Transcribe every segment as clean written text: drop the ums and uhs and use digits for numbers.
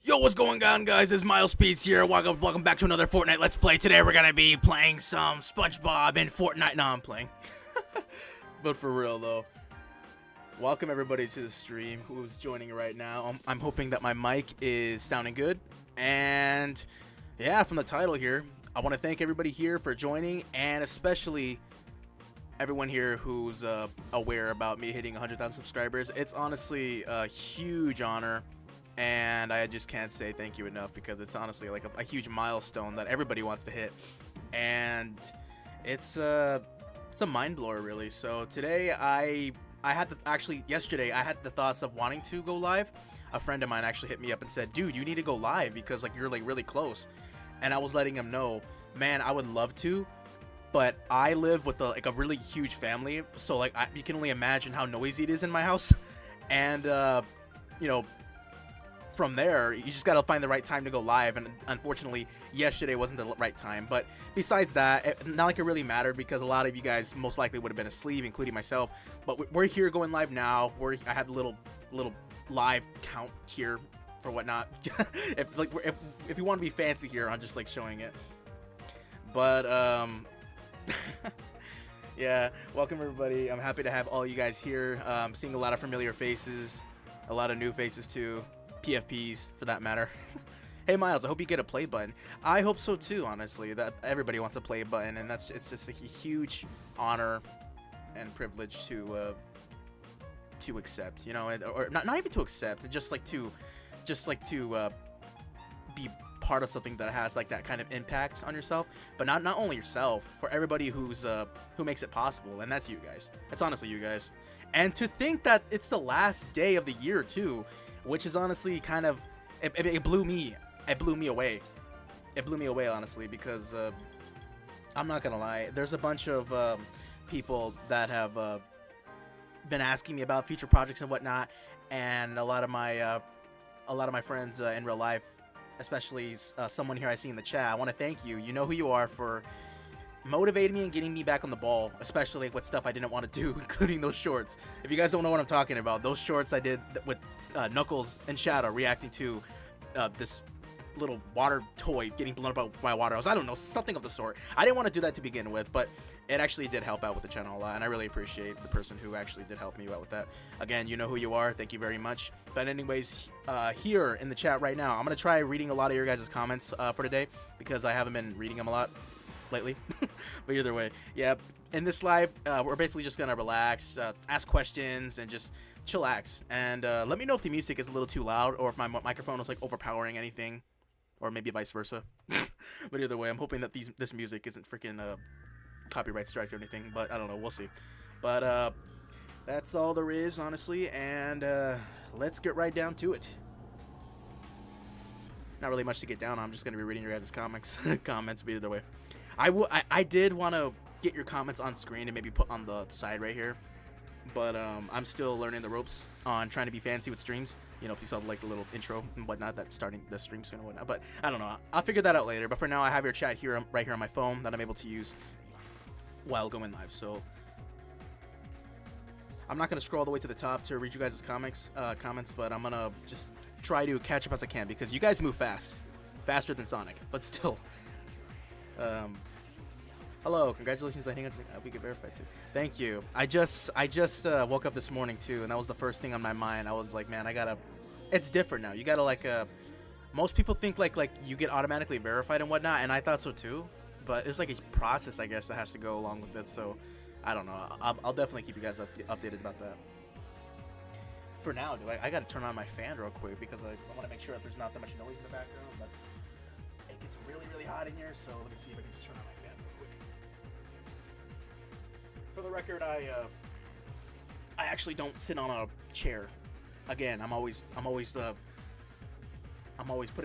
Yo, what's going on, guys? It's Miles Speeds here. Welcome back to another Fortnite Let's Play. Today we're gonna be playing some SpongeBob in Fortnite. No, I'm playing. But for real though, welcome everybody to the stream who's joining right now. I'm hoping that my mic is sounding good. And yeah, from the title here, I want to thank everybody here for joining, and especially everyone here who's aware about me hitting 100,000 subscribers. It's honestly a huge honor. And I just can't say thank you enough, because it's honestly like a huge milestone that everybody wants to hit, and it's a mind blower really. So today I had yesterday I had the thoughts of wanting to go live. A friend of mine actually hit me up and said, dude, you need to go live because like you're like really close. And I was letting him know, man, I would love to, but I live with a really huge family, so like you can only imagine how noisy it is in my house. And you know, from there, you just gotta find the right time to go live, and unfortunately yesterday wasn't the right time. But besides that, not like it really mattered, because a lot of you guys most likely would have been asleep, including myself. But we're here going live now. I have a little live count here for whatnot. if you want to be fancy here, I'm just like showing it. But yeah, welcome everybody. I'm happy to have all you guys here. Seeing a lot of familiar faces, a lot of new faces too. PFPs for that matter. Hey Miles, I hope you get a play button. I hope so too, honestly. That everybody wants a play button, and it's just a huge honor and privilege to accept, you know, or not even to accept, just like to be part of something that has like that kind of impact on yourself, but not only yourself, for everybody who makes it possible, and that's you guys. That's honestly you guys. And to think that it's the last day of the year too, which is honestly kind of, it blew me away. It blew me away, honestly, because I'm not gonna lie, there's a bunch of people that have been asking me about future projects and whatnot, and a lot of my friends in real life, especially someone here I see in the chat. I want to thank you. You know who you are, for motivating me and getting me back on the ball, especially with stuff I didn't want to do, including those shorts. If you guys don't know what I'm talking about, those shorts I did with Knuckles and Shadow reacting to this little water toy getting blown up by water. I don't know, something of the sort. I didn't want to do that to begin with, but it actually did help out with the channel a lot, and I really appreciate the person who actually did help me out with that. Again, you know who you are. Thank you very much. But anyways, here in the chat right now, I'm going to try reading a lot of your guys' comments for today, because I haven't been reading them a lot lately. But either way, yeah, in this live we're basically just gonna relax, ask questions, and just chillax. And let me know if the music is a little too loud, or if my microphone is like overpowering anything, or maybe vice versa. But either way, I'm hoping that this music isn't freaking copyright strike or anything, but I don't know, we'll see. But that's all there is, honestly, and let's get right down to it. Not really much to get down on. I'm just gonna be reading your guys' comments, but either way, I did want to get your comments on screen and maybe put on the side right here, but I'm still learning the ropes on trying to be fancy with streams. You know, if you saw like the little intro and whatnot, that's starting the stream soon and whatnot. But I don't know, I'll figure that out later. But for now, I have your chat here, right here on my phone, that I'm able to use while going live. So I'm not gonna scroll all the way to the top to read you guys' comments, but I'm gonna just try to catch up as I can, because you guys move faster than Sonic, but still. Hello, congratulations. I think we get verified too. Thank you. I just woke up this morning too, and that was the first thing on my mind. I was like, man, it's different now. You gotta like most people think like you get automatically verified and whatnot, and I thought so too, but there's like a process, I guess, that has to go along with it. So I don't know. I'll definitely keep you guys updated about that. For now, I gotta turn on my fan real quick, because I want to make sure that there's not that much noise in the background, but it gets really hot in here, so let me see if I can just turn on my fan real quick. For the record, I actually don't sit on a chair. Again, I'm always putting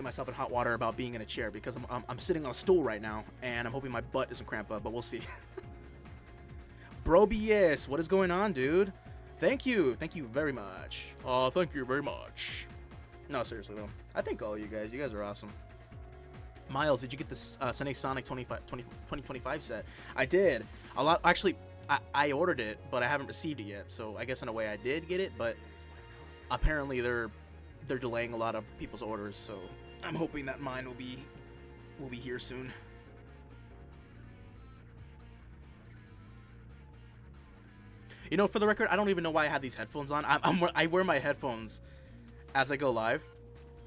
myself in hot water about being in a chair, because I'm sitting on a stool right now, and I'm hoping my butt doesn't cramp up, but we'll see. Bro BS, what is going on, dude? Thank you very much. Oh, thank you very much. No, seriously though, I thank all you guys. You guys are awesome. Miles, did you get this Sunday Sonic 2025 set? I did. A lot, actually. I ordered it, but I haven't received it yet. So I guess in a way I did get it, but apparently they're they're delaying a lot of people's orders, so I'm hoping that mine will be here soon. You know, for the record, I don't even know why I have these headphones on. I wear my headphones as I go live,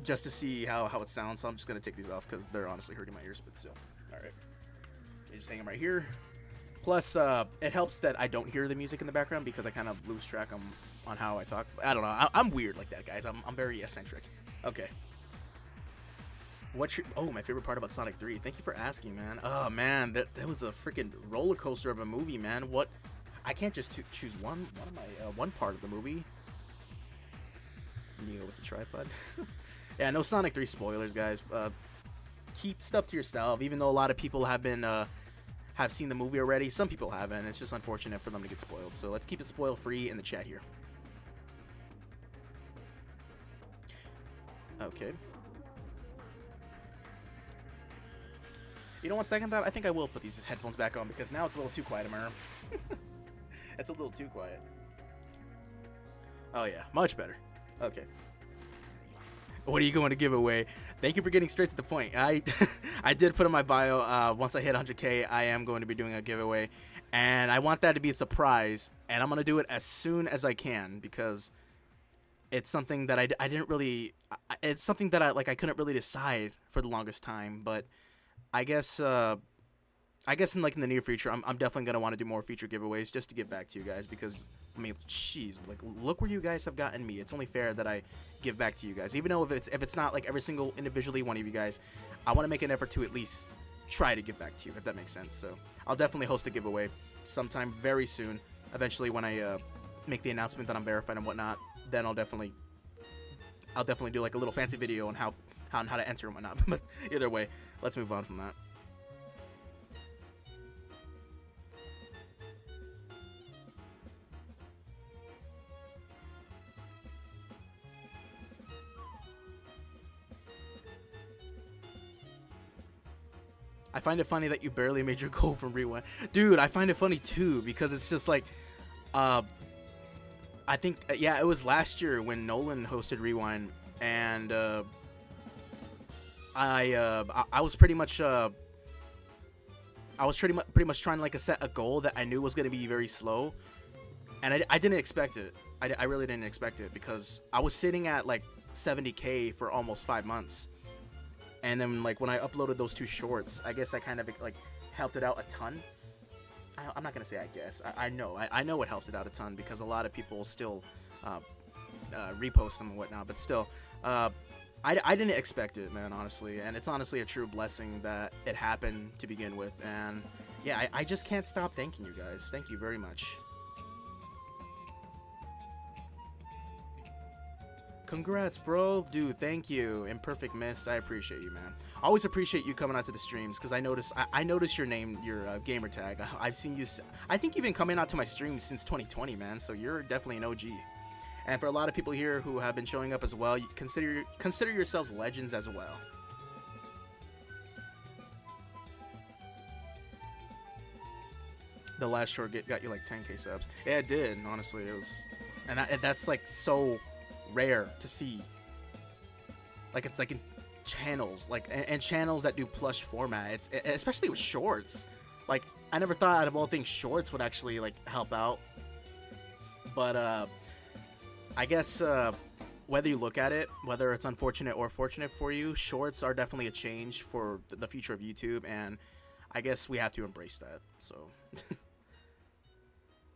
just to see how it sounds. So I'm just gonna take these off because they're honestly hurting my ears. But still, all right. You just hang them right here. Plus, it helps that I don't hear the music in the background because I kind of lose track on how I talk. I don't know. I'm weird like that, guys. I'm very eccentric. Okay. What's your... Oh, my favorite part about Sonic 3. Thank you for asking, man. Oh, man. That was a freaking roller coaster of a movie, man. What... I can't just choose one part of the movie. Neo with a tripod. Yeah, no Sonic 3 spoilers, guys. Keep stuff to yourself. Even though a lot of people have seen the movie already, some people haven't. It's just unfortunate for them to get spoiled. So let's keep it spoil free in the chat here. Okay. You know what? Second thought, I think I will put these headphones back on because now it's a little too quiet in my room. It's a little too quiet. Oh yeah, much better. Okay. What are you going to give away? Thank you for getting straight to the point. I did put in my bio, once I hit 100K, I am going to be doing a giveaway. And I want that to be a surprise. And I'm going to do it as soon as I can because it's something that I didn't really... It's something that I couldn't really decide for the longest time. But I guess in like in the near future, I'm definitely gonna want to do more future giveaways just to get back to you guys because I mean, jeez, like look where you guys have gotten me. It's only fair that I give back to you guys, even though if it's not like every single individually one of you guys, I want to make an effort to at least try to give back to you, if that makes sense. So I'll definitely host a giveaway sometime very soon. Eventually, when I make the announcement that I'm verified and whatnot, then I'll definitely do like a little fancy video on how to enter and whatnot. But either way, let's move on from that. I find it funny that you barely made your goal from Rewind. Dude, I find it funny too because it's just like, I think, yeah, it was last year when Nolan hosted Rewind and I was pretty much pretty much trying to like set a goal that I knew was going to be very slow, and I didn't expect it. I really didn't expect it because I was sitting at like 70K for almost 5 months. And then, like, when I uploaded those 2 shorts, I guess I kind of, like, helped it out a ton. I'm not going to say I guess. I know it helps it out a ton because a lot of people still repost them and whatnot. But still, I didn't expect it, man, honestly. And it's honestly a true blessing that it happened to begin with. And, yeah, I just can't stop thanking you guys. Thank you very much. Congrats, bro. Dude, thank you. Imperfect Mist, I appreciate you, man. Always appreciate you coming out to the streams because I noticed your name, your gamer tag. I've seen you. I think you've been coming out to my streams since 2020, man. So you're definitely an OG. And for a lot of people here who have been showing up as well, you consider yourselves legends as well. The last short got you like 10K subs. Yeah, it did. Honestly, it was, and that's like so rare to see. Like it's like in channels, like and channels that do plush format. It's especially with shorts. Like I never thought out of all things shorts would actually like help out. But I guess whether you look at it, whether it's unfortunate or fortunate for you, shorts are definitely a change for the future of YouTube, and I guess we have to embrace that. So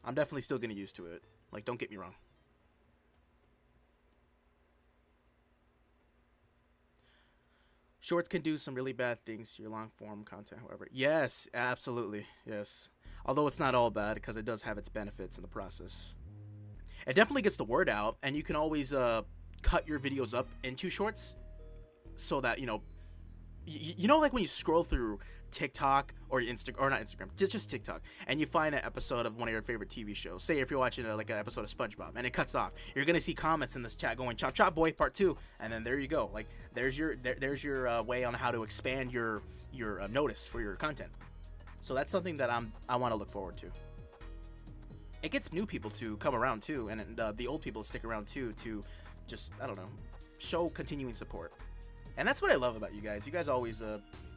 I'm definitely still getting used to it. Like, don't get me wrong. Shorts can do some really bad things to your long form content, however. Yes, absolutely. Yes. Although it's not all bad because it does have its benefits in the process. It definitely gets the word out, and you can always cut your videos up into shorts so that, you know, like when you scroll through TikTok or not Instagram, just TikTok, and you find an episode of one of your favorite TV shows. Say if you're watching like an episode of SpongeBob and it cuts off, you're gonna see comments in this chat going "Chop chop boy, part 2," and then there you go. Like there's your way on how to expand your notice for your content. So that's something that I want to look forward to. It gets new people to come around too, and the old people stick around too to just, I don't know, show continuing support. And that's what I love about you guys. You guys always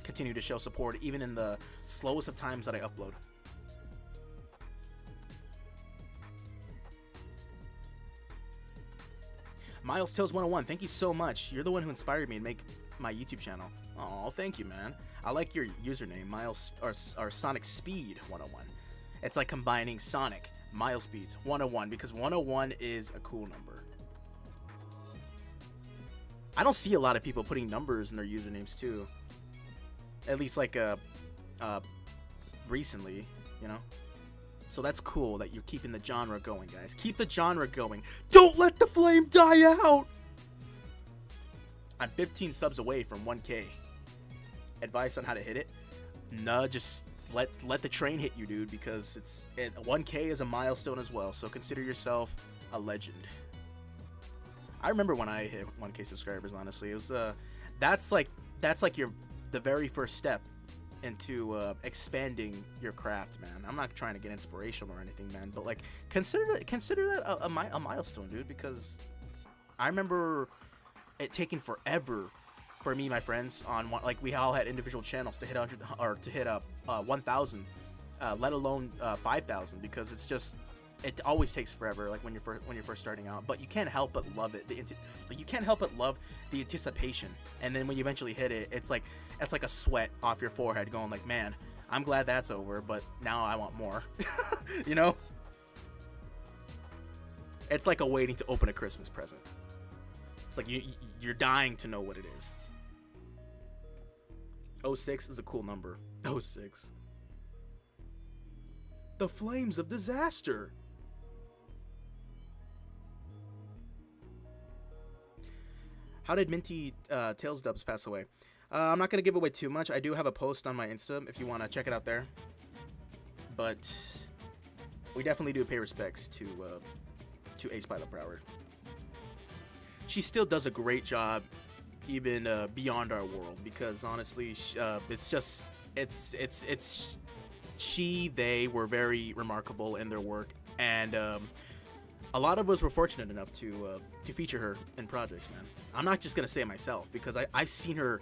continue to show support even in the slowest of times that I upload. Miles Tales 101, thank you so much. You're the one who inspired me to make my YouTube channel. Oh, thank you, man. I like your username, Miles or Sonic Speed 101. It's like combining Sonic, Miles Speeds 101, because 101 is a cool number. I don't see a lot of people putting numbers in their usernames too. At least like recently, you know. So that's cool that you're keeping the genre going, guys. Keep the genre going. Don't let the flame die out! I'm 15 subs away from 1K. Advice on how to hit it? Nah, just let the train hit you, dude, because 1K is a milestone as well, so consider yourself a legend. I remember when I hit 1K subscribers, honestly. It was that's like the very first step into expanding your craft, man. I'm not trying to get inspirational or anything, man, but like consider that a milestone, dude, because I remember it taking forever for me and my friends on one, like we all had individual channels to hit 100 or to hit 1,000, let alone 5,000, because it always takes forever, like when you're first starting out. But you can't help but love it. You can't help but love the anticipation. And then when you eventually hit it, it's like a sweat off your forehead, going like, man, I'm glad that's over, but now I want more. You know? It's like a waiting to open a Christmas present. It's like you're dying to know what it is. 06 is a cool number. 06. The flames of disaster. How did Minty Tails Dubs pass away? I'm not going to give away too much. I do have a post on my Insta if you want to check it out there. But we definitely do pay respects to Ace Pilot Broward. She still does a great job, even beyond our world, because honestly, they were very remarkable in their work, and a lot of us were fortunate enough to feature her in projects, man. I'm not just gonna say it myself, because I've seen her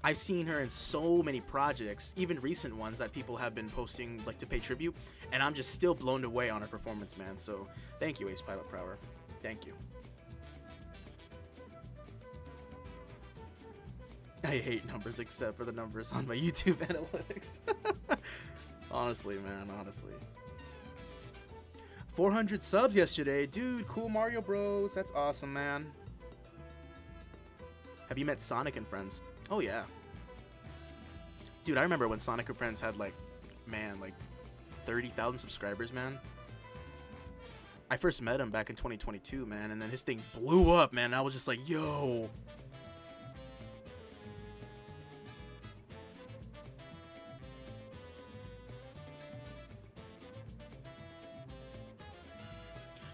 in so many projects, even recent ones that people have been posting like to pay tribute, and I'm just still blown away on her performance, man. So thank you, Ace Pilot Prower. Thank you. I hate numbers except for the numbers on my YouTube analytics. Honestly, man, honestly. 400 subs yesterday. Dude, cool Mario Bros. That's awesome, man. Have you met Sonic and Friends? Oh, yeah. Dude, I remember when Sonic and Friends had, like 30,000 subscribers, man. I first met him back in 2022, man, and then his thing blew up, man. I was just like, yo.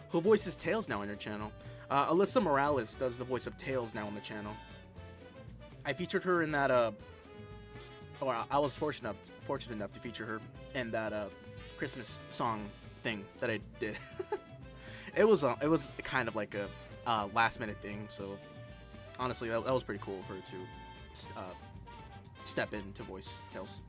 Who voices Tails now on your channel? Alyssa Morales does the voice of Tails now on the channel. I featured her in that, or I was fortunate enough to feature her in that Christmas song thing that I did. It was kind of like a last minute thing, so honestly that was pretty cool of her to step in to voice Tails.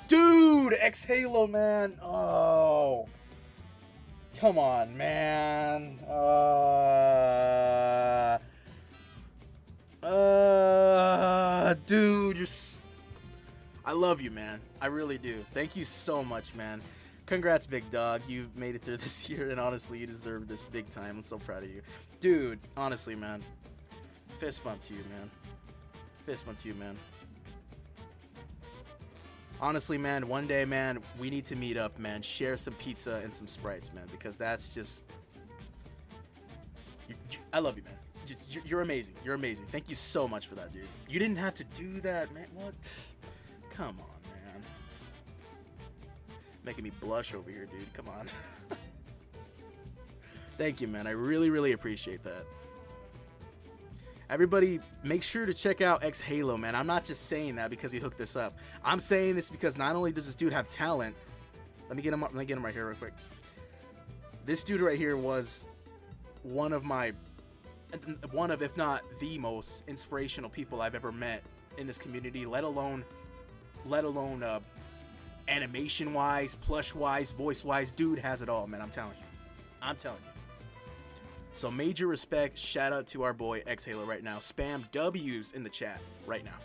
Dude, X-Halo, man. Oh. Come on, man. Dude, I love you, man. I really do. Thank you so much, man. Congrats, big dog. You made it through this year, and honestly, you deserve this big time. I'm so proud of you. Dude, honestly, man. Fist bump to you, man. Fist bump to you, man. Honestly, man, one day, man, we need to meet up, man. Share some pizza and some Sprites, man, because that's just... I love you, man. You're amazing. You're amazing. Thank you so much for that, dude. You didn't have to do that, man. What? Come on, man. Making me blush over here, dude. Come on. Thank you, man. I really, really appreciate that. Everybody, make sure to check out X Halo, man. I'm not just saying that because he hooked this up. I'm saying this because not only does this dude have talent. Let me get him up. Let me get him right here real quick. This dude right here was one of, if not the most inspirational people I've ever met in this community, let alone animation-wise, plush-wise, voice-wise. Dude has it all, man. I'm telling you. So major respect, shout out to our boy X Halo right now. Spam W's in the chat right now.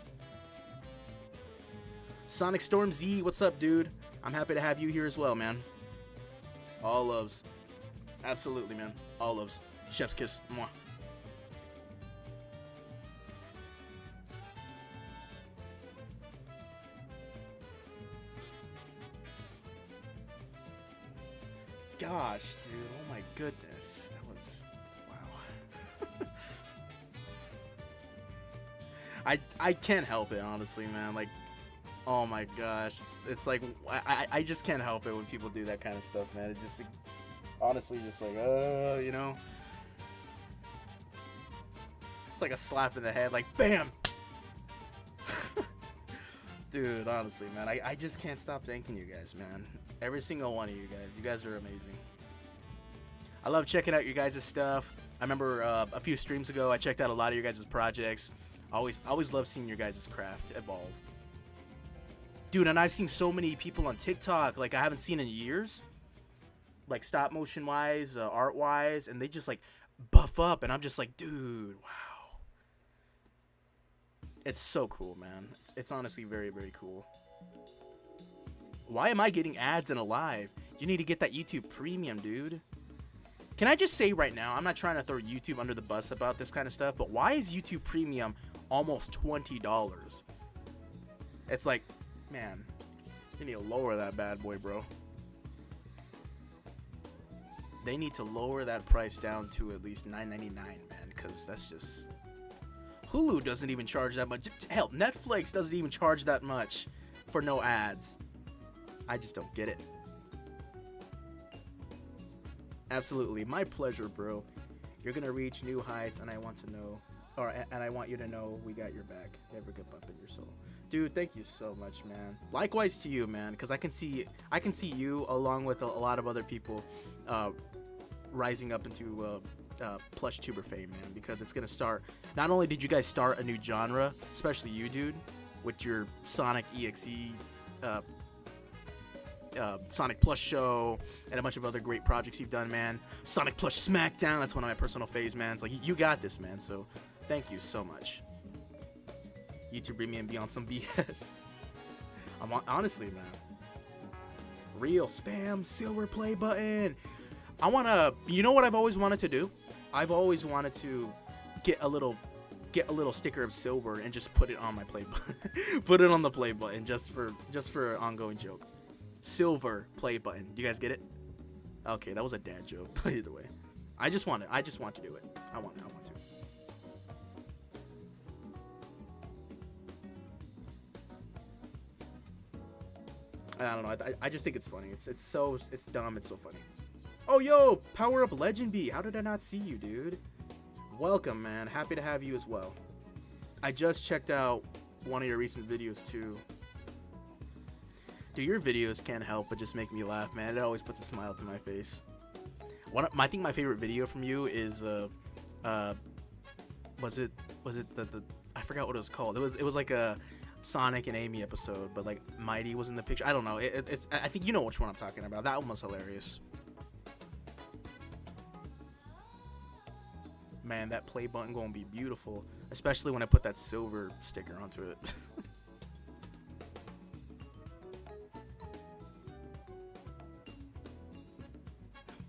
Sonic Storm Z, what's up, dude? I'm happy to have you here as well, man. All loves. Absolutely, man. All loves. Chef's kiss. Mwah. Gosh, dude. Oh my goodness. That was... wow. I can't help it, honestly, man. Like, oh my gosh. It's like, I just can't help it when people do that kind of stuff, man. It just... honestly, just like, you know? It's like a slap in the head, like, BAM! Dude, honestly, man, I just can't stop thanking you guys, man. Every single one of you guys. You guys are amazing. I love checking out your guys' stuff. I remember a few streams ago, I checked out a lot of your guys' projects. Always love seeing your guys' craft evolve. Dude, and I've seen so many people on TikTok, like, I haven't seen in years. Like, stop motion wise, art wise, and they just like buff up, and I'm just like, dude, wow. It's so cool, man. It's honestly very, very cool. Why am I getting ads in a live? You need to get that YouTube Premium, dude. Can I just say right now, I'm not trying to throw YouTube under the bus about this kind of stuff, but why is YouTube Premium almost $20? It's like, man, you need to lower that bad boy, bro. They need to lower that price down to at least $9.99, man, because that's just... Hulu doesn't even charge that much. Hell, Netflix doesn't even charge that much for no ads. I just don't get it. Absolutely. My pleasure, bro. You're going to reach new heights, and I want to know... and I want you to know we got your back. Never give up in your soul. Dude, thank you so much, man. Likewise to you, man, because I can see you along with a lot of other people rising up into plush tuber fame, man, because it's gonna start. Not only did you guys start a new genre, especially you, dude, with your Sonic EXE, Sonic Plush show, and a bunch of other great projects you've done, man. Sonic Plush Smackdown, that's one of my personal faves, man. It's like, you got this, man, so thank you so much. YouTube bring me and be on some BS. Honestly, man. Real spam silver play button. I wanna, you know what I've always wanted to do? I've always wanted to get a little sticker of silver and just put it on my play button. Put it on the play button just for an ongoing joke. Silver play button. Do you guys get it? Okay, that was a dad joke. But either way, I just want to do it. I want to. I don't know. I just think it's funny. It's dumb. It's so funny. Oh, yo, Power Up Legend B. How did I not see you, dude? Welcome, man. Happy to have you as well. I just checked out one of your recent videos too. Dude, your videos can't help but just make me laugh, man. It always puts a smile to my face. I think my favorite video from you is was it the I forgot what it was called. It was like a Sonic and Amy episode, but like Mighty was in the picture. I don't know. I think you know which one I'm talking about. That one was hilarious. Man, that play button gonna be beautiful, especially when I put that silver sticker onto it.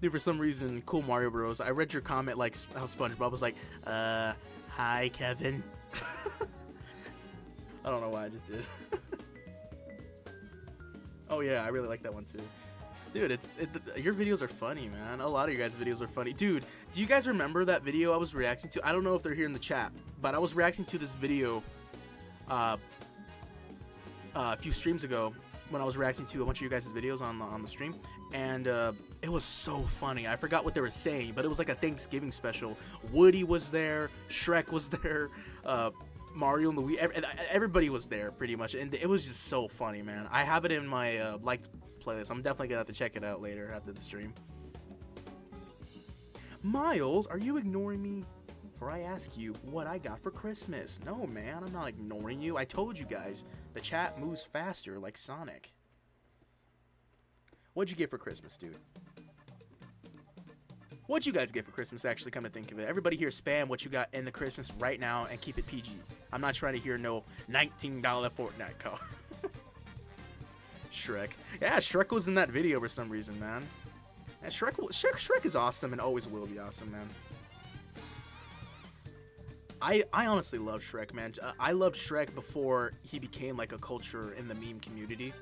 Dude, for some reason, Cool Mario Bros. I read your comment like how SpongeBob was like, hi, Kevin. I don't know why I just did. Oh yeah, I really like that one too. Dude, your videos are funny, man. A lot of your guys' videos are funny. Dude, do you guys remember that video I was reacting to? I don't know if they're here in the chat, but I was reacting to this video a few streams ago when I was reacting to a bunch of you guys' videos on the stream. and it was so funny. I forgot what they were saying, but it was like a Thanksgiving special. Woody was there, Shrek was there, Mario and Luigi, everybody was there pretty much, and it was just so funny, man. I have it in my liked playlist. I'm definitely gonna have to check it out later after the stream. Miles, are you ignoring me? Or I ask you what I got for Christmas? No, man, I'm not ignoring you. I told you guys, the chat moves faster like Sonic. What'd you get for Christmas, dude? What'd you guys get for Christmas, actually, come to think of it? Everybody here, spam what you got in the Christmas right now and keep it PG. I'm not trying to hear no $19 Fortnite car. Shrek. Yeah, Shrek was in that video for some reason, man. And Shrek is awesome and always will be awesome, man. I honestly love Shrek, man. I loved Shrek before he became like a culture in the meme community,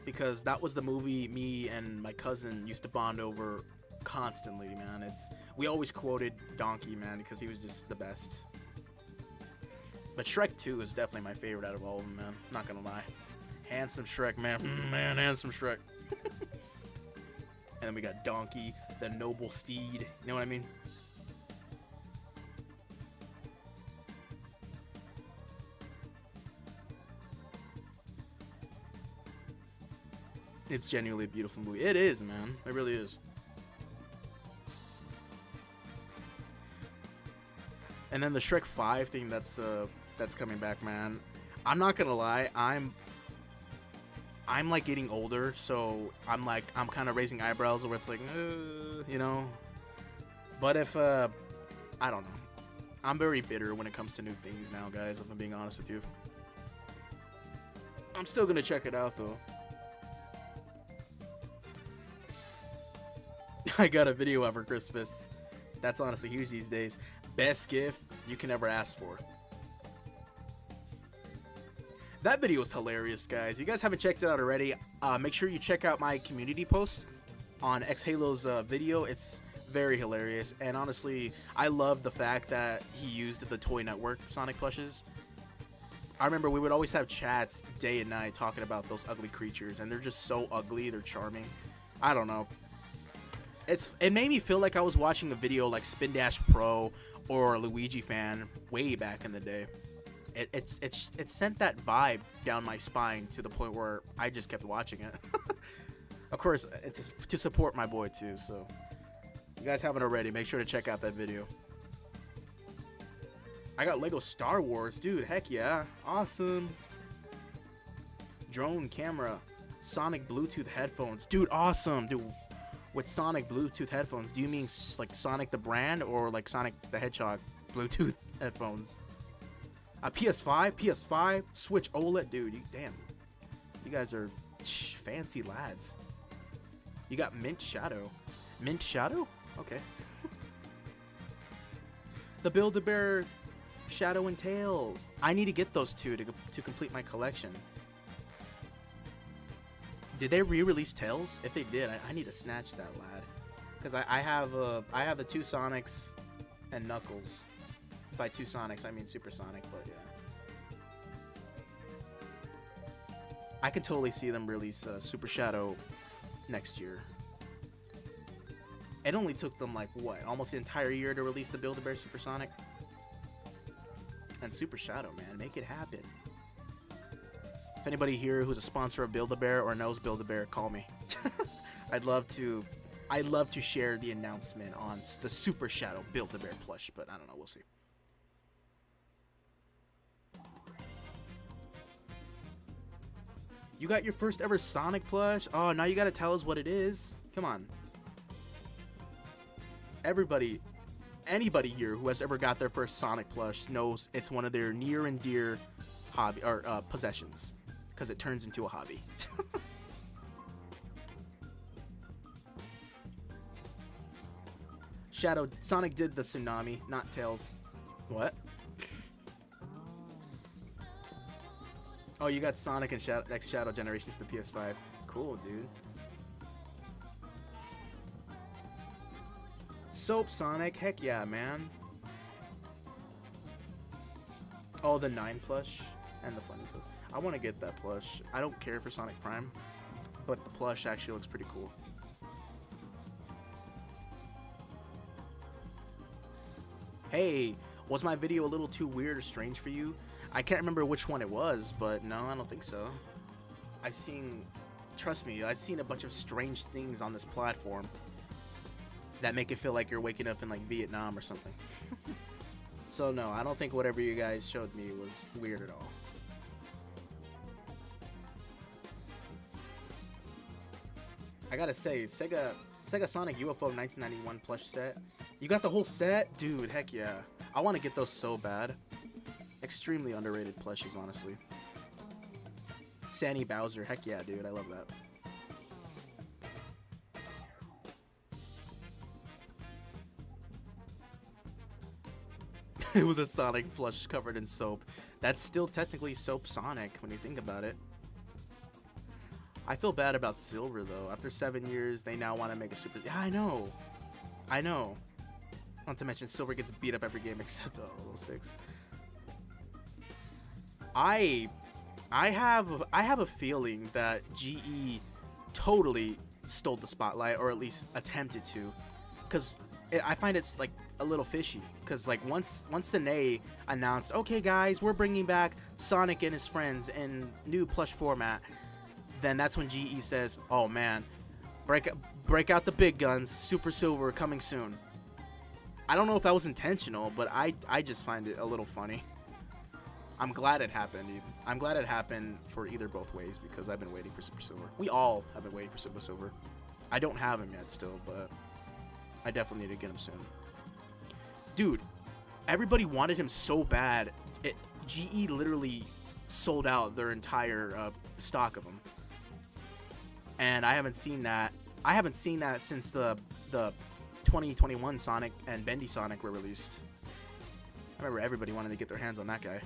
because that was the movie me and my cousin used to bond over constantly, man. We always quoted Donkey, man, because he was just the best. But Shrek 2 is definitely my favorite out of all of them, man. Not gonna lie. Handsome Shrek, man. Man, handsome Shrek. And then we got Donkey, the noble steed. You know what I mean? It's genuinely a beautiful movie. It is, man. It really is. And then the Shrek 5 thing that's coming back, man. I'm not gonna lie, I'm like getting older, so I'm kind of raising eyebrows where it's like, you know. But if I don't know, I'm very bitter when it comes to new things now, guys. If I'm being honest with you, I'm still gonna check it out though. I got a video of for Christmas. That's honestly huge these days. Best gift you can ever ask for. That video was hilarious, guys. If you guys haven't checked it out already, make sure you check out my community post on XHalo's video. It's very hilarious. And honestly, I love the fact that he used the Toy Network Sonic plushes. I remember we would always have chats day and night talking about those ugly creatures. And they're just so ugly. They're charming. I don't know. It made me feel like I was watching a video like Spin Dash Pro or Luigi Fan way back in the day. It sent that vibe down my spine to the point where I just kept watching it. Of course, it's to support my boy too. So, if you guys haven't already, make sure to check out that video. I got Lego Star Wars, dude. Heck yeah, awesome. Drone camera, Sonic Bluetooth headphones, dude. Awesome, dude. With Sonic Bluetooth headphones, do you mean like Sonic the brand or like Sonic the Hedgehog Bluetooth headphones? A PS5, Switch OLED, dude. Damn, you guys are fancy lads. You got Mint Shadow. Mint Shadow? Okay. The Build-A-Bear Shadow and Tails. I need to get those two to complete my collection. Did they re-release Tails? If they did, I need to snatch that, lad. Because I have the two Sonics and Knuckles. By two Sonics, I mean Super Sonic, but yeah. I could totally see them release Super Shadow next year. It only took them like what, almost the entire year to release the Build-A-Bear Super Sonic. And Super Shadow, man, make it happen. If anybody here who's a sponsor of Build-A-Bear or knows Build-A-Bear, call me. I'd love to share the announcement on the Super Shadow Build-A-Bear plush, but I don't know, we'll see. You got your first ever Sonic plush? Oh, now you gotta tell us what it is. Come on. Anybody here who has ever got their first Sonic plush knows it's one of their near and dear hobby or possessions, because it turns into a hobby. Sonic did the tsunami, not Tails. What? Oh, you got Sonic and X Shadow Generation for the PS5. Cool, dude. Soap Sonic, heck yeah, man. Oh, the 9 plush and the Funny Toes. I want to get that plush. I don't care for Sonic Prime, but the plush actually looks pretty cool. Hey, was my video a little too weird or strange for you? I can't remember which one it was, but no, I don't think so. I've seen, trust me, I've seen a bunch of strange things on this platform that make it feel like you're waking up in like Vietnam or something. So no, I don't think whatever you guys showed me was weird at all. I gotta say, Sega Sonic UFO 1991 plush set. You got the whole set? Dude, heck yeah. I want to get those so bad. Extremely underrated plushes, honestly. Sandy Bowser, heck yeah, dude. I love that. It was a Sonic plush covered in soap. That's still technically Soap Sonic when you think about it. I feel bad about Silver though. After 7 years, they now want to make a super. Yeah, I know. I know. Not to mention Silver gets beat up every game except 06. I have a feeling that GE totally stole the spotlight, or at least attempted to, because I find it's like a little fishy. Because like once Sine announced, okay guys, we're bringing back Sonic and his friends in new plush format, then that's when GE says, oh man, break out the big guns, Super Silver coming soon. I don't know if that was intentional, but I just find it a little funny. I'm glad it happened. I'm glad it happened for either both ways, because I've been waiting for Super Silver. We all have been waiting for Super Silver. I don't have him yet still, but I definitely need to get him soon. Dude, everybody wanted him so bad. GE literally sold out their entire stock of him. And I haven't seen that. I haven't seen that since the 2021 Sonic and Bendy Sonic were released. I remember everybody wanted to get their hands on that guy.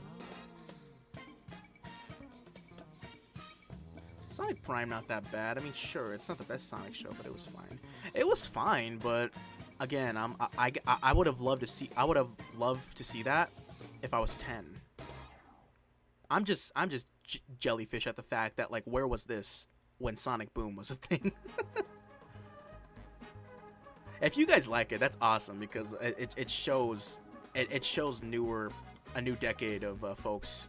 Sonic Prime not that bad. I mean, sure, it's not the best Sonic show, but it was fine. It was fine, but again, I would have loved to see. I would have loved to see that if I was 10. I'm just jellyfish at the fact that, like, where was this when Sonic Boom was a thing? If you guys like it, that's awesome, because it shows a new decade of folks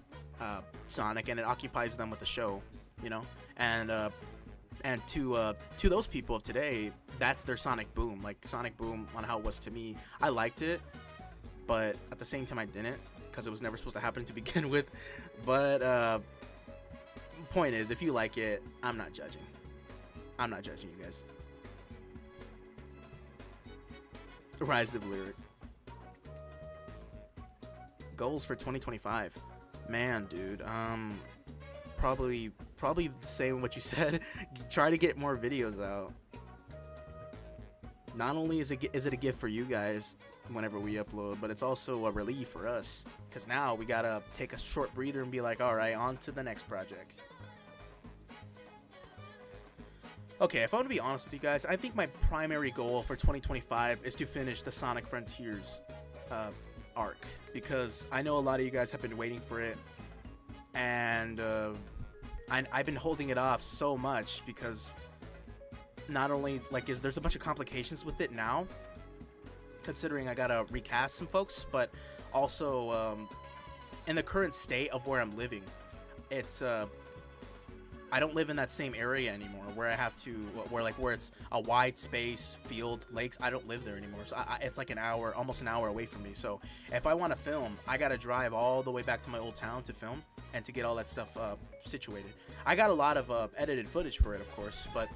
Sonic, and it occupies them with the show, you know. And to those people of today, that's their Sonic Boom. Like Sonic Boom, on how it was to me, I liked it, but at the same time I didn't, because it was never supposed to happen to begin with. But point is, if you like it, I'm not judging. I'm not judging you guys. Rise of Lyric. Goals for 2025. Man, dude, probably the same what you said. Try to get more videos out. Not only is it a gift for you guys whenever we upload, but it's also a relief for us, because now we gotta take a short breather and be like, all right, on to the next project. Okay, if I want to be honest with you guys, I think my primary goal for 2025 is to finish the Sonic Frontiers arc, because I know a lot of you guys have been waiting for it, and I've been holding it off so much because not only there's a bunch of complications with it now, considering I gotta recast some folks, but also in the current state of where I'm living, it's I don't live in that same area anymore where I have to where it's a wide space, field, lakes. I don't live there anymore, so it's like almost an hour away from me. So if I want to film, I gotta drive all the way back to my old town to film and to get all that stuff situated. I got a lot of edited footage for it, of course, but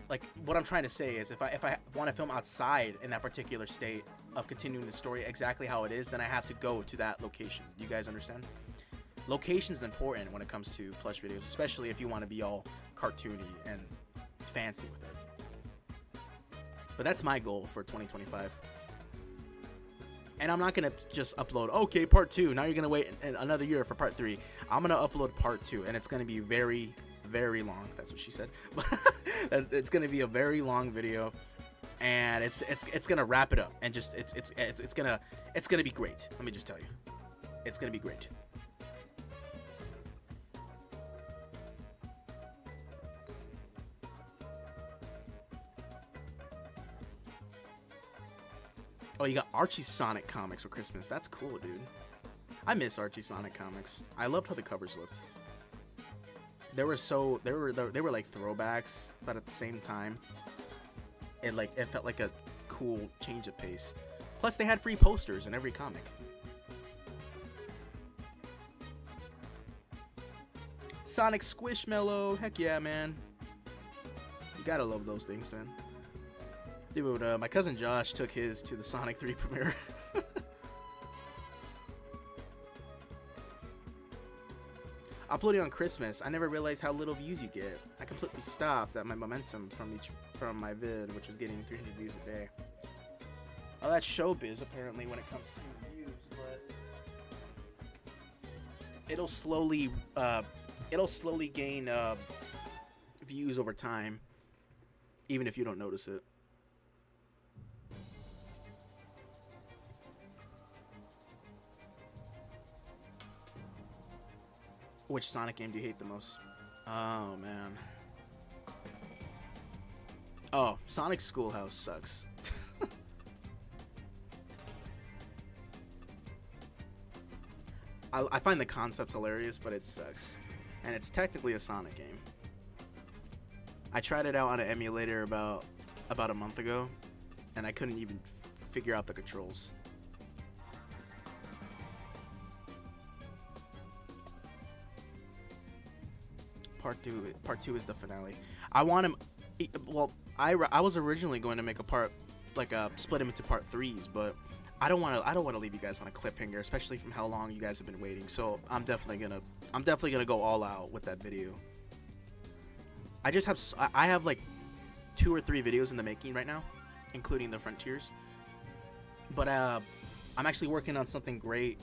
like what I'm trying to say is, if I want to film outside in that particular state of continuing the story exactly how it is, then I have to go to that location. You guys understand? Location's important when it comes to plush videos, especially if you want to be all cartoony and fancy with it. But that's my goal for 2025. And I'm not going to just upload, okay, part 2. Now you're going to wait another year for part 3. I'm going to upload part 2, and it's going to be very, very long. That's what she said. It's going to be a very long video, and it's going to wrap it up, and just it's going to be great. Let me just tell you. It's going to be great. Oh Oh, you got Archie Sonic comics for Christmas. That's cool, dude. I miss Archie Sonic comics. I loved how the covers looked. They were like throwbacks, but at the same time, it felt like a cool change of pace. Plus, they had free posters in every comic. Sonic Squishmallow, heck yeah, man. You gotta love those things, man. Dude, my cousin Josh took his to the Sonic 3 premiere. Uploading on Christmas, I never realized how little views you get. I completely stopped at my momentum from my vid, which was getting 300 views a day. Oh, that's showbiz apparently when it comes to views, but it'll slowly gain views over time, even if you don't notice it. Which Sonic game do you hate the most? Oh, man. Oh, Sonic Schoolhouse sucks. I find the concept hilarious, but it sucks. And it's technically a Sonic game. I tried it out on an emulator about a month ago, and I couldn't even figure out the controls. Part two is the finale. I want him. Well, I was originally going to make split him into part 3s, but I don't want to leave you guys on a cliffhanger, especially from how long you guys have been waiting. So I'm definitely gonna go all out with that video. I have like 2 or 3 videos in the making right now, including the Frontiers. But I'm actually working on something great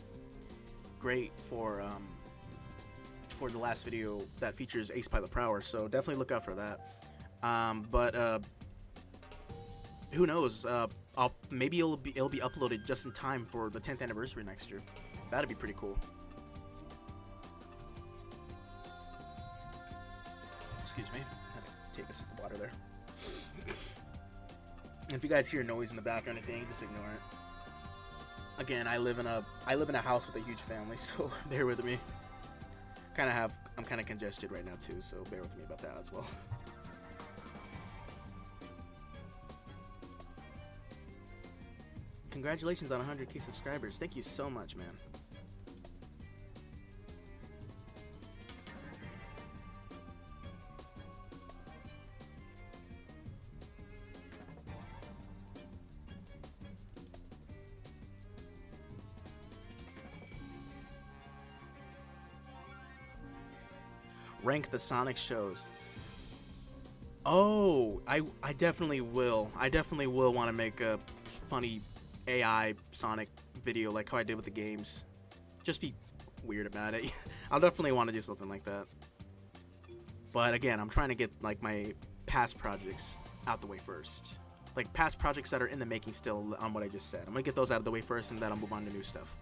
for the last video that features Ace Pilot Prower, so definitely look out for that. But who knows? Maybe it'll be uploaded just in time for the 10th anniversary next year. That'd be pretty cool. Excuse me. I had to take a sip of water there. And if you guys hear noise in the back or anything, just ignore it. Again, I live in a house with a huge family, so bear with me. I'm kind of congested right now too, so bear with me about that as well. Congratulations on 100k subscribers. Thank you so much, man. Rank the Sonic shows. Oh, I definitely will. I definitely will want to make a funny AI Sonic video like how I did with the games. Just be weird about it. I'll definitely want to do something like that. But again, I'm trying to get like my past projects out the way first. Like past projects that are in the making still on what I just said. I'm gonna get those out of the way first, and then I'll move on to new stuff.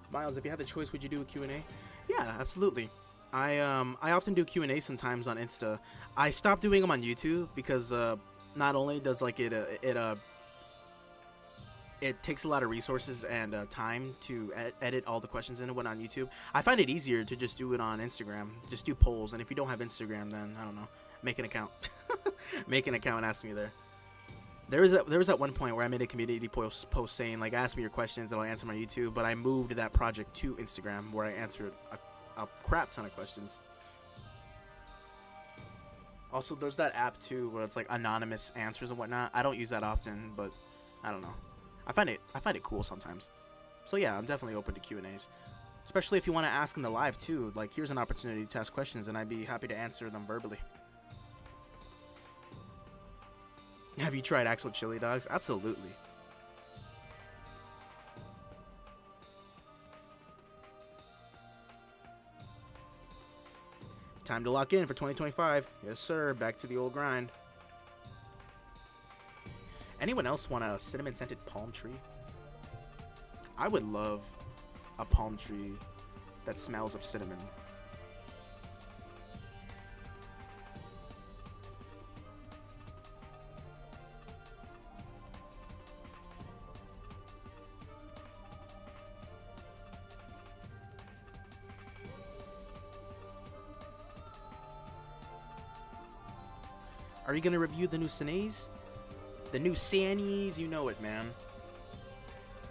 Miles, if you had the choice, would you do a Q&A? Yeah, absolutely. I often do Q&A sometimes on Insta. I stopped doing them on YouTube because not only does like it takes a lot of resources and time to edit all the questions in it when on YouTube. I find it easier to just do it on Instagram. Just do polls, and if you don't have Instagram, then I don't know, make an account. Make an account and ask me there. There was at one point where I made a community post saying like, ask me your questions and I'll answer them on YouTube, but I moved that project to Instagram where I answered a crap ton of questions. Also, there's that app too where it's like anonymous answers and whatnot. I don't use that often, but I don't know. I find it cool sometimes. So yeah, I'm definitely open to Q&As, especially if you want to ask in the live too. Like, here's an opportunity to ask questions, and I'd be happy to answer them verbally. Have you tried actual chili dogs? Absolutely. Time to lock in for 2025. Yes, sir. Back to the old grind. Anyone else want a cinnamon-scented palm tree? I would love a palm tree that smells of cinnamon. Are you gonna review the new Sanays? The new Sannies? You know it, man.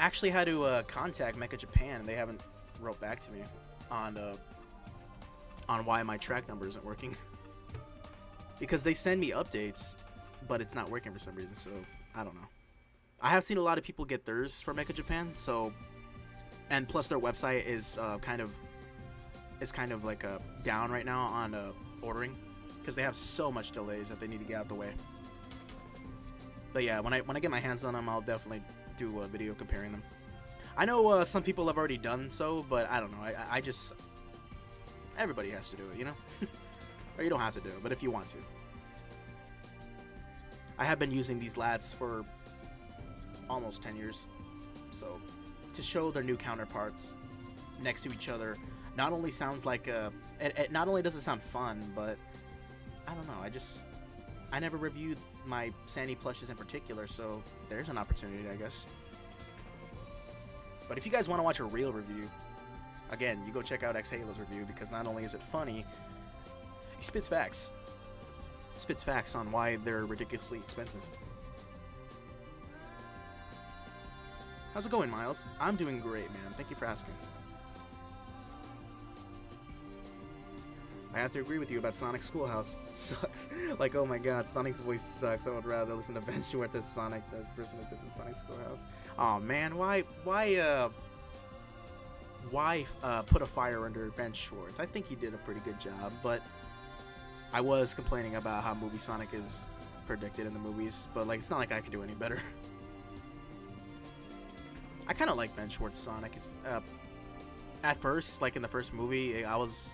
Actually had to contact Mecha Japan, and they haven't wrote back to me on why my track number isn't working. Because they send me updates, but it's not working for some reason, so I don't know. I have seen a lot of people get theirs for Mecha Japan, so, and plus their website is kind of like down right now on ordering, because they have so much delays that they need to get out of the way. But yeah, when I get my hands on them, I'll definitely do a video comparing them. I know some people have already done so, but I don't know. I just, everybody has to do it, you know? Or you don't have to do it, but if you want to. I have been using these lads for almost 10 years. So, to show their new counterparts next to each other not only sounds like it not only does it sound fun, but I don't know, I never reviewed my Sandy plushes in particular, so there's an opportunity, I guess. But if you guys want to watch a real review, again, you go check out X Halo's review, because not only is it funny, he spits facts. Spits facts on why they're ridiculously expensive. How's it going, Miles? I'm doing great, man. Thank you for asking. I have to agree with you about Sonic Schoolhouse. Sucks. Like, oh my god, Sonic's voice sucks. I would rather listen to Ben Schwartz as Sonic than the person who did the Sonic Schoolhouse. Oh man, why put a fire under Ben Schwartz? I think he did a pretty good job, but I was complaining about how movie Sonic is predicted in the movies, but like, it's not like I could do any better. I kind of like Ben Schwartz Sonic. It's at first, like in the first movie, I was,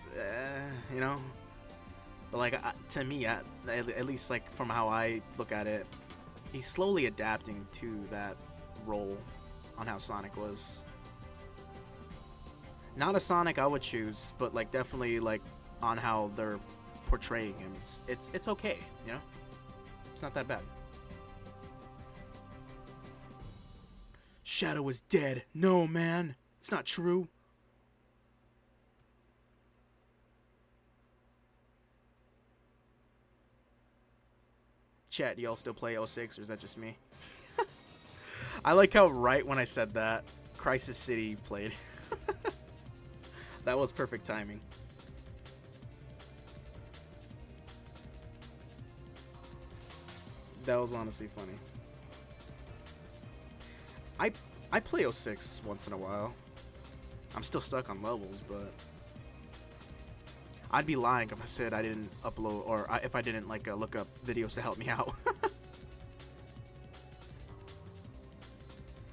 you know, but like to me, at least like from how I look at it, he's slowly adapting to that role on how Sonic was. Not a Sonic I would choose, but like definitely like on how they're portraying him. It's okay, you know. It's not that bad. Shadow is dead. No, man, it's not true. Chat, do y'all still play 06, or is that just me? I like how right when I said that, Crisis City played. That was perfect timing. That was honestly funny. I play 06 once in a while. I'm still stuck on levels, but I'd be lying if I said I didn't upload, or if I didn't like look up videos to help me out.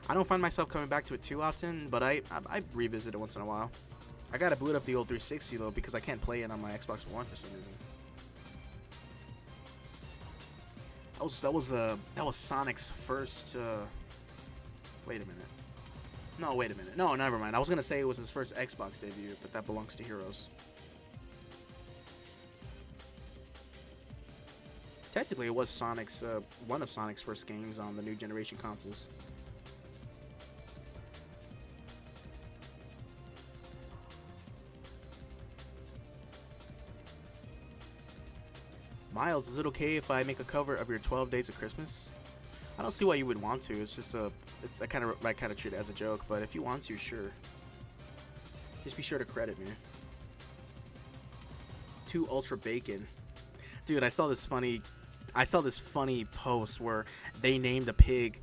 I don't find myself coming back to it too often, but I revisit it once in a while. I gotta boot up the old 360 though, because I can't play it on my Xbox One for some reason. That was Sonic's first. Wait a minute. No, wait a minute. No, never mind. I was gonna say it was his first Xbox debut, but that belongs to Heroes. Technically, it was Sonic's one of Sonic's first games on the new generation consoles. Miles, is it okay if I make a cover of your 12 Days of Christmas? I don't see why you would want to. It's just I kind of treat it as a joke, but if you want to, sure. Just be sure to credit me. 2 Ultra Bacon. Dude, I saw this funny post where they named a pig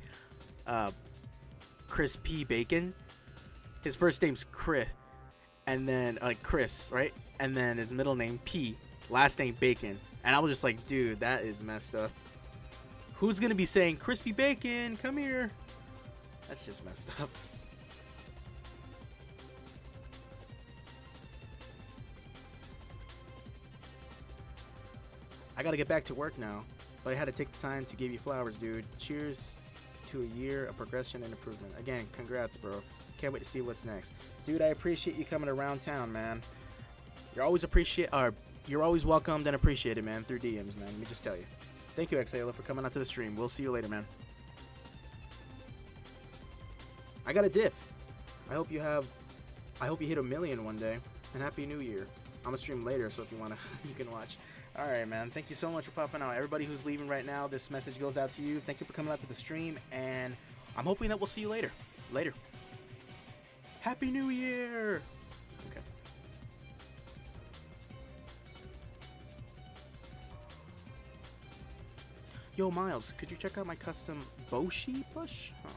Chris P. Bacon. His first name's Chris, and then Chris, right? And then his middle name P, last name Bacon. And I was just like, dude, that is messed up. Who's gonna be saying Crispy Bacon, come here? That's just messed up. I gotta get back to work now, but I had to take the time to give you flowers, dude. Cheers to a year of progression and improvement. Again, congrats, bro. Can't wait to see what's next. Dude, I appreciate you coming around town, man. You're always welcomed and appreciated, man, through DMs, man. Let me just tell you. Thank you, Xayla, for coming out to the stream. We'll see you later, man. I got a dip. I hope you hit 1 million one day. And Happy New Year. I'm gonna stream later, so if you wanna, you can watch. All right, man. Thank you so much for popping out. Everybody who's leaving right now, this message goes out to you. Thank you for coming out to the stream, and I'm hoping that we'll see you later. Later. Happy New Year! Okay. Yo, Miles, could you check out my custom Boshi plush? Huh.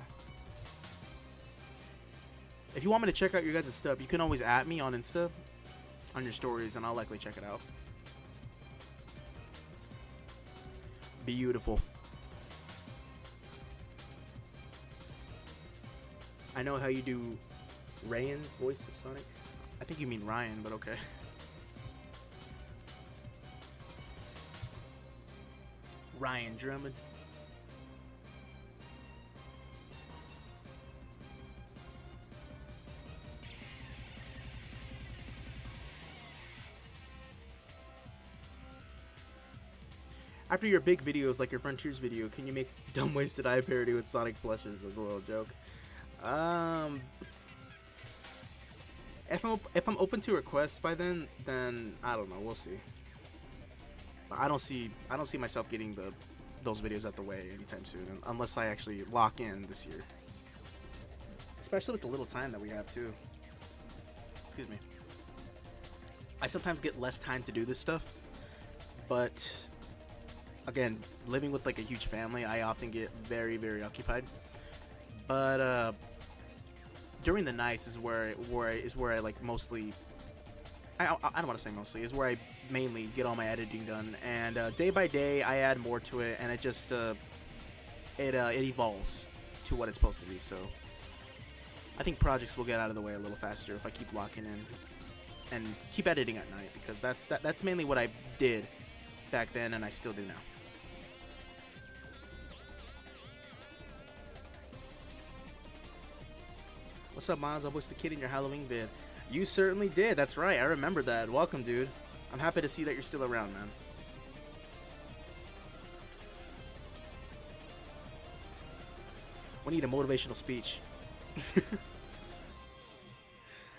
If you want me to check out your guys' stuff, you can always at me on Insta, on your stories, and I'll likely check it out. Beautiful. I know how you do Ryan's voice of Sonic. I think you mean Ryan, but okay. Ryan Drummond. After your big videos like your Frontiers video, can you make Dumb Ways to Die parody with Sonic plushes as a little joke? If I'm open to requests by then I don't know, we'll see. I don't see myself getting those videos out the way anytime soon, unless I actually lock in this year. Especially with the little time that we have too. Excuse me. I sometimes get less time to do this stuff, but again, living with like a huge family, I often get very, very occupied. But during the nights is where I like mostly. I don't want to say mostly, is where I mainly get all my editing done, and day by day I add more to it, and it just it evolves to what it's supposed to be. So I think projects will get out of the way a little faster if I keep locking in and keep editing at night, because that's mainly what I did back then, and I still do now. What's up, Miles? I voiced the kid in your Halloween vid. You certainly did. That's right. I remember that. Welcome, dude. I'm happy to see that you're still around, man. We need a motivational speech.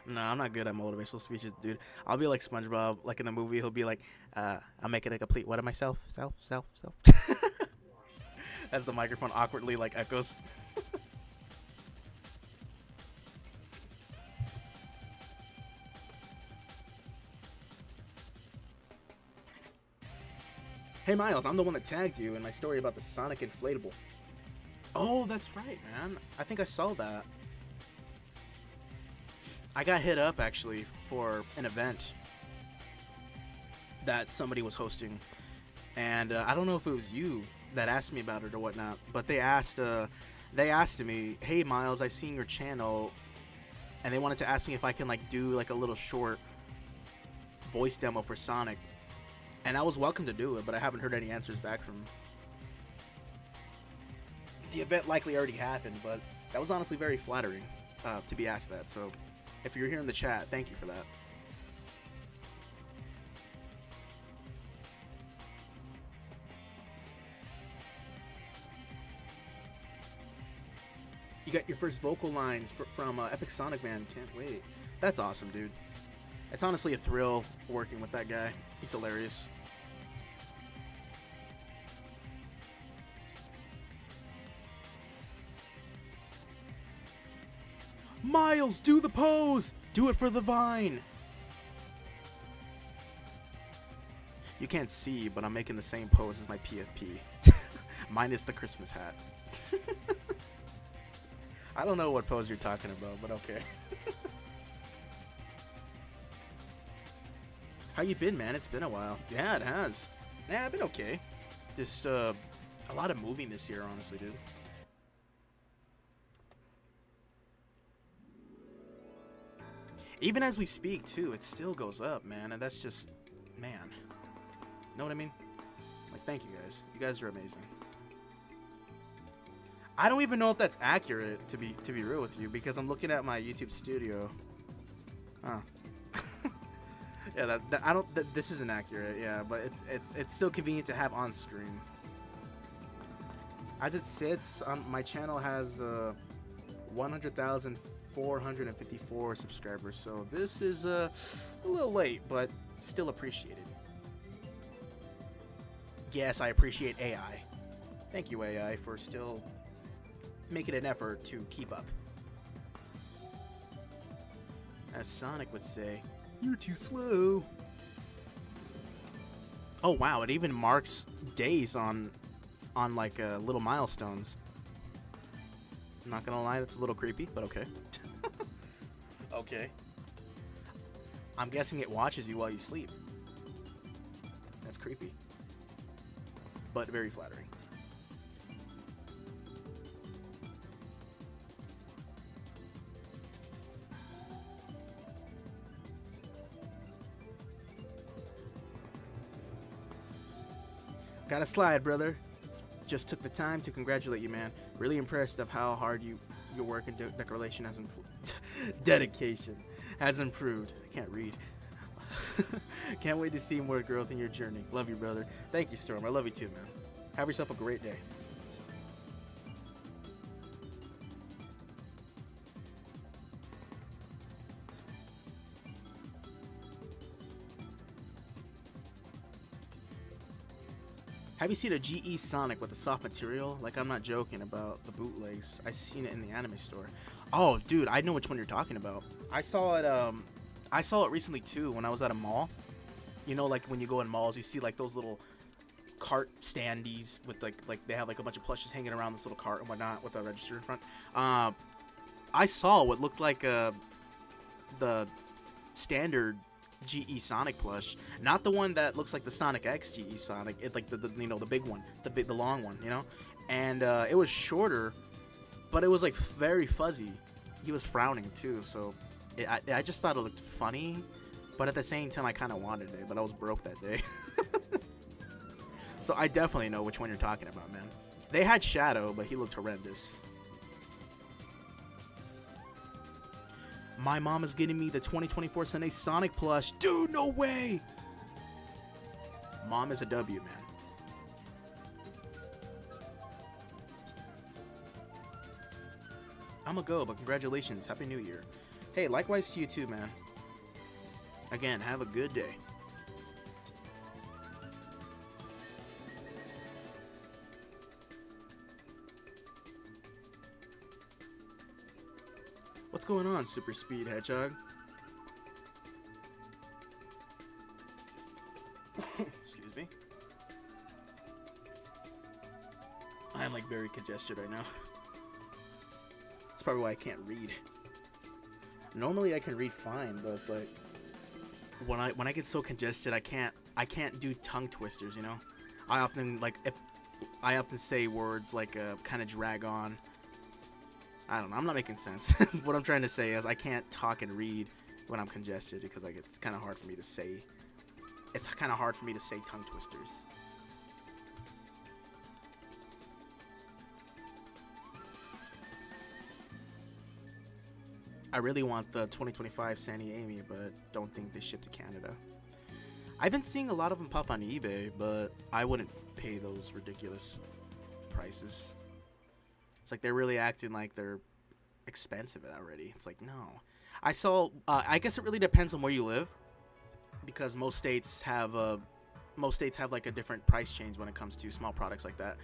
No, I'm not good at motivational speeches, dude. I'll be like SpongeBob, like in the movie. He'll be like, I'm making a complete what of myself? Self. As the microphone awkwardly like echoes. Hey Miles, I'm the one that tagged you in my story about the Sonic inflatable. Oh, that's right, man. I think I saw that. I got hit up actually for an event that somebody was hosting, and I don't know if it was you that asked me about it or whatnot, but they asked me, "Hey Miles, I've seen your channel," and they wanted to ask me if I can like do like a little short voice demo for Sonic. And I was welcome to do it, but I haven't heard any answers back from them. The event likely already happened, but that was honestly very flattering to be asked that. So if you're here in the chat, thank you for that. You got your first vocal lines from Epic Sonic Man. Can't wait. That's awesome, dude. It's honestly a thrill working with that guy. He's hilarious. Miles, do the pose! Do it for the Vine! You can't see, but I'm making the same pose as my PFP. Minus the Christmas hat. I don't know what pose you're talking about, but okay. How you been, man? It's been a while. Yeah, it has. Yeah, I've been okay. Just a lot of moving this year, honestly, dude. Even as we speak, too, it still goes up, man. And that's just, man. Know what I mean? Like, thank you guys. You guys are amazing. I don't even know if that's accurate, to be real with you, because I'm looking at my YouTube studio. Huh. Yeah, this isn't accurate, yeah, but it's still convenient to have on screen. As it sits, my channel has 100,454 subscribers, so this is a little late, but still appreciated. Yes, I appreciate AI. Thank you, AI, for still making an effort to keep up. As Sonic would say, you're too slow. Oh wow, it even marks days on like little milestones. I'm not gonna lie, that's a little creepy, but okay. Okay. I'm guessing it watches you while you sleep. That's creepy, but very flattering. Gotta slide, brother. Just took the time to congratulate you, man. Really impressed of how hard your work and decoration has improved. Dedication has improved. I can't read. Can't wait to see more growth in your journey. Love you, brother. Thank you, Storm. I love you too, man. Have yourself a great day. Have you seen a GE Sonic with a soft material? Like, I'm not joking about the bootlegs. I seen it in the anime store. Oh, dude, I know which one you're talking about. I saw it. I saw it recently too when I was at a mall. You know, like when you go in malls, you see like those little cart standees with like they have like a bunch of plushes hanging around this little cart and whatnot with a register in front. I saw what looked like the standard GE Sonic plush, not the one that looks like the Sonic X GE Sonic. It like the you know, the big one, the long one, you know. And it was shorter, but it was like very fuzzy. He was frowning too, so I just thought it looked funny, but at the same time I kind of wanted it, but I was broke that day. So I definitely know which one you're talking about, man. They had Shadow, but he looked horrendous. My mom is getting me the 2024 Sunday Sonic plush. Dude, no way! Mom is a W, man. I'm a go, but congratulations. Happy New Year. Hey, likewise to you too, man. Again, have a good day. What's going on, Super Speed Hedgehog? Excuse me. I am like very congested right now. That's probably why I can't read. Normally I can read fine, but it's like when I get so congested, I can't do tongue twisters, you know? I often say words like kind of drag on. I don't know. I'm not making sense. What I'm trying to say is I can't talk and read when I'm congested because like it's kind of hard for me to say. It's kind of hard for me to say tongue twisters. I really want the 2025 Sandy Amy, but don't think they ship to Canada. I've been seeing a lot of them pop on eBay, but I wouldn't pay those ridiculous prices. It's like they're really acting like they're expensive already. It's like, no. I saw. I guess it really depends on where you live, because most states have like a different price change when it comes to small products like that.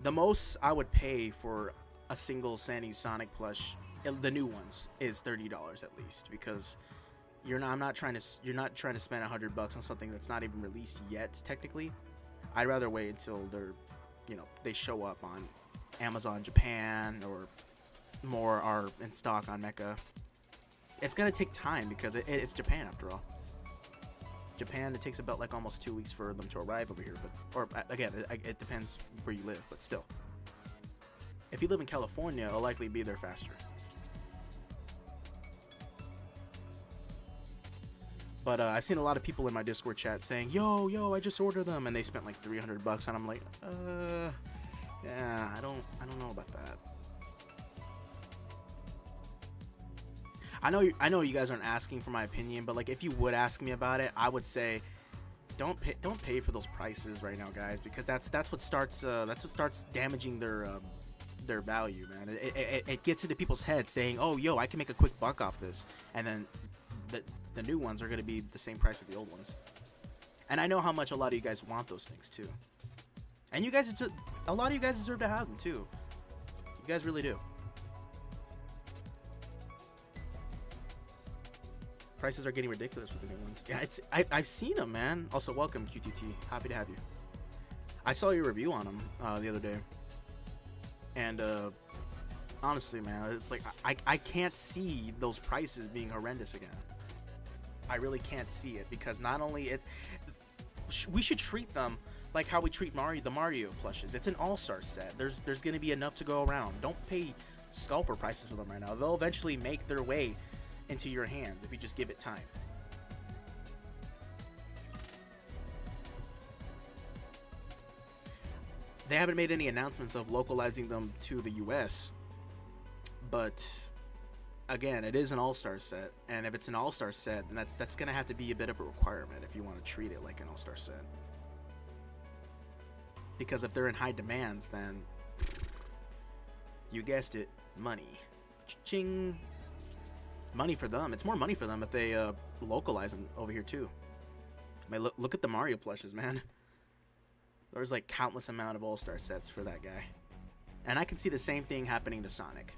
The most I would pay for a single Sandy Sonic plush, the new ones, is $30 at least, because you're not trying to spend $100 on something that's not even released yet technically. I'd rather wait until they show up on Amazon Japan, or more are in stock on Mecca. It's gonna take time because it's Japan after all. Japan, it takes about like almost 2 weeks for them to arrive over here, again, it depends where you live, but still. If you live in California, it'll likely be there faster. But I've seen a lot of people in my Discord chat saying, yo, I just ordered them, and they spent like $300, and I'm like, yeah, I don't know about that. I know you guys aren't asking for my opinion, but like if you would ask me about it, I would say don't pay for those prices right now, guys, because that's what starts damaging their value, man. It gets into people's heads saying, oh, yo, I can make a quick buck off this, and then the new ones are going to be the same price as the old ones. And I know how much a lot of you guys want those things too. And you guys, a lot of you guys deserve to have them too. You guys really do. Prices are getting ridiculous with the new ones. Yeah, I've seen them, man. Also, welcome QTT. Happy to have you. I saw your review on them the other day, and honestly, man, it's like I can't see those prices being horrendous again. I really can't see it, because not only we should treat them like how we treat the Mario plushes. It's an all-star set. There's gonna be enough to go around. Don't pay scalper prices for them right now. They'll eventually make their way into your hands if you just give it time. They haven't made any announcements of localizing them to the US, but again, it is an all-star set, and if it's an all-star set, then that's gonna have to be a bit of a requirement if you want to treat it like an all-star set. Because if they're in high demands, then you guessed it, money. Ching. Money for them. It's more money for them if they localize them over here too. I mean, look at the Mario plushes, man. There's like countless amount of all-star sets for that guy. And I can see the same thing happening to Sonic.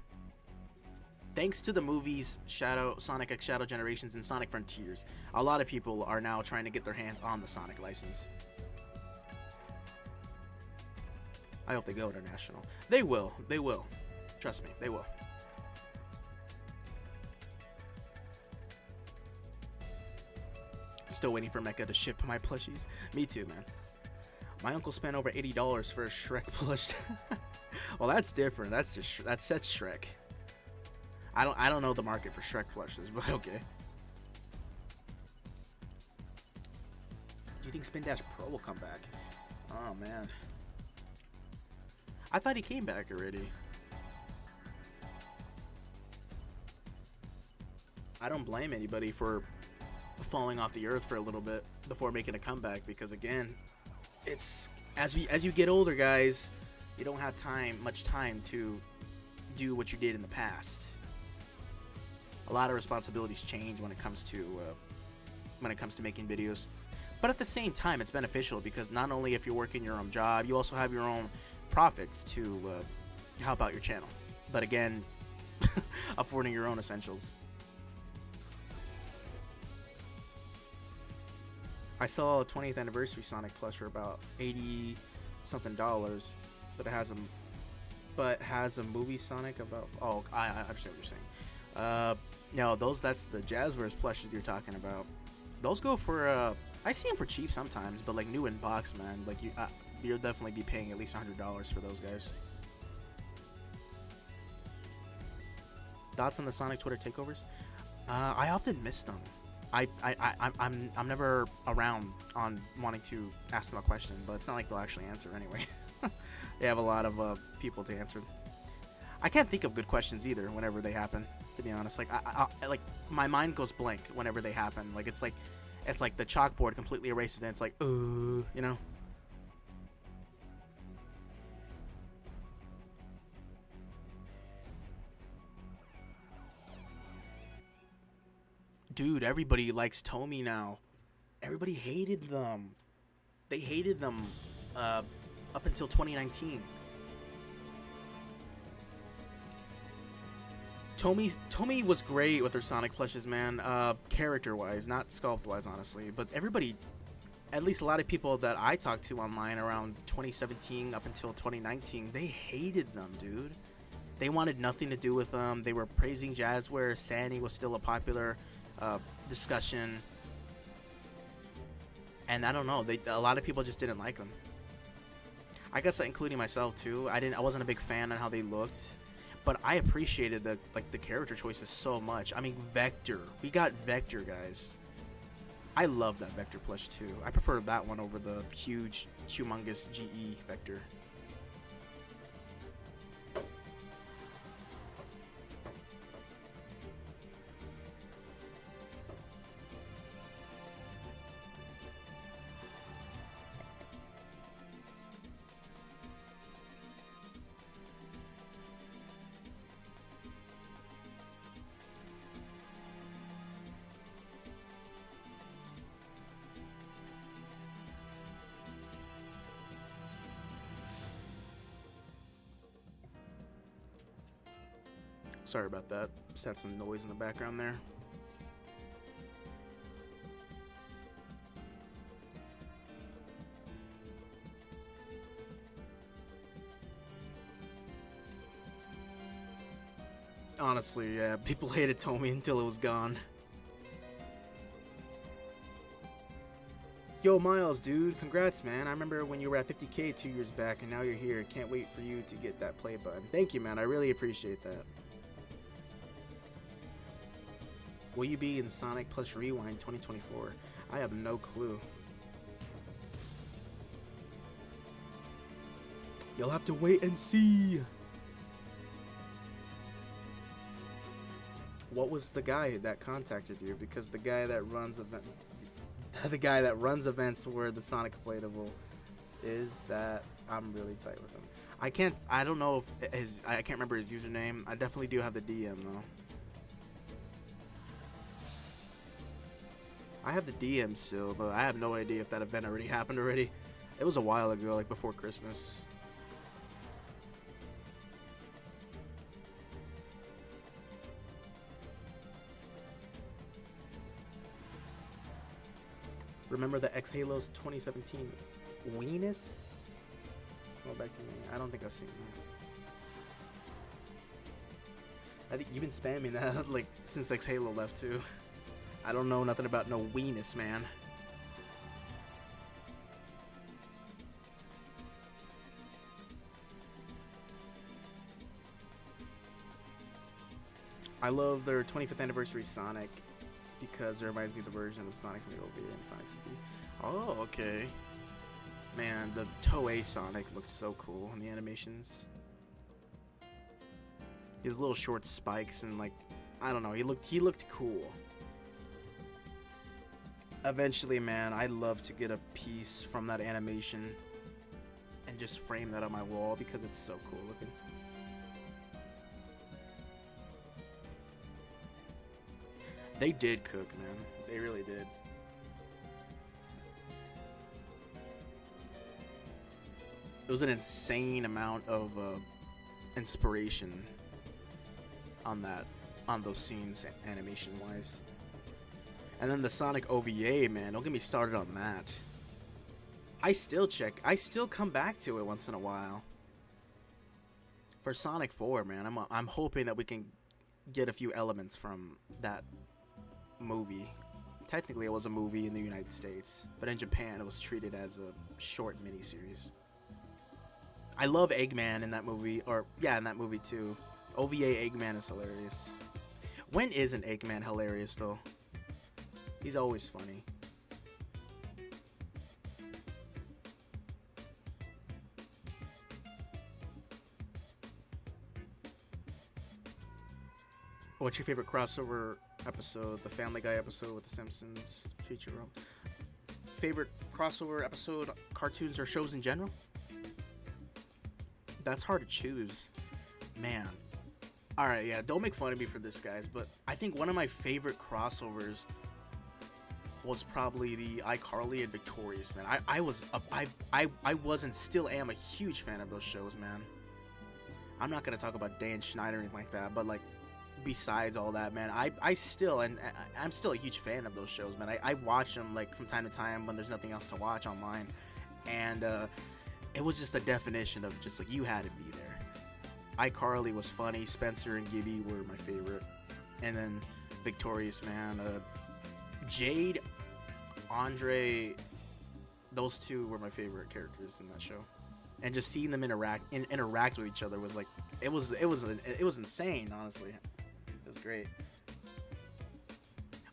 Thanks to the movies Sonic X Shadow Generations and Sonic Frontiers, a lot of people are now trying to get their hands on the Sonic license. I hope they go international. They will. They will. Trust me, they will. Still waiting for Mecha to ship my plushies. Me too, man. My uncle spent over $80 for a Shrek plush. Well, that's different. That's just that's Shrek. I don't know the market for Shrek plushes, but okay. Do you think Spin Dash Pro will come back? Oh man, I thought he came back already. I don't blame anybody for falling off the earth for a little bit before making a comeback, because again, it's as you get older, guys, you don't have much time to do what you did in the past. A lot of responsibilities change when it comes to making videos, but at the same time, it's beneficial because not only if you're working your own job, you also have your own profits to help out your channel. But again, affording your own essentials. I saw a 20th anniversary Sonic Plush for about $80 something, but it has a movie Sonic about. Oh, I understand what you're saying. No, that's the Jazzwares plushes you're talking about. Those go for I see them for cheap sometimes, but like new in box, man. Like you'll definitely be paying at least $100 for those guys. Thoughts on the Sonic Twitter takeovers? I often miss them. I'm never around on wanting to ask them a question, but it's not like they'll actually answer anyway. They have a lot of people to answer. I can't think of good questions either whenever they happen, to be honest. Like I like my mind goes blank whenever they happen. Like it's like the chalkboard completely erases and it's like, you know. Dude, everybody likes Tomy now. Everybody hated them. They hated them up until 2019. Tomy was great with her Sonic plushes, man. Character-wise, not sculpt-wise, honestly. But everybody, at least a lot of people that I talked to online around 2017 up until 2019, they hated them, dude. They wanted nothing to do with them. They were praising Jazzware. Sandy was still a popular discussion, and I don't know, a lot of people just didn't like them. I guess including myself too. I wasn't a big fan on how they looked, but I appreciated the character choices so much. I mean, Vector, we got Vector, guys. I love that Vector plush too. I prefer that one over the humongous GE Vector. Sorry about that. Just had some noise in the background there. Honestly, yeah, people hated Tommy until it was gone. Yo, Miles, dude, congrats, man. I remember when you were at 50K 2 years back, and now you're here. Can't wait for you to get that play button. Thank you, man. I really appreciate that. Will you be in Sonic Plush Rewind 2024? I have no clue. You'll have to wait and see. What was the guy that contacted you? Because the guy that runs events where the Sonic Inflatable is, that I'm really tight with him. I don't know if I can't remember his username. I definitely do have the DM though. I have the DM still, but I have no idea if that event already happened already. It was a while ago, like before Christmas. Remember the X Halos 2017 Weenus? Go back to me. I don't think I've seen that. I think you've been spamming that like since X Halo left too. I don't know nothing about no Weenus, man. I love their 25th anniversary Sonic because it reminds me of the version of Sonic from the OVA and Sonic CD. Oh, okay. Man, the Toei Sonic looked so cool in the animations. His little short spikes and like, I don't know, he looked cool. Eventually, man, I'd love to get a piece from that animation and just frame that on my wall because it's so cool looking. They did cook, man. They really did. It was an insane amount of inspiration on those scenes, animation-wise. And then the Sonic OVA, man, don't get me started on that. I still come back to it once in a while. For Sonic 4, man, I'm hoping that we can get a few elements from that movie. Technically, it was a movie in the United States, but in Japan, it was treated as a short miniseries. I love Eggman in that movie, in that movie too. OVA Eggman is hilarious. When isn't Eggman hilarious, though? He's always funny. What's your favorite crossover episode? The Family Guy episode with The Simpsons feature role. Favorite crossover episode, cartoons or shows in general? That's hard to choose. Man. Alright, yeah, don't make fun of me for this, guys, but I think one of my favorite crossovers was probably the iCarly and Victorious, man. I was and still am a huge fan of those shows, man. I'm not gonna talk about Dan Schneider or anything like that, but like, besides all that, man, I'm still a huge fan of those shows, man. I watch them like from time to time when there's nothing else to watch online, and it was just the definition of just like, you had to be there. iCarly was funny. Spencer and Gibby were my favorite, and then Victorious, man. Jade, Andre, those two were my favorite characters in that show, and just seeing them interact with each other was like, it was insane. Honestly, it was great.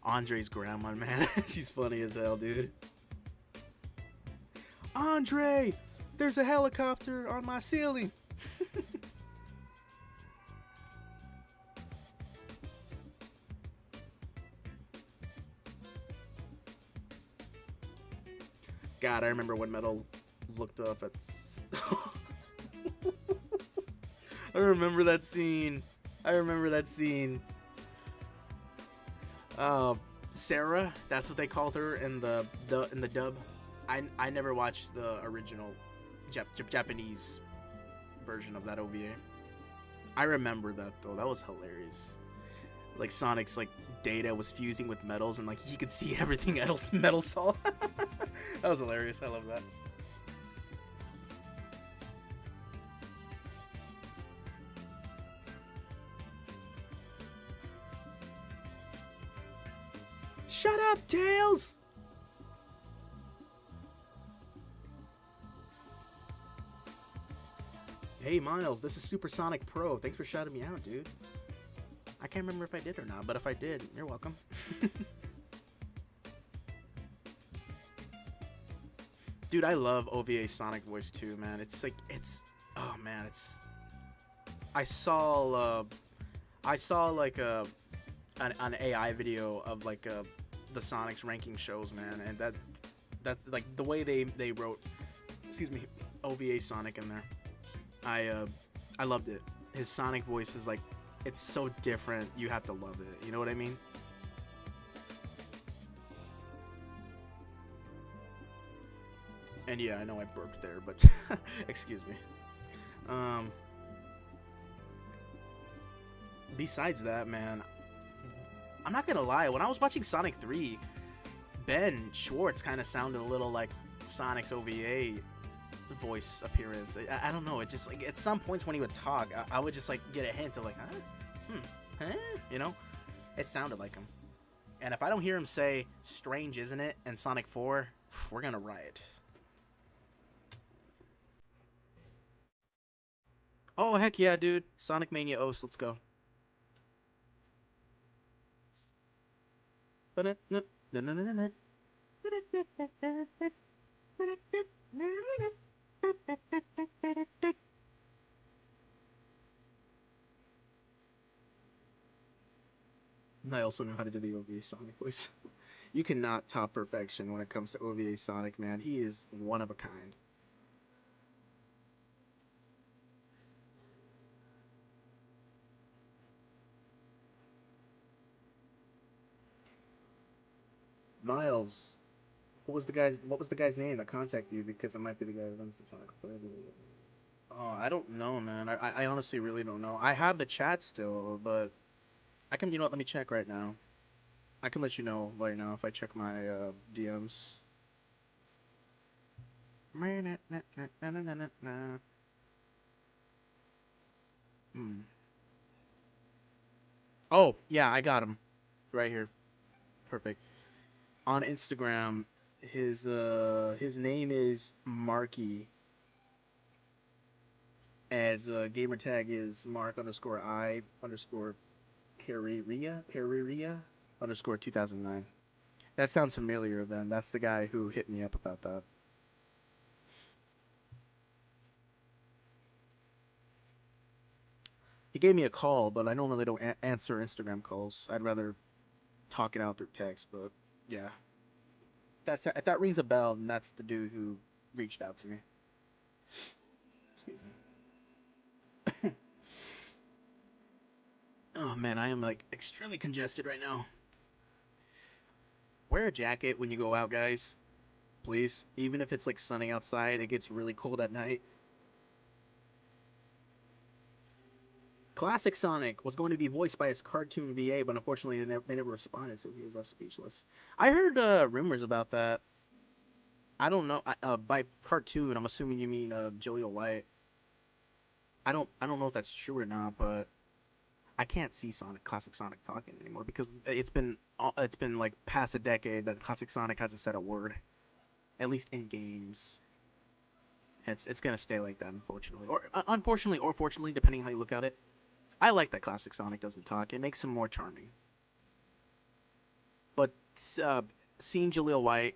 Andre's grandma, man, she's funny as hell, dude. Andre, there's a helicopter on my ceiling. God, I remember when Metal looked up at... I remember that scene. Sarah, that's what they called her in the dub. I never watched the original Japanese version of that OVA. I remember that though. That was hilarious. Like Sonic's like data was fusing with metals, and like he could see everything else metal saw. That was hilarious. I love that. Shut up, Tails! Hey Miles, this is Supersonic Pro. Thanks for shouting me out, dude. I can't remember if I did or not, but if I did, you're welcome. Dude, I love OVA Sonic voice too, man. It's like oh man, it's I saw like an AI video of like the Sonic's ranking shows, man, and that's like the way they wrote, excuse me, OVA Sonic in there. I loved it. His Sonic voice is like, it's so different. You have to love it. You know what I mean? And yeah, I know I burped there, but excuse me. Um, Besides that, man, I'm not gonna lie. When I was watching Sonic 3, Ben Schwartz kind of sounded a little like Sonic's OVA voice appearance. I don't know. It just like at some points when he would talk, I would just like get a hint of like, huh? You know, it sounded like him. And if I don't hear him say "Strange, isn't it?" and Sonic 4, we're gonna riot. Oh heck yeah, dude! Sonic Mania OS, let's go. I also know how to do the OVA Sonic voice. You cannot top perfection when it comes to OVA Sonic, man. He is one of a kind. Miles, what was the guy's name that contacted you? Because it might be the guy that runs the Sonic Play. Oh, I don't know, man. I honestly really don't know. I have the chat still, but I can, you know what, let me check right now. I can let you know right now if I check my DMs. Hmm. Oh, yeah, I got him. Right here. Perfect. On Instagram, his name is Marky. As gamer tag is Mark underscore I underscore Periria underscore 2009. That sounds familiar then. That's the guy who hit me up about that. He gave me a call, but I normally don't answer Instagram calls. I'd rather talk it out through text, but yeah. That's if that rings a bell, then that's the dude who reached out to me. Excuse me. Oh man, I am like extremely congested right now. Wear a jacket when you go out, guys. Please. Even if it's like sunny outside, it gets really cold at night. Classic Sonic was going to be voiced by his cartoon VA, but unfortunately they never responded, so he was left speechless. I heard rumors about that. I don't know. By cartoon, I'm assuming you mean Jaleel White. I don't know if that's true or not, but I can't see Classic Sonic talking anymore because it's been like past a decade that Classic Sonic hasn't said a word, at least in games. It's gonna stay like that, unfortunately, or unfortunately, or fortunately, depending how you look at it. I like that Classic Sonic doesn't talk. It makes him more charming. But uh, seeing Jaleel White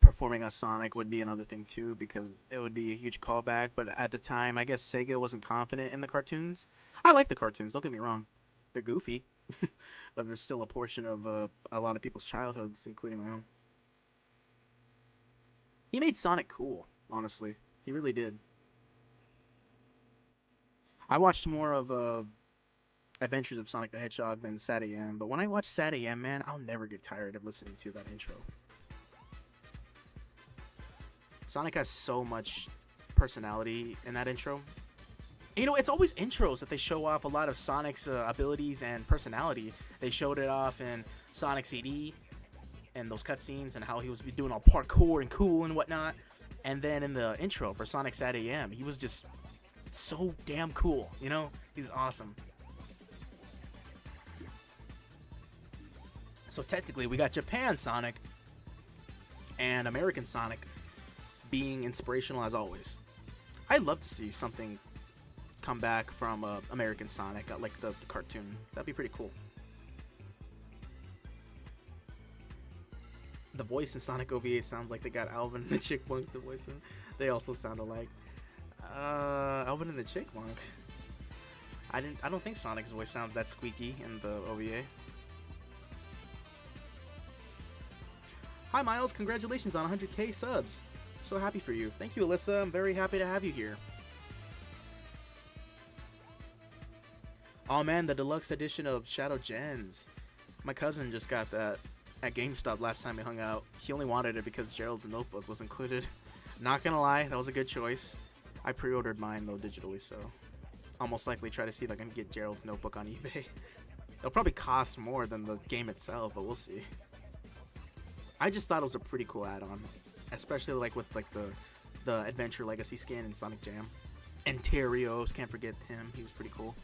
performing as Sonic would be another thing too, because it would be a huge callback. But at the time, I guess Sega wasn't confident in the cartoons. I like the cartoons. Don't get me wrong; they're goofy, but they're still a portion of a lot of people's childhoods, including my own. He made Sonic cool, honestly. He really did. I watched more of Adventures of Sonic the Hedgehog than Sad AM, but when I watch Sad AM, man, I'll never get tired of listening to that intro. Sonic has so much personality in that intro. You know, it's always intros that they show off a lot of Sonic's abilities and personality. They showed it off in Sonic CD and those cutscenes and how he was doing all parkour and cool and whatnot. And then in the intro for Sonic Sat AM, he was just so damn cool, you know? He was awesome. So technically, we got Japan Sonic and American Sonic being inspirational as always. I'd love to see something come back from American Sonic, like the cartoon. That'd be pretty cool. The voice in Sonic OVA sounds like they got Alvin and the Chipmunks to voice in. They also sound alike. Alvin and the Chipmunk. I don't think Sonic's voice sounds that squeaky in the OVA. Hi Miles, congratulations on 100k subs. So happy for you. Thank you, Alyssa. I'm very happy to have you here. Oh man, the deluxe edition of Shadow Gens. My cousin just got that at GameStop last time we hung out. He only wanted it because Gerald's Notebook was included. Not gonna lie, that was a good choice. I pre-ordered mine though digitally, so I'll most likely try to see if I can get Gerald's Notebook on eBay. It'll probably cost more than the game itself, but we'll see. I just thought it was a pretty cool add-on, especially like with like the Adventure Legacy skin in Sonic Jam. And Terios, can't forget him. He was pretty cool.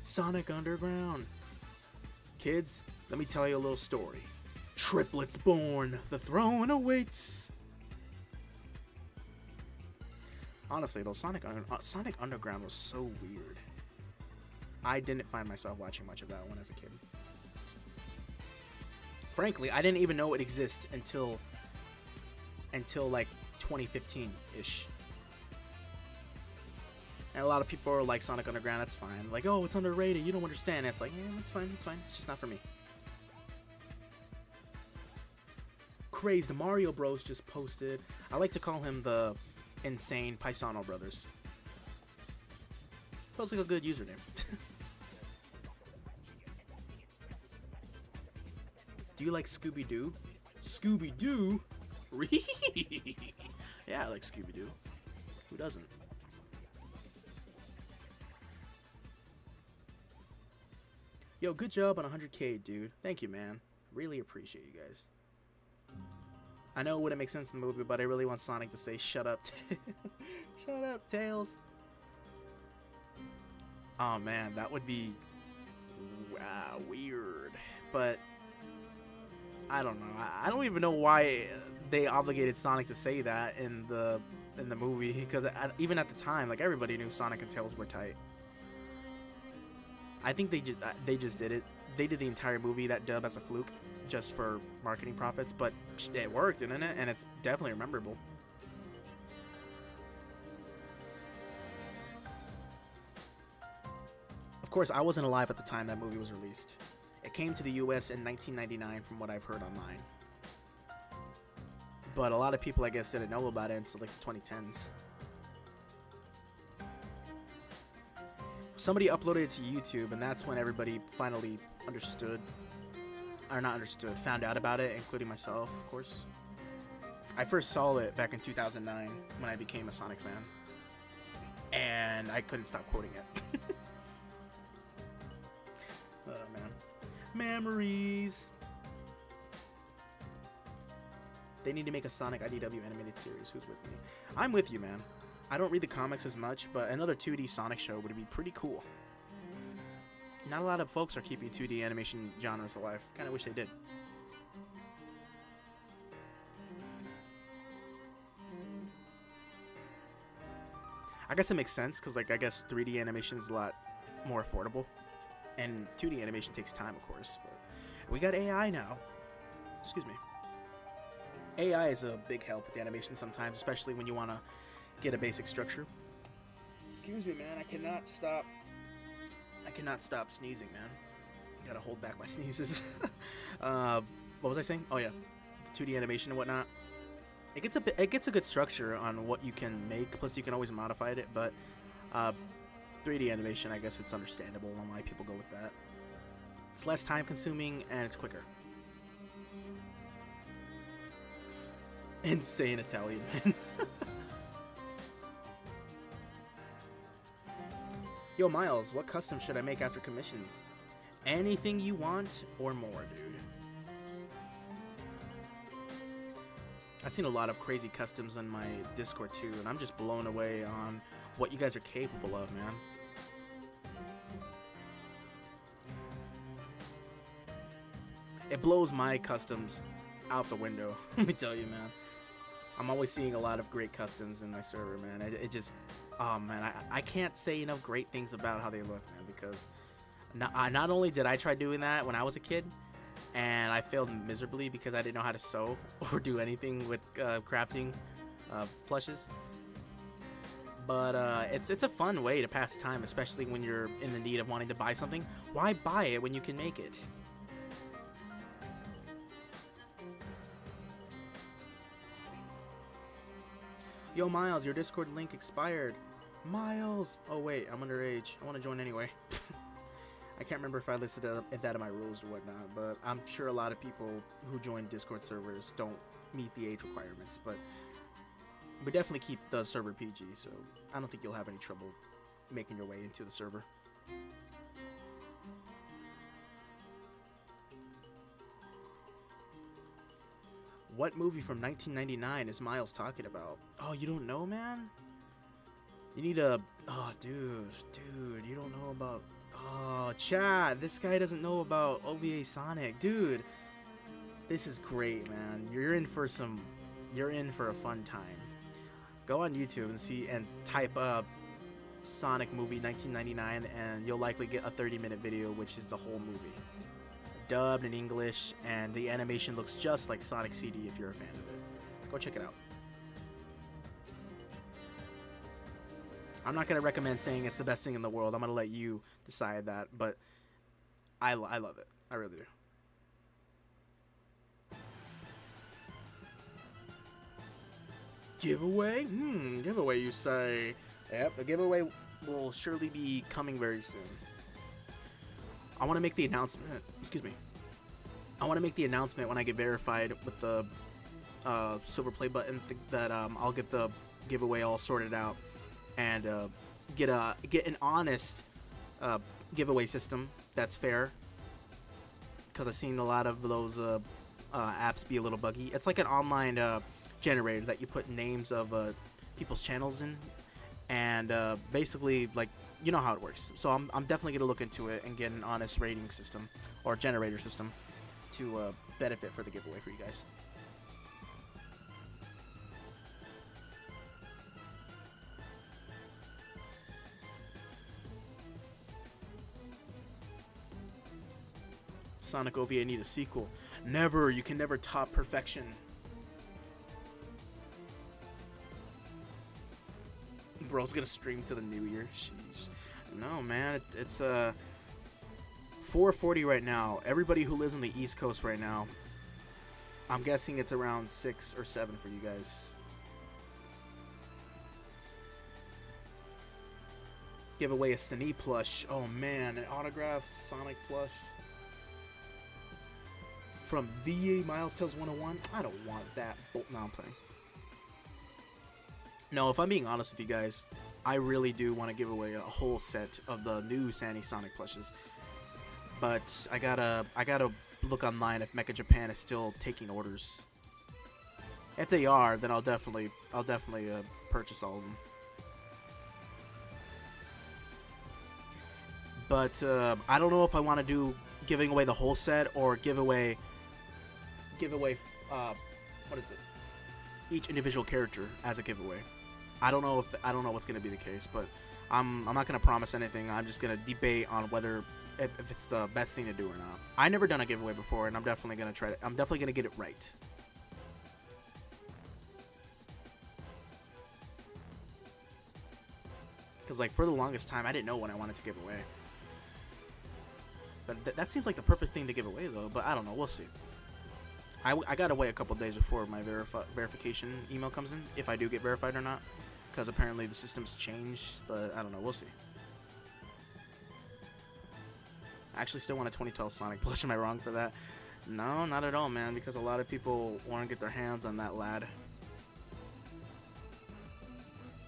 Sonic Underground. Kids, let me tell you a little story. Triplets born, the throne awaits. Honestly, though, Sonic Underground was so weird. I didn't find myself watching much of that one as a kid. Frankly, I didn't even know it existed until like 2015-ish. And a lot of people are like, Sonic Underground, that's fine. Like, oh, it's underrated, you don't understand. It's like, yeah, it's fine, it's just not for me. Crazed Mario Bros just posted. I like to call him the insane Paisano Brothers. Feels like a good username. Do you like Scooby-Doo? Scooby-Doo? Yeah, I like Scooby-Doo. Who doesn't? Yo, good job on 100k, dude. Thank you, man. Really appreciate you guys. I know it wouldn't make sense in the movie, but I really want Sonic to say, shut up. Shut up, Tails. Oh, man, that would be weird. But I don't know. I don't even know why they obligated Sonic to say that in the movie, because even at the time, like, everybody knew Sonic and Tails were tight. I think they just did it. They did the entire movie, that dub, as a fluke, just for marketing profits, but it worked, didn't it? And it's definitely memorable. Of course, I wasn't alive at the time that movie was released. It came to the US in 1999 from what I've heard online. But a lot of people, I guess, didn't know about it until like the 2010s. Somebody uploaded it to YouTube, and that's when everybody finally understood. Or not understood, found out about it, including myself, of course. I first saw it back in 2009 when I became a Sonic fan. And I couldn't stop quoting it. Oh, man. Memories. They need to make a Sonic IDW animated series. Who's with me? I'm with you, man. I don't read the comics as much, but another 2D Sonic show would be pretty cool. Not a lot of folks are keeping 2D animation genres alive. Kinda wish they did. I guess it makes sense, because like I guess 3D animation is a lot more affordable. And 2D animation takes time, of course. But we got AI now. Excuse me. AI is a big help with the animation sometimes, especially when you want to get a basic structure. Excuse me, man. I cannot stop sneezing, man. Gotta hold back my sneezes. What was I saying? Oh yeah, 2D animation and whatnot. It gets a good structure on what you can make. Plus, you can always modify it. But 3D animation, I guess it's understandable on why people go with that. It's less time consuming and it's quicker. Insane Italian man. Yo, Miles, what custom should I make after commissions? Anything you want or more, dude. I've seen a lot of crazy customs on my Discord too, and I'm just blown away on what you guys are capable of, man. It blows my customs out the window. Let me tell you, man. I'm always seeing a lot of great customs in my server, man. It just, oh man, I can't say enough great things about how they look, man, because not only did I try doing that when I was a kid, and I failed miserably because I didn't know how to sew or do anything with crafting plushes, but it's a fun way to pass time, especially when you're in the need of wanting to buy something. Why buy it when you can make it? Yo, Miles, your Discord link expired. Miles! Oh, wait, I'm underage. I want to join anyway. I can't remember if I listed that in my rules or whatnot, but I'm sure a lot of people who join Discord servers don't meet the age requirements, but we definitely keep the server PG, so I don't think you'll have any trouble making your way into the server. What movie from 1999 is Miles talking about? Oh, you don't know, man? You need a... Oh, dude, you don't know about... Oh, Chad, this guy doesn't know about OVA Sonic. Dude, this is great, man. You're in for a fun time. Go on YouTube and see, and type up Sonic movie 1999, and you'll likely get a 30-minute video, which is the whole movie. Dubbed in English, and the animation looks just like Sonic CD if you're a fan of it. Go check it out. I'm not going to recommend saying it's the best thing in the world. I'm going to let you decide that, but I love it. I really do. Giveaway? Giveaway, you say? Yep, the giveaway will surely be coming very soon. I want to make the announcement. Excuse me. I want to make the announcement when I get verified with the silver play button that I'll get the giveaway all sorted out and get an honest giveaway system that's fair. Because I've seen a lot of those apps be a little buggy. It's like an online generator that you put names of people's channels in, and basically like. You know how it works. So I'm definitely going to look into it and get an honest rating system or generator system to benefit for the giveaway for you guys. Sonic OVA need a sequel. Never. You can never top perfection. Bro's gonna stream to the new year. Sheesh. No, man, it's 4:40 right now. Everybody who lives on the East Coast right now, I'm guessing it's around 6 or 7 for you guys. Give away a Cine plush. Oh man, an autographed Sonic plush from VA Miles Tales 101. I don't want that. Oh, no, I'm playing. No, if I'm being honest with you guys, I really do want to give away a whole set of the new Sandy Sonic plushes. But I gotta look online if Mecha Japan is still taking orders. If they are, then I'll definitely purchase all of them. But I don't know if I want to do giving away the whole set or give away what is it? Each individual character as a giveaway. I don't know what's gonna be the case, but I'm not gonna promise anything. I'm just gonna debate on whether if it's the best thing to do or not. I never done a giveaway before, and I'm definitely gonna try it. I'm definitely gonna get it right. Because like for the longest time, I didn't know what I wanted to give away. But that seems like the perfect thing to give away though. But I don't know. We'll see. I gotta wait a couple days before my verification email comes in, if I do get verified or not, because apparently the system's changed, but I don't know, we'll see. I actually still want a 2012 Sonic plush. Am I wrong for that? No, not at all, man, because a lot of people want to get their hands on that lad.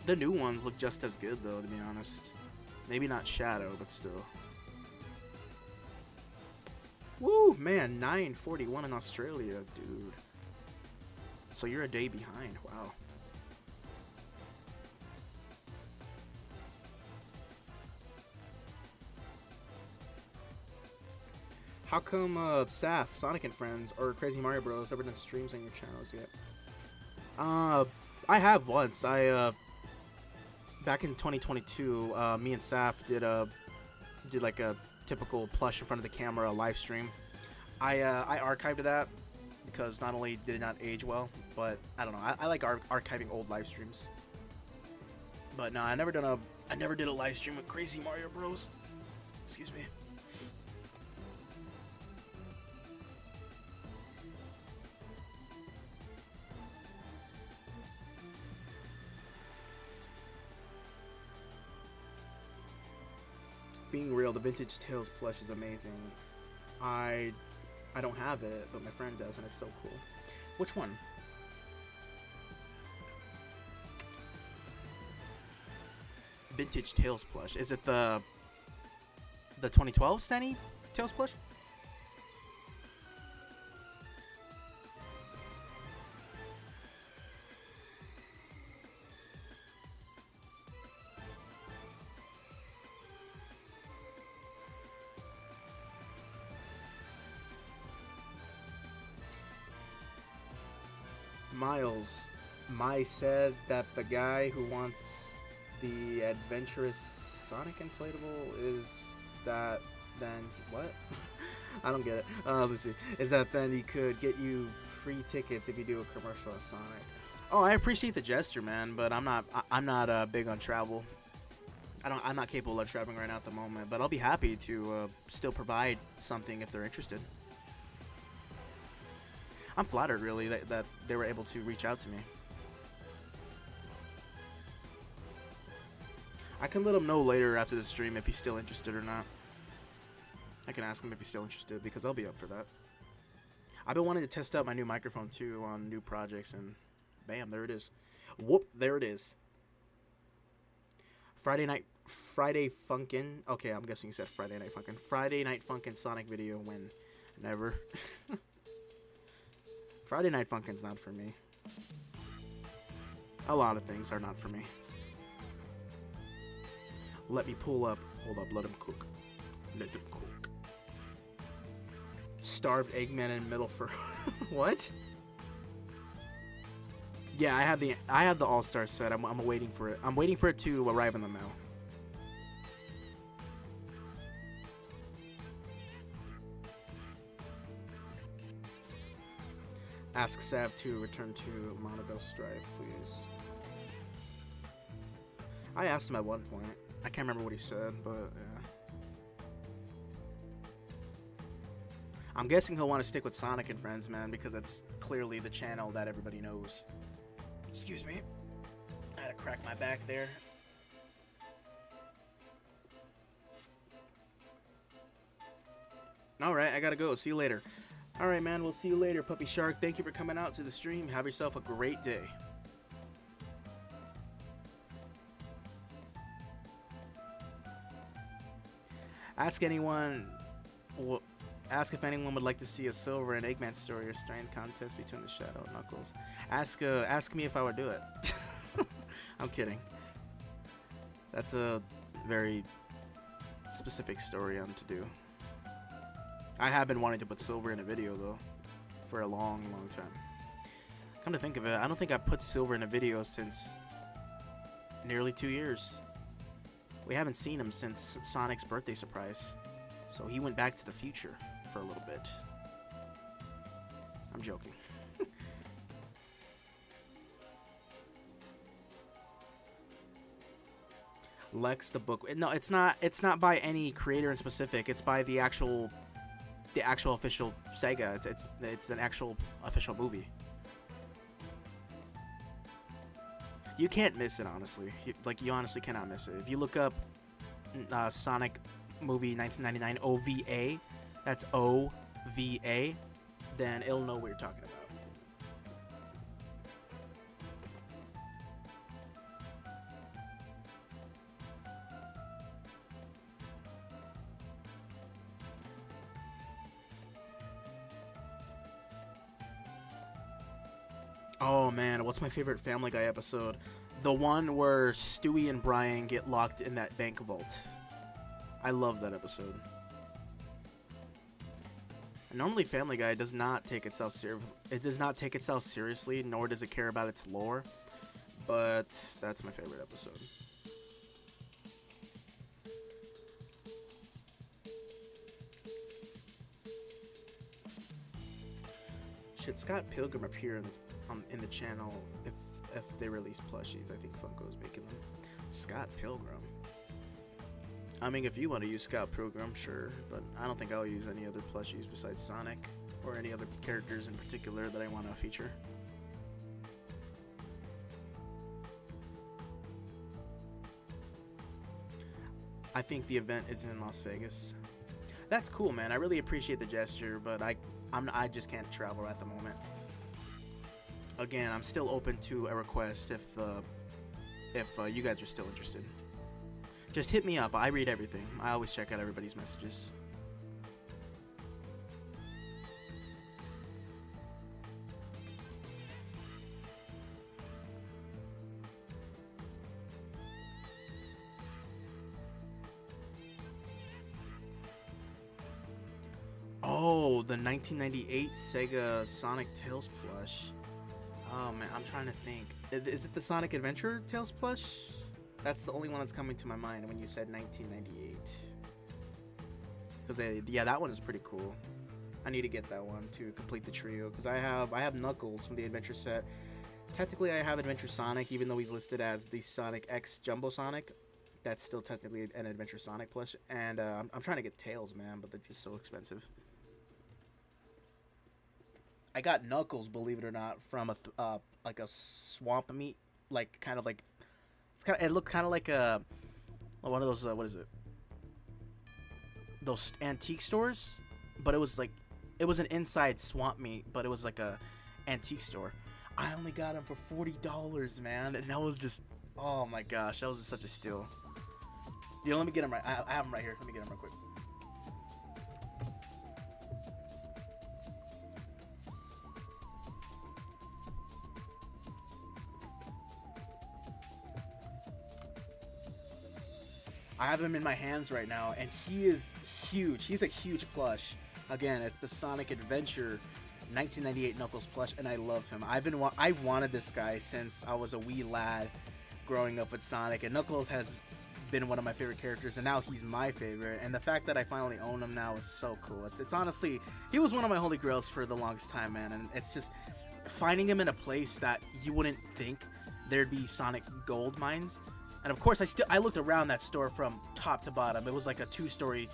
The new ones look just as good though, to be honest. Maybe not Shadow, but still. Woo, man, 9:41 in Australia, dude. So you're a day behind. Wow. How come Saf, Sonic and Friends, or Crazy Mario Bros. Ever done streams on your channels yet? I have once. Back in 2022, me and Saf did like a typical Plush in front of the camera live stream. I archived that because not only did it not age well, but I don't know. I like archiving old live streams. But no, I never did a live stream with Crazy Mario Bros. Excuse me. Being real, the vintage Tails plush is amazing. I don't have it, but my friend does, and it's so cool. Which one? Vintage Tails plush. Is it the 2012 Stanny Tails plush? Miles, Mai said that the guy who wants the adventurous Sonic inflatable is that then what? I don't get it. Let's see. Is that then he could get you free tickets if you do a commercial at Sonic? Oh, I appreciate the gesture, man, but I'm not big on travel. I'm not capable of traveling right now at the moment, but I'll be happy to still provide something if they're interested. I'm flattered, really, that they were able to reach out to me. I can let him know later after the stream if he's still interested or not. I can ask him if he's still interested, because I'll be up for that. I've been wanting to test out my new microphone, too, on new projects, and bam, there it is. Whoop, there it is. Friday Funkin'. Okay, I'm guessing you said Friday Night Funkin'. Friday Night Funkin' Sonic video when? Never. Friday Night Funkin's not for me. A lot of things are not for me. Let me pull up. Hold up, let him cook. Let him cook. Starved Eggman in middle for what? Yeah, I have the All-Star set. I'm waiting for it. I'm waiting for it to arrive in the mail. Ask Sav to return to Monobel Strive, please. I asked him at one point. I can't remember what he said, but yeah. I'm guessing he'll want to stick with Sonic and Friends, man, because that's clearly the channel that everybody knows. Excuse me. I had to crack my back there. Alright, I gotta go. See you later. Alright, man. We'll see you later, Puppy Shark. Thank you for coming out to the stream. Have yourself a great day. Ask if anyone would like to see a Silver and Eggman story or strand contest between the Shadow and Knuckles. Ask me if I would do it. I'm kidding. That's a very specific story to do. I have been wanting to put Silver in a video though, for a long, long time. Come to think of it, I don't think I put Silver in a video since nearly 2 years. We haven't seen him since Sonic's birthday surprise. So he went back to the future for a little bit. I'm joking. Lex the book. No, it's not by any creator in specific. It's by the actual official Sega. It's an actual official movie. You can't miss it, honestly. You honestly cannot miss it. If you look up Sonic movie 1999 OVA, that's OVA, then it'll know what you're talking about. Oh man, what's my favorite Family Guy episode? The one where Stewie and Brian get locked in that bank vault. I love that episode. Normally, Family Guy does not take itself seriously, nor does it care about its lore. But that's my favorite episode. Should Scott Pilgrim appear in the channel if they release plushies? I think Funko's making them. Scott Pilgrim. I mean, if you want to use Scott Pilgrim, sure, but I don't think I'll use any other plushies besides Sonic or any other characters in particular that I want to feature. I think the event is in Las Vegas. That's cool, man. I really appreciate the gesture, but I just can't travel at the moment. Again, I'm still open to a request if you guys are still interested. Just hit me up. I read everything. I always check out everybody's messages. Oh, the 1998 Sega Sonic Tales plush. Oh man, I'm trying to think. Is it the Sonic Adventure Tales plush? That's the only one that's coming to my mind when you said 1998. Because yeah, that one is pretty cool. I need to get that one to complete the trio because I have Knuckles from the Adventure set. Technically, I have Adventure Sonic, even though he's listed as the Sonic X Jumbo Sonic. That's still technically an Adventure Sonic plush. And I'm trying to get Tails, man, but they're just so expensive. I got Knuckles, believe it or not, from like a swamp meat, like kind of like it looked kind of like a one of those what is it? Those antique stores, but it was an inside swamp meat, but it was like a antique store. I only got him for $40, man, and that was just, oh my gosh, that was just such a steal. You know, let me get him right. I have him right here. Let me get him real quick. I have him in my hands right now, and he is huge. He's a huge plush. Again, it's the Sonic Adventure 1998 Knuckles plush, and I love him. I wanted this guy since I was a wee lad growing up with Sonic, and Knuckles has been one of my favorite characters, and now he's my favorite. And the fact that I finally own him now is so cool. It's honestly, he was one of my holy grails for the longest time, man. And it's just finding him in a place that you wouldn't think there'd be Sonic gold mines. And of course, I looked around that store from top to bottom. It was like a two-story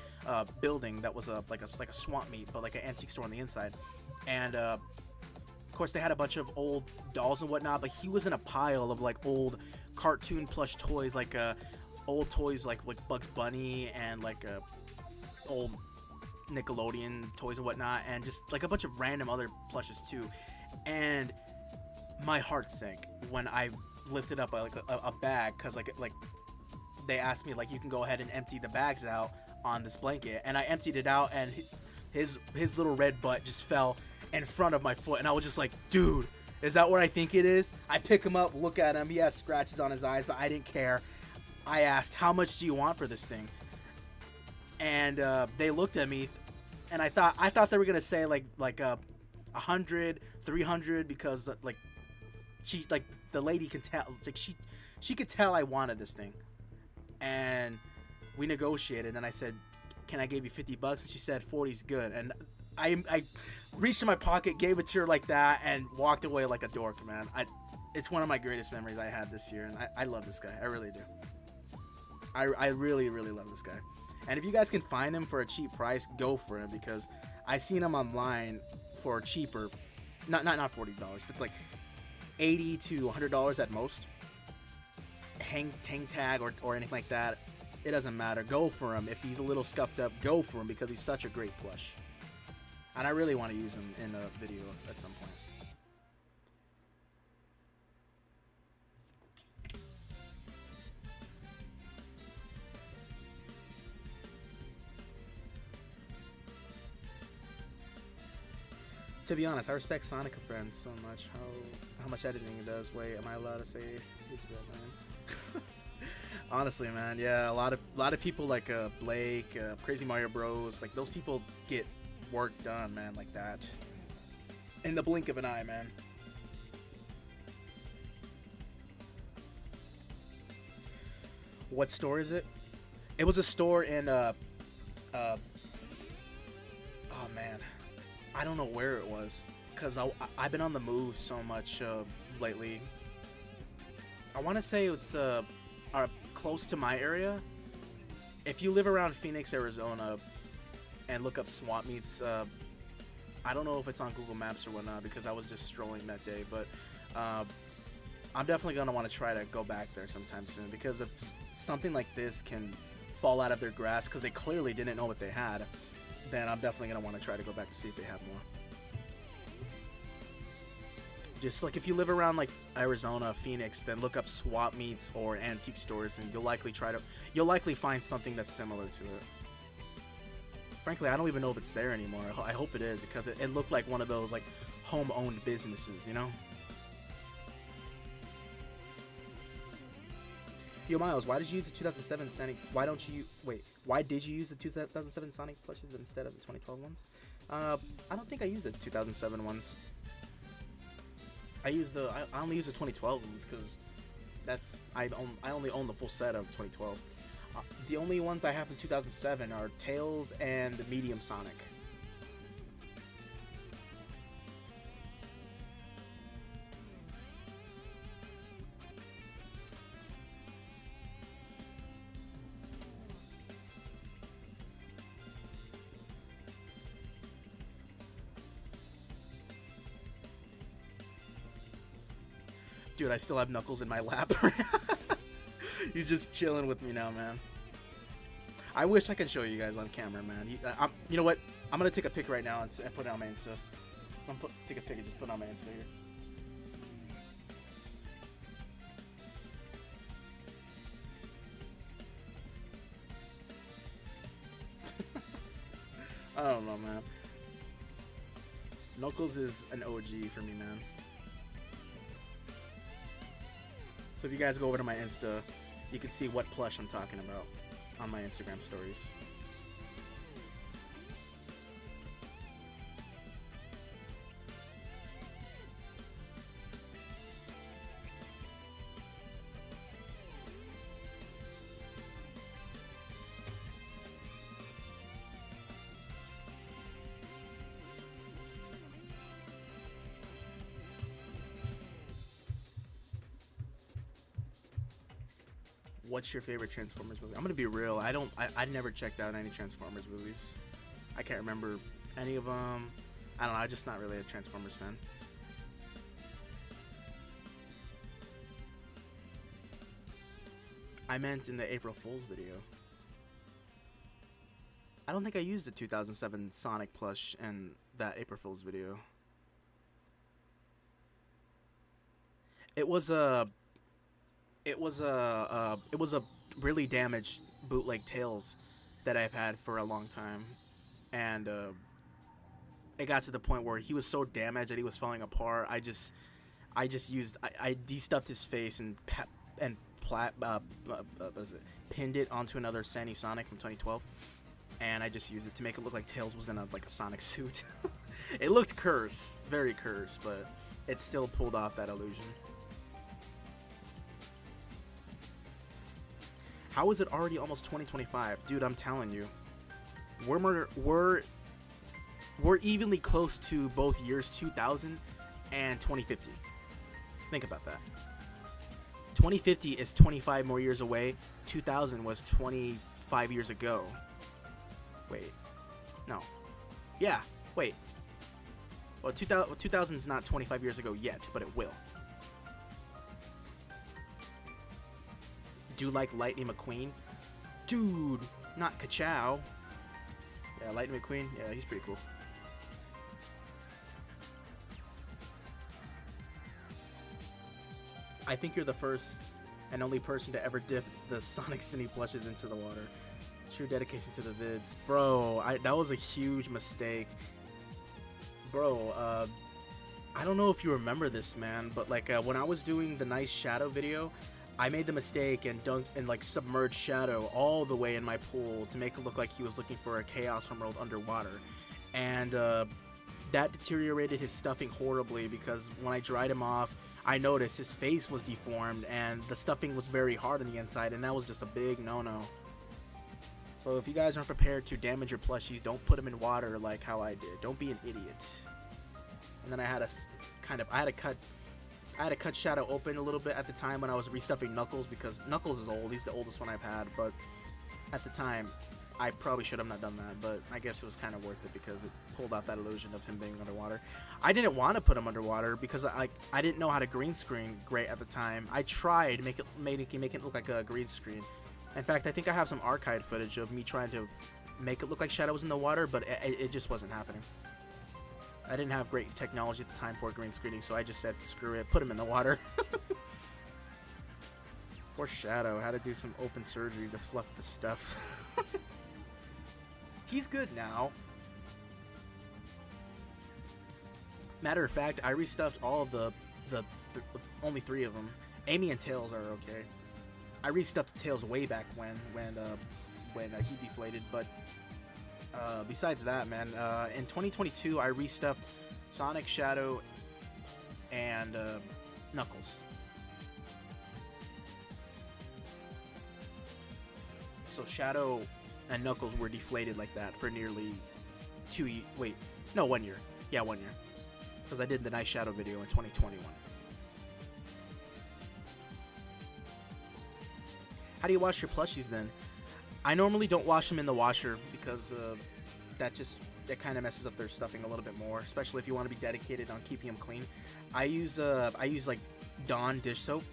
building that was like a swamp meet, but like an antique store on the inside. And of course, they had a bunch of old dolls and whatnot. But he was in a pile of like old cartoon plush toys, like old toys like Bugs Bunny and like old Nickelodeon toys and whatnot, and just like a bunch of random other plushes too. And my heart sank when I lifted up a bag, because like they asked me, like, you can go ahead and empty the bags out on this blanket, and I emptied it out, and his little red butt just fell in front of my foot, and I was just like, dude, is that what I think it is? I pick him up, look at him, he has scratches on his eyes, but I didn't care. I asked, how much do you want for this thing? And they looked at me, and I thought they were gonna say like 100, 300, because like the lady can tell, like she could tell I wanted this thing, and we negotiated. And I said, can I give you $50? And she said 40's good. And I reached in my pocket, gave it to her like that, and walked away like a dork, man. It's one of my greatest memories I had this year, and I love this guy. I really do. I really, really love this guy. And if you guys can find him for a cheap price, go for him, because I seen him online for cheaper. Not $40, but it's like $80 to $100 at most. Hang tag or anything like that, it doesn't matter. Go for him. If he's a little scuffed up, go for him, because he's such a great plush. And I really want to use him in a video at some point. To be honest, I respect Sonic friends so much. how much editing it does. Wait, am I allowed to say he's real, man? Honestly, man, yeah, a lot of people like Blake, Crazy Mario Bros, like those people get work done, man, like that in the blink of an eye, man. What store is it? It was a store in oh man, I don't know where it was, cause I've been on the move so much lately. I want to say it's close to my area. If you live around Phoenix, Arizona, and look up swap meets, I don't know if it's on Google Maps or whatnot because I was just strolling that day, but I'm definitely gonna want to try to go back there sometime soon because if something like this can fall out of their grasp because they clearly didn't know what they had, then I'm definitely gonna want to try to go back to see if they have more. Just like if you live around like Arizona, Phoenix, then look up swap meets or antique stores, and you'll likely find something that's similar to it. Frankly, I don't even know if it's there anymore. I hope it is because it looked like one of those like home-owned businesses, you know. Yo, Miles, why did you use the 2007 Sonic? Why did you use the 2007 Sonic plushes instead of the 2012 ones? I don't think I used the 2007 ones. I only use the 2012 ones because I only own the full set of 2012. The only ones I have from 2007 are Tails and Medium Sonic. Dude, I still have Knuckles in my lap. He's just chilling with me now, man. I wish I could show you guys on camera, man. You know what? I'm gonna take a pic right now and put it on my Insta. Take a pic and just put it on my Insta here. I don't know, man. Knuckles is an OG for me, man. So if you guys go over to my Insta, you can see what plush I'm talking about on my Instagram stories. What's your favorite Transformers movie? I'm gonna be real. I never checked out any Transformers movies. I can't remember any of them. I don't know. I'm just not really a Transformers fan. I meant in the April Fool's video. I don't think I used the 2007 Sonic plush in that April Fool's video. It was a really damaged bootleg Tails that I've had for a long time, and it got to the point where he was so damaged that he was falling apart. I de-stuffed his face and pinned it onto another Sandy Sonic from 2012, and I just used it to make it look like Tails was in a Sonic suit. It looked cursed, very cursed, but it still pulled off that illusion. How is it already almost 2025? Dude, I'm telling you. We're evenly close to both years 2000 and 2050. Think about that. 2050 is 25 more years away. 2000 was 25 years ago. Wait. No. Yeah. Wait. Well, 2000 is not 25 years ago yet, but it will. Do you like Lightning McQueen? Dude, not Ka-Chow. Yeah, Lightning McQueen. Yeah, he's pretty cool. I think you're the first and only person to ever dip the Sonic Cine plushes into the water. True dedication to the vids. Bro, that was a huge mistake. Bro, I don't know if you remember this, man, but like when I was doing the nice shadow video, I made the mistake and dunked and like submerged Shadow all the way in my pool to make it look like he was looking for a Chaos Emerald underwater, and that deteriorated his stuffing horribly because when I dried him off, I noticed his face was deformed and the stuffing was very hard on the inside, and that was just a big no-no. So if you guys aren't prepared to damage your plushies, don't put them in water like how I did. Don't be an idiot. And then I had to cut Shadow open a little bit at the time when I was restuffing Knuckles, because Knuckles is old. He's the oldest one I've had, but at the time, I probably should have not done that, but I guess it was kind of worth it because it pulled off that illusion of him being underwater. I didn't want to put him underwater because I didn't know how to green screen great at the time. I tried make it look like a green screen. In fact, I think I have some archive footage of me trying to make it look like Shadow was in the water, but it just wasn't happening. I didn't have great technology at the time for green screening, so I just said, screw it, put him in the water. Poor Shadow, had to do some open surgery to fluff the stuff. He's good now. Matter of fact, I restuffed all of the only 3 of them. Amy and Tails are okay. I restuffed Tails way back when he deflated, but besides that, man, in 2022, I restuffed Sonic, Shadow, and Knuckles. So Shadow and Knuckles were deflated like that for nearly 1 year. Yeah, 1 year. Because I did the nice Shadow video in 2021. How do you wash your plushies then? I normally don't wash them in the washer because that kind of messes up their stuffing a little bit more, especially if you want to be dedicated on keeping them clean. I use like Dawn dish soap,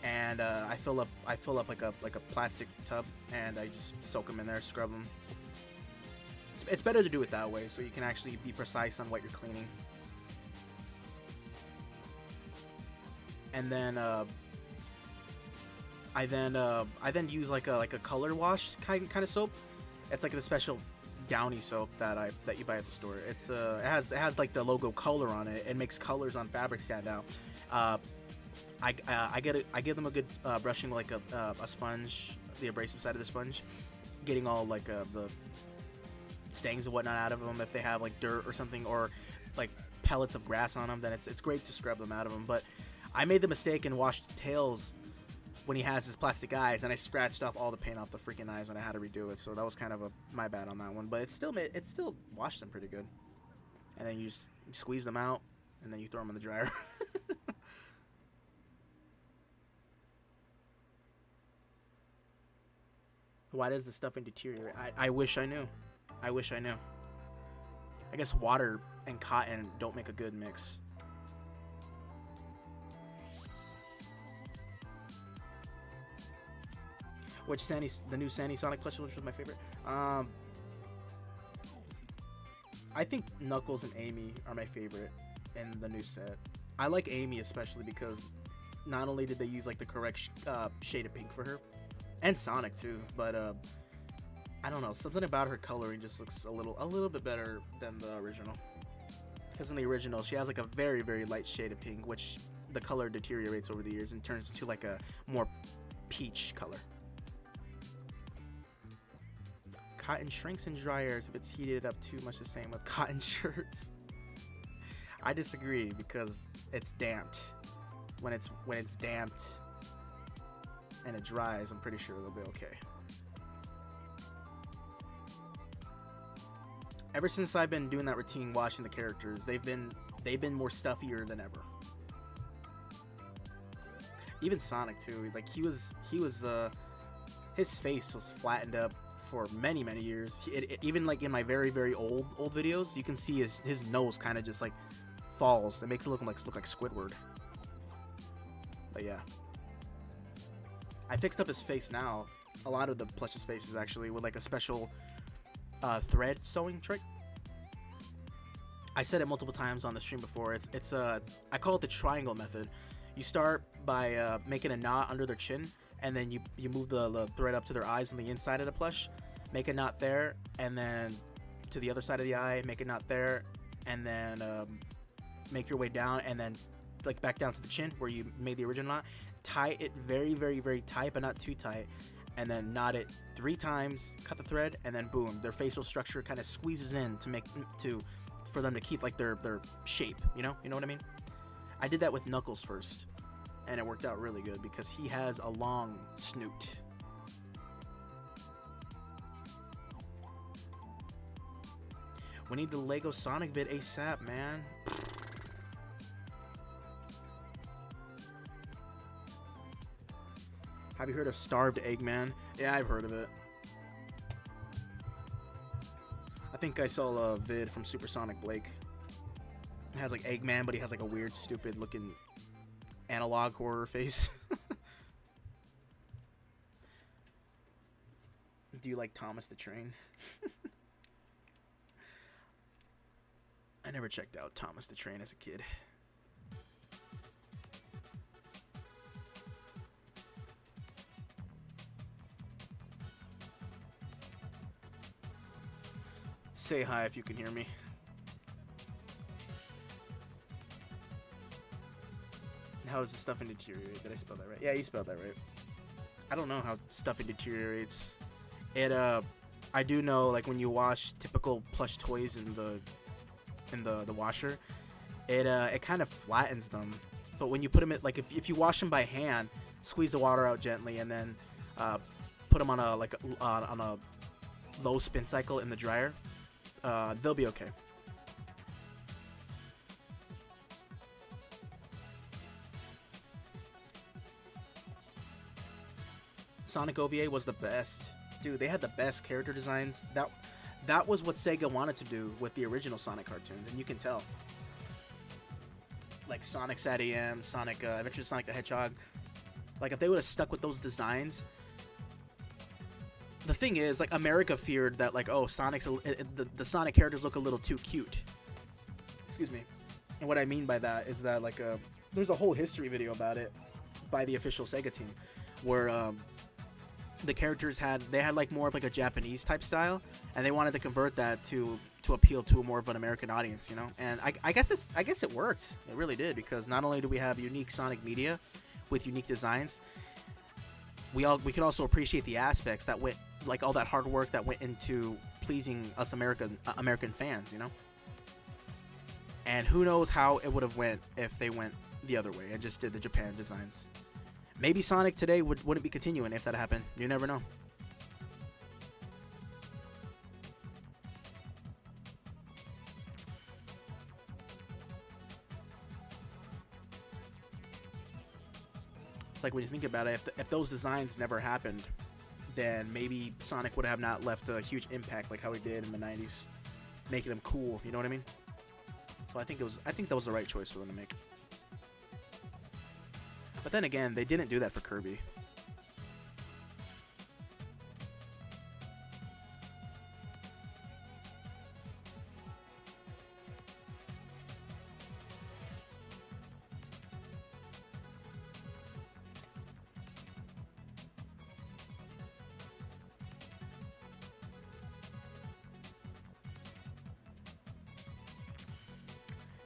and I fill up like a plastic tub, and I just soak them in there, scrub them. It's better to do it that way so you can actually be precise on what you're cleaning. And then I then use like a color wash kind of soap. It's like the special Downy soap that you buy at the store. It has like the logo color on it. It makes colors on fabric stand out. I give them a good brushing, like a sponge, the abrasive side of the sponge, getting all like the stains and whatnot out of them. If they have like dirt or something, or like pellets of grass on them, then it's great to scrub them out of them. But I made the mistake and washed Tails when he has his plastic eyes, and I scratched off all the paint off the freaking eyes, and I had to redo it. So that was kind of my bad on that one. But it still washed them pretty good. And then you just squeeze them out, and then you throw them in the dryer. Why does the stuffing deteriorate? I wish I knew. I wish I knew. I guess water and cotton don't make a good mix. Which the new Sandy Sonic plush, which was my favorite? I think Knuckles and Amy are my favorite in the new set. I like Amy especially because not only did they use like the correct shade of pink for her, and Sonic too, but I don't know, something about her coloring just looks a little bit better than the original. Because in the original, she has like a very, very light shade of pink, which the color deteriorates over the years and turns to like a more peach color. Cotton shrinks in dryers if it's heated up too much. The same with cotton shirts. I disagree because it's damped. When it's damped and it dries, I'm pretty sure they'll be okay. Ever since I've been doing that routine, washing the characters, they've been more stuffier than ever. Even Sonic too. Like his face was flattened up for many years. Even like in my very old videos, you can see his nose kind of just like falls. It makes it look like Squidward. But yeah, I fixed up his face now. A lot of the plush's faces actually with like a special thread sewing trick. I said it multiple times on the stream before. I call it the triangle method. You start by making a knot under their chin, and then you move the thread up to their eyes on the inside of the plush, make a knot there, and then to the other side of the eye, make a knot there, and then make your way down, and then like back down to the chin where you made the original knot. Tie it very, very, very tight, but not too tight, and then knot it 3 times. Cut the thread, and then boom, their facial structure kind of squeezes in to make for them to keep like their shape. You know what I mean? I did that with Knuckles first, and it worked out really good because he has a long snoot. We need the Lego Sonic vid ASAP, man. Have you heard of Starved Eggman? Yeah, I've heard of it. I think I saw a vid from Supersonic Blake. It has like Eggman, but he has like a weird, stupid looking analog horror face. Do you like Thomas the Train? I never checked out Thomas the Train as a kid. Say hi if you can hear me. How does the stuffing deteriorate? Did I spell that right? Yeah, you spelled that right. I don't know how stuffing deteriorates. It I do know, like, when you wash typical plush toys in the washer, it kind of flattens them. But when you put them in, like, if you wash them by hand, squeeze the water out gently, and then put them on a low spin cycle in the dryer, they'll be okay. Sonic OVA was the best. Dude, they had the best character designs. That was what Sega wanted to do with the original Sonic cartoons, and you can tell. Like Sonic SatAM, Sonic Adventure Sonic the Hedgehog. Like, if they would have stuck with those designs. The thing is, like, America feared that, like, oh, the Sonic characters look a little too cute. Excuse me. And what I mean by that is that, like, there's a whole history video about it by the official Sega team, where the characters had like more of like a Japanese type style, and they wanted to convert that to appeal to a more of an American audience, you know. And I guess it worked. It really did, because not only do we have unique Sonic media with unique designs, we could also appreciate the aspects that went, like, all that hard work that went into pleasing us American fans, you know. And who knows how it would have went if they went the other way and just did the Japan designs. Maybe Sonic today wouldn't be continuing if that happened. You never know. It's like, when you think about it, if those designs never happened, then maybe Sonic would have not left a huge impact like how he did in the 90s, making him cool. You know what I mean? So I think that was the right choice for them to make. But then again, they didn't do that for Kirby.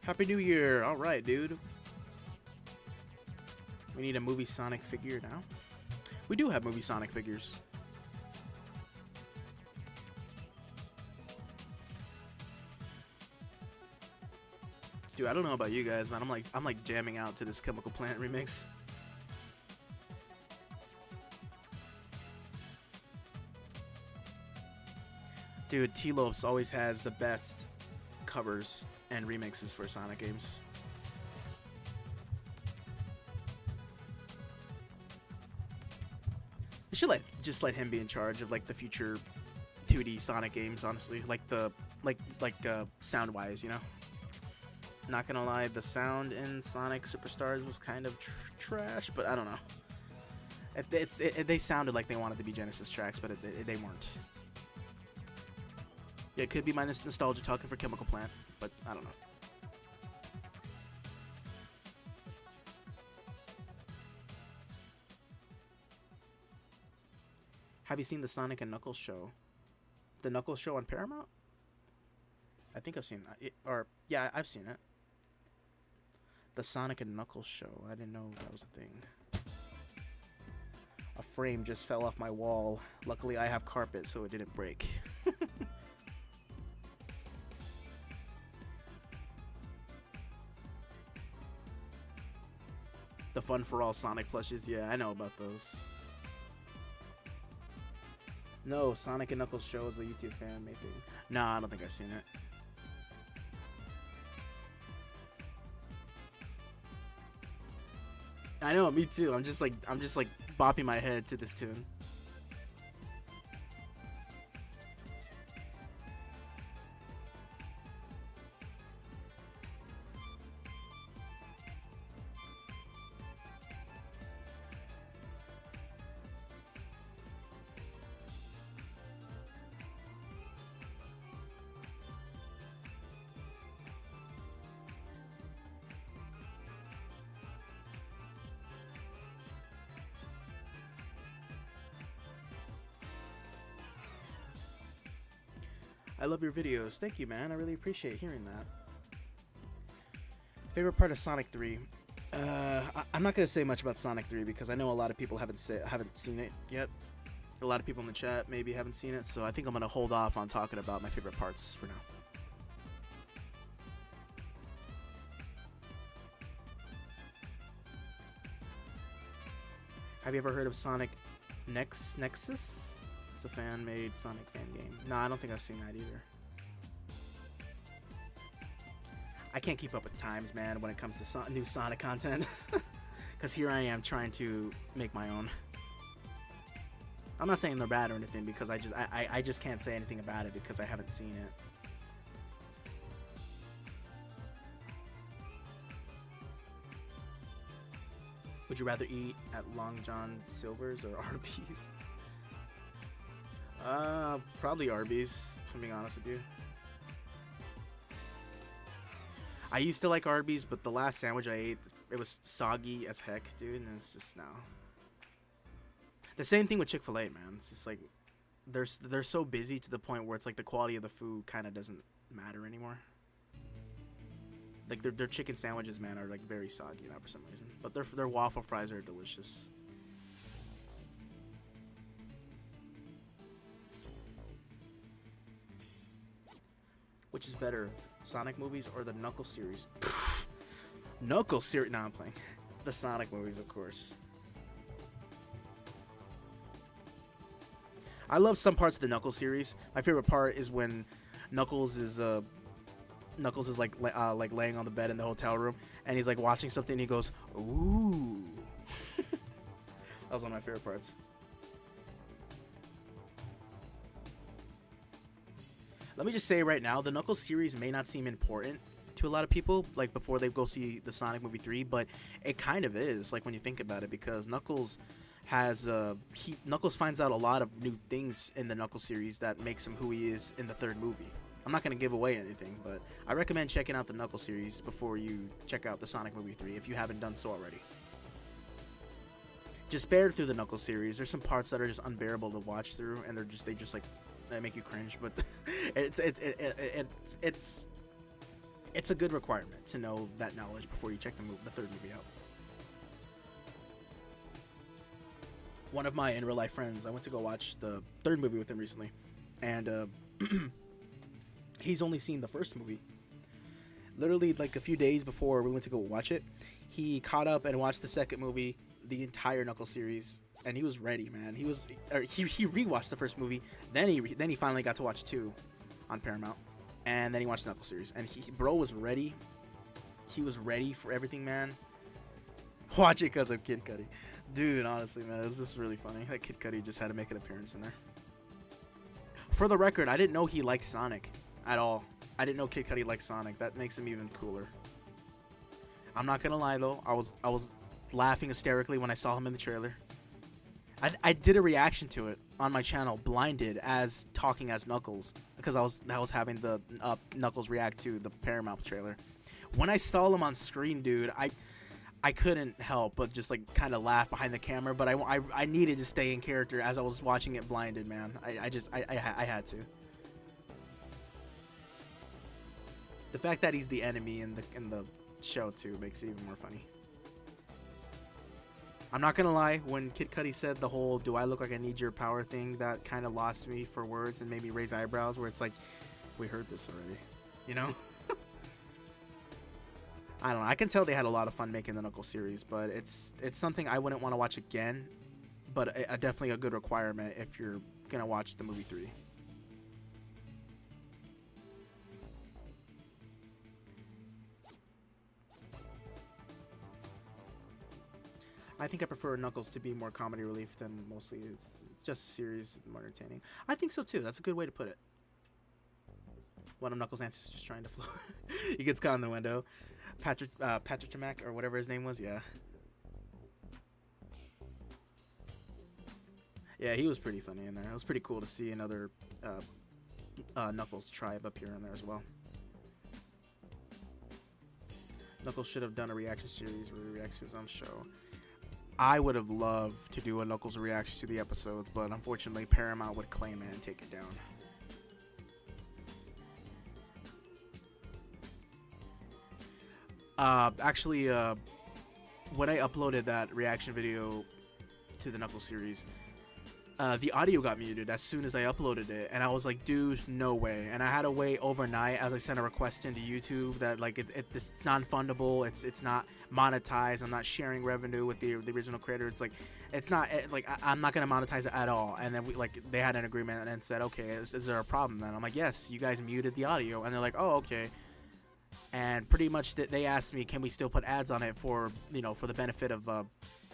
Happy New Year! All right, dude. We need a movie Sonic figure now. We do have movie Sonic figures. Dude, I don't know about you guys, man. I'm like jamming out to this Chemical Plant remix. Dude, T-Lopes always has the best covers and remixes for Sonic games. They should just let him be in charge of, like, the future 2D Sonic games, honestly. Like sound wise, you know. Not gonna lie, the sound in Sonic Superstars was kind of trash, but I don't know. They sounded like they wanted to be Genesis tracks, but they weren't. Yeah, it could be my nostalgia talking for Chemical Plant, but I don't know. Have you seen the Sonic and Knuckles show? The Knuckles show on Paramount? I think I've seen that. Yeah, I've seen it. The Sonic and Knuckles show. I didn't know that was a thing. A frame just fell off my wall. Luckily, I have carpet, so it didn't break. The Fun for All Sonic plushes. Yeah, I know about those. No, Sonic and Knuckles show is a YouTube fan made thing. Nah, I don't think I've seen it. I know, me too. I'm just like bopping my head to this tune. I love your videos. Thank you, man. I really appreciate hearing that. Favorite part of Sonic 3? I'm not gonna say much about Sonic 3 because I know a lot of people haven't seen it yet. A lot of people in the chat maybe haven't seen it, so I think I'm gonna hold off on talking about my favorite parts for now. Have you ever heard of Sonic Nexus? It's a fan-made Sonic fan game. No, I don't think I've seen that either. I can't keep up with times, man, when it comes to new Sonic content. Because here I am trying to make my own. I'm not saying they're bad or anything because I just can't say anything about it because I haven't seen it. Would you rather eat at Long John Silver's or Arby's? Probably Arby's, if I'm being honest with you. I used to like Arby's, but the last sandwich I ate, it was soggy as heck, dude, and it's just no. The same thing with Chick-fil-A, man. It's just like they're so busy to the point where it's like the quality of the food kind of doesn't matter anymore. Like their chicken sandwiches, man, are like very soggy now for some reason. But their waffle fries are delicious. Which is better, Sonic movies or the Knuckles series? Knuckles series? No, I'm playing. The Sonic movies, of course. I love some parts of the Knuckles series. My favorite part is when Knuckles is like laying on the bed in the hotel room, and he's like watching something, and he goes, "Ooh." That was one of my favorite parts. Let me just say right now, the Knuckles series may not seem important to a lot of people, like before they go see the Sonic movie 3, but it kind of is, like when you think about it, because Knuckles has Knuckles finds out a lot of new things in the Knuckles series that makes him who he is in the third movie. I'm not going to give away anything, but I recommend checking out the Knuckles series before you check out the Sonic movie 3 if you haven't done so already. Just bear through the Knuckles series. There's some parts that are just unbearable to watch through, and they just like they make you cringe, but it's a good requirement to know that knowledge before you check the third movie out. One of my in real life friends, I went to go watch the third movie with him recently, and he's only seen the first movie. Literally like a few days before we went to go watch it, he caught up and watched the second movie, the entire Knuckles series, and he was ready, man. He rewatched the first movie, then he finally got to watch 2 on Paramount, and then he watched the Knuckles series, and bro was ready. He was ready for everything, man. Watch it because of Kid Cudi. Dude, honestly, man, it was just really funny that Kid Cudi just had to make an appearance in there. For the record, I didn't know he liked Sonic at all. I didn't know Kid Cudi liked Sonic. That makes him even cooler. I'm not gonna lie though, I was laughing hysterically when I saw him in the trailer. I did a reaction to it on my channel, Blinded, as talking as Knuckles, because I was having the Knuckles react to the Paramount trailer. When I saw him on screen, dude, I couldn't help but just like kind of laugh behind the camera, but I needed to stay in character as I was watching it Blinded, man. I had to. The fact that he's the enemy in the show too makes it even more funny. I'm not gonna lie, when Kid Cudi said the whole "Do I look like I need your power" thing, that kind of lost me for words and made me raise eyebrows. Where it's like, we heard this already, you know? I don't know. I can tell they had a lot of fun making the Knuckles series, but it's something I wouldn't want to watch again. But definitely a good requirement if you're gonna watch the movie 3. I think I prefer Knuckles to be more comedy relief than mostly it's just a series, more entertaining. I think so too. That's a good way to put it. One of Knuckles' answers is just trying to float. He gets caught in the window. Patrick Tremack or whatever his name was, yeah. Yeah, he was pretty funny in there. It was pretty cool to see another Knuckles tribe up here in there as well. Knuckles should have done a reaction series where he reacts to his own show. I would have loved to do a Knuckles reaction to the episodes, but unfortunately Paramount would claim it and take it down. Actually, when I uploaded that reaction video to the Knuckles series, the audio got muted as soon as I uploaded it, and I was like, dude, no way. And I had to wait overnight as I sent a request into YouTube that like it's non-fundable, it's not monetized, I'm not sharing revenue with the original creator. It's like it's not like I'm not gonna monetize it at all. And then they had an agreement and said, okay, is there a problem then? I'm like, yes, you guys muted the audio. And they're like, oh, okay. And pretty much they asked me, can we still put ads on it for for the benefit of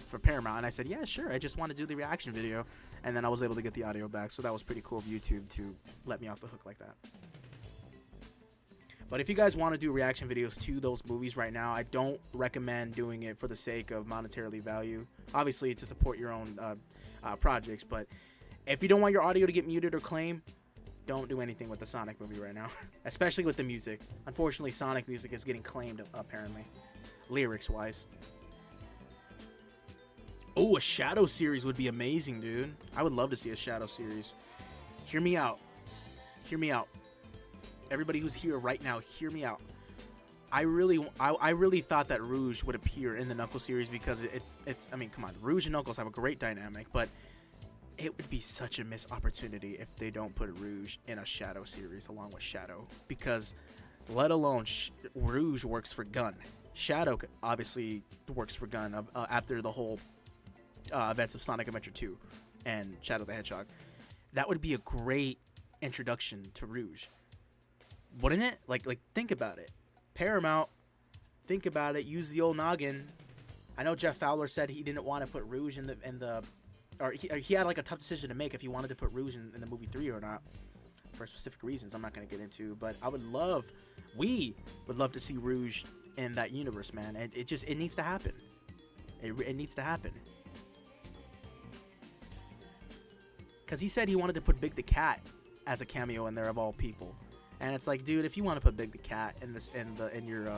for Paramount? And I said, yeah, sure. I just want to do the reaction video. And then I was able to get the audio back. So that was pretty cool of YouTube to let me off the hook like that. But if you guys want to do reaction videos to those movies right now, I don't recommend doing it for the sake of monetarily value. Obviously, to support your own projects. But if you don't want your audio to get muted or claimed, don't do anything with the Sonic movie right now. Especially with the music. Unfortunately, Sonic music is getting claimed, apparently. Lyrics-wise. Oh, a Shadow series would be amazing, dude. I would love to see a Shadow series. Hear me out. Hear me out. Everybody who's here right now, hear me out. I really thought that Rouge would appear in the Knuckles series because it's I mean, come on. Rouge and Knuckles have a great dynamic, but it would be such a missed opportunity if they don't put Rouge in a Shadow series along with Shadow. Because, let alone, Rouge works for Gun. Shadow obviously works for Gun after the whole events of Sonic Adventure 2 and Shadow the Hedgehog. That would be a great introduction to Rouge. Wouldn't it? Like think about it. Paramount, think about it. Use the old noggin. I know Jeff Fowler said he didn't want to put Rouge in the or he had like a tough decision to make if he wanted to put Rouge in the movie 3 or not, for specific reasons I'm not going to get into. But we would love to see Rouge in that universe, man. It needs to happen. It needs to happen. Because he said he wanted to put Big the Cat as a cameo in there of all people. And it's like, dude, if you want to put Big the Cat in your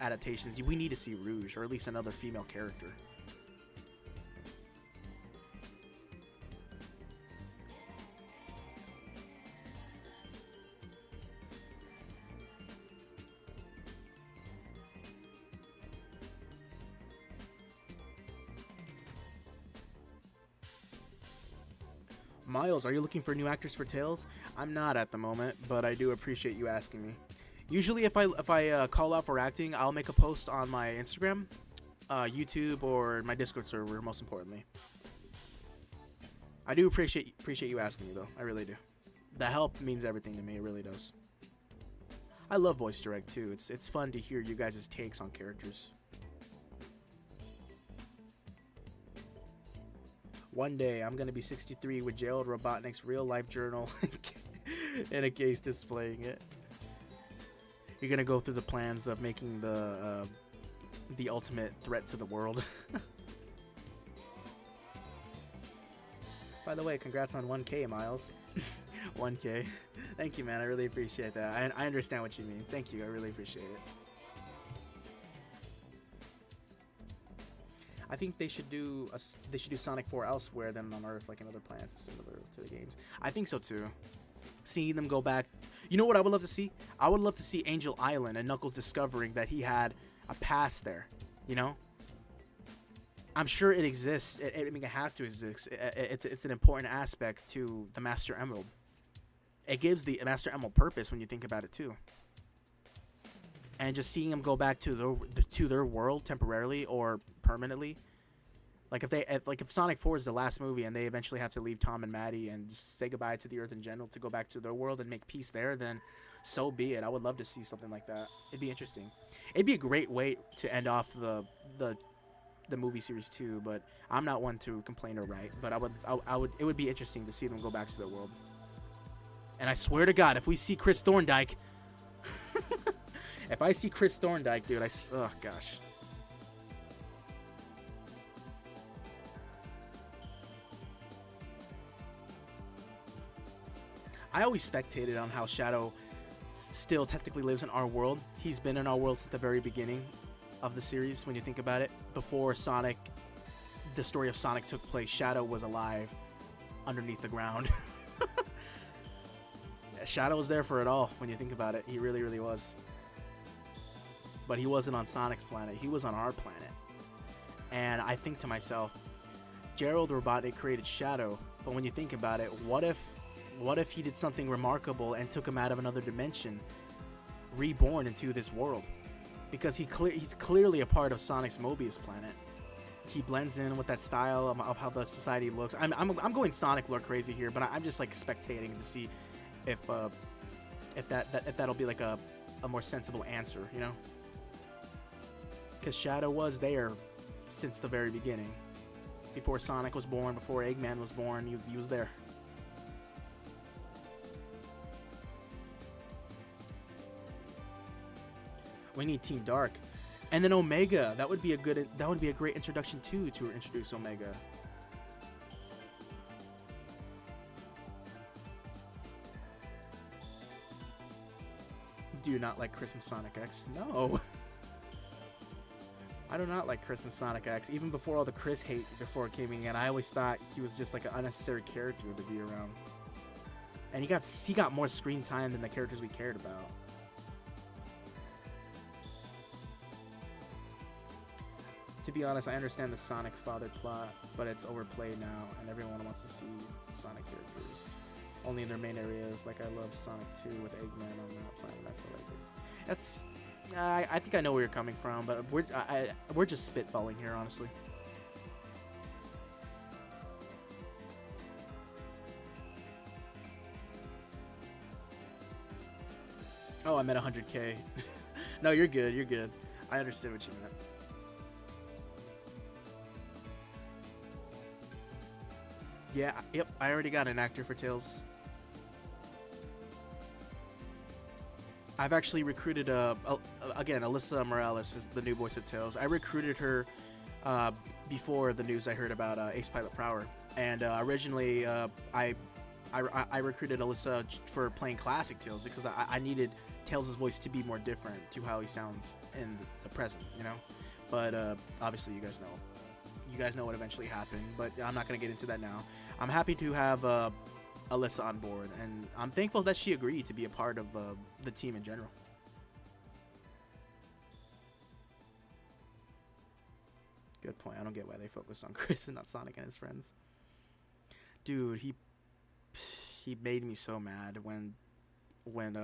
adaptations, we need to see Rouge, or at least another female character. Miles, are you looking for new actors for Tails? I'm not at the moment, but I do appreciate you asking me. Usually if I call out for acting, I'll make a post on my Instagram, YouTube, or my Discord server, most importantly. I do appreciate you asking me, though. I really do. The help means everything to me. It really does. I love voice direct, too. It's fun to hear you guys' takes on characters. One day, I'm going to be 63 with Gerald Robotnik's real-life journal in a case displaying it. You're going to go through the plans of making the ultimate threat to the world. By the way, congrats on 1K, Miles. 1K. Thank you, man. I really appreciate that. I understand what you mean. Thank you. I really appreciate it. I think they should do Sonic 4 elsewhere than on Earth, like in other planets similar to the games. I think so too. Seeing them go back. You know what I would love to see? I would love to see Angel Island and Knuckles discovering that he had a past there, you know. I'm sure it exists. I mean, it has to exist. It's an important aspect to the Master Emerald. It gives the Master Emerald purpose when you think about it too. And just seeing them go back to their world temporarily or permanently, like if Sonic 4 is the last movie and they eventually have to leave Tom and Maddie and just say goodbye to the Earth in general to go back to their world and make peace there, then so be it. I would love to see something like that. It'd be interesting. It'd be a great way to end off the movie series too. But I'm not one to complain or write. But I would. It would be interesting to see them go back to their world. And I swear to God, if we see Chris Thorndike, if I see Chris Thorndike, dude, oh gosh. I always spectated on how Shadow still technically lives in our world. He's been in our world since the very beginning of the series, when you think about it. Before Sonic, the story of Sonic took place, Shadow was alive underneath the ground. Shadow was there for it all, when you think about it. He really, really was. But he wasn't on Sonic's planet. He was on our planet. And I think to myself, Gerald Robotnik created Shadow, but when you think about it, what if he did something remarkable and took him out of another dimension, reborn into this world? Because he's clearly a part of Sonic's Mobius planet. He blends in with that style of how the society looks. I'm going Sonic lore crazy here, but I'm just like spectating to see if that'll be like a more sensible answer, you know? Because Shadow was there since the very beginning. Before Sonic was born, before Eggman was born, he was there. We need Team Dark, and then Omega. That would be a great introduction too, to introduce Omega. Do you not like Christmas Sonic X? No. I do not like Christmas Sonic X. Even before all the Chris hate before it came in, I always thought he was just like an unnecessary character to be around. And he got more screen time than the characters we cared about. To be honest, I understand the Sonic father plot, but it's overplayed now, and everyone wants to see Sonic characters only in their main areas. Like I love Sonic 2 with Eggman on that planet. I feel like that's. I think I know where you're coming from, but we're just spitballing here, honestly. Oh, I meant 100K. No, you're good. You're good. I understood what you meant. Yeah, yep, I already got an actor for Tails. I've actually recruited, again, Alyssa Morales is the new voice of Tails. I recruited her before the news I heard about Ace Pilot Prower. And originally, I recruited Alyssa for playing classic Tails because I needed Tails' voice to be more different to how he sounds in the present, you know? But obviously, you guys know what eventually happened, but I'm not going to get into that now. I'm happy to have Alyssa on board, and I'm thankful that she agreed to be a part of the team in general. Good point. I don't get why they focused on Chris and not Sonic and his friends. Dude, he made me so mad when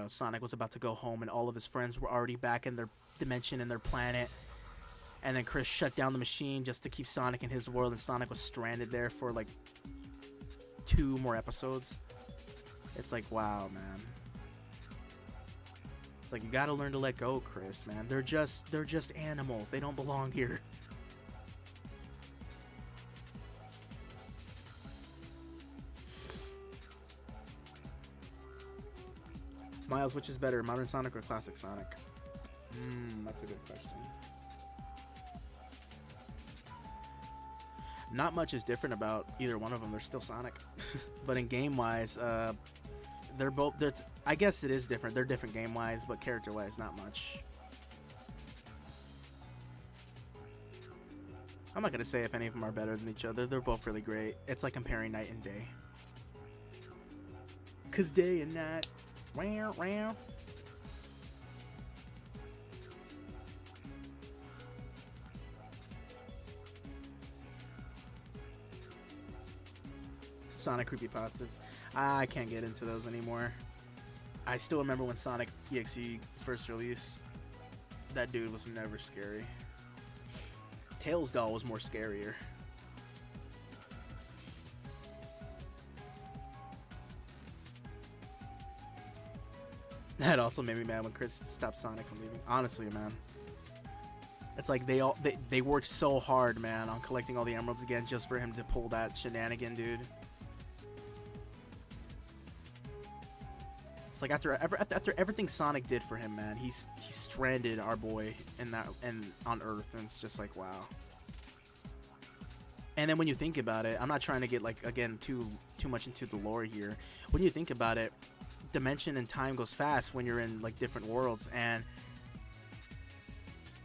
Sonic was about to go home and all of his friends were already back in their dimension and their planet. And then Chris shut down the machine just to keep Sonic in his world, and Sonic was stranded there for like 2 more episodes. It's like, wow, man. It's like, you gotta learn to let go, Chris, man. They're just animals. They don't belong here. Miles, which is better, Modern Sonic or Classic Sonic? That's a good question. Not much is different about either one of them. They're still Sonic. But in game-wise, they're both... I guess it is different. They're different game-wise, but character-wise, not much. I'm not going to say if any of them are better than each other. They're both really great. It's like comparing night and day. Because day and night... Wow. Sonic creepypastas. I can't get into those anymore. I still remember when Sonic EXE first released. That dude was never scary. Tails doll was more scarier. That also made me mad when Chris stopped Sonic from leaving. Honestly, man. It's like they worked so hard, man, on collecting all the emeralds again just for him to pull that shenanigan, dude. It's like after everything Sonic did for him, man, he stranded our boy in that on Earth, and it's just like, wow. And then when you think about it, I'm not trying to get like again too much into the lore here. When you think about it, dimension and time goes fast when you're in like different worlds, and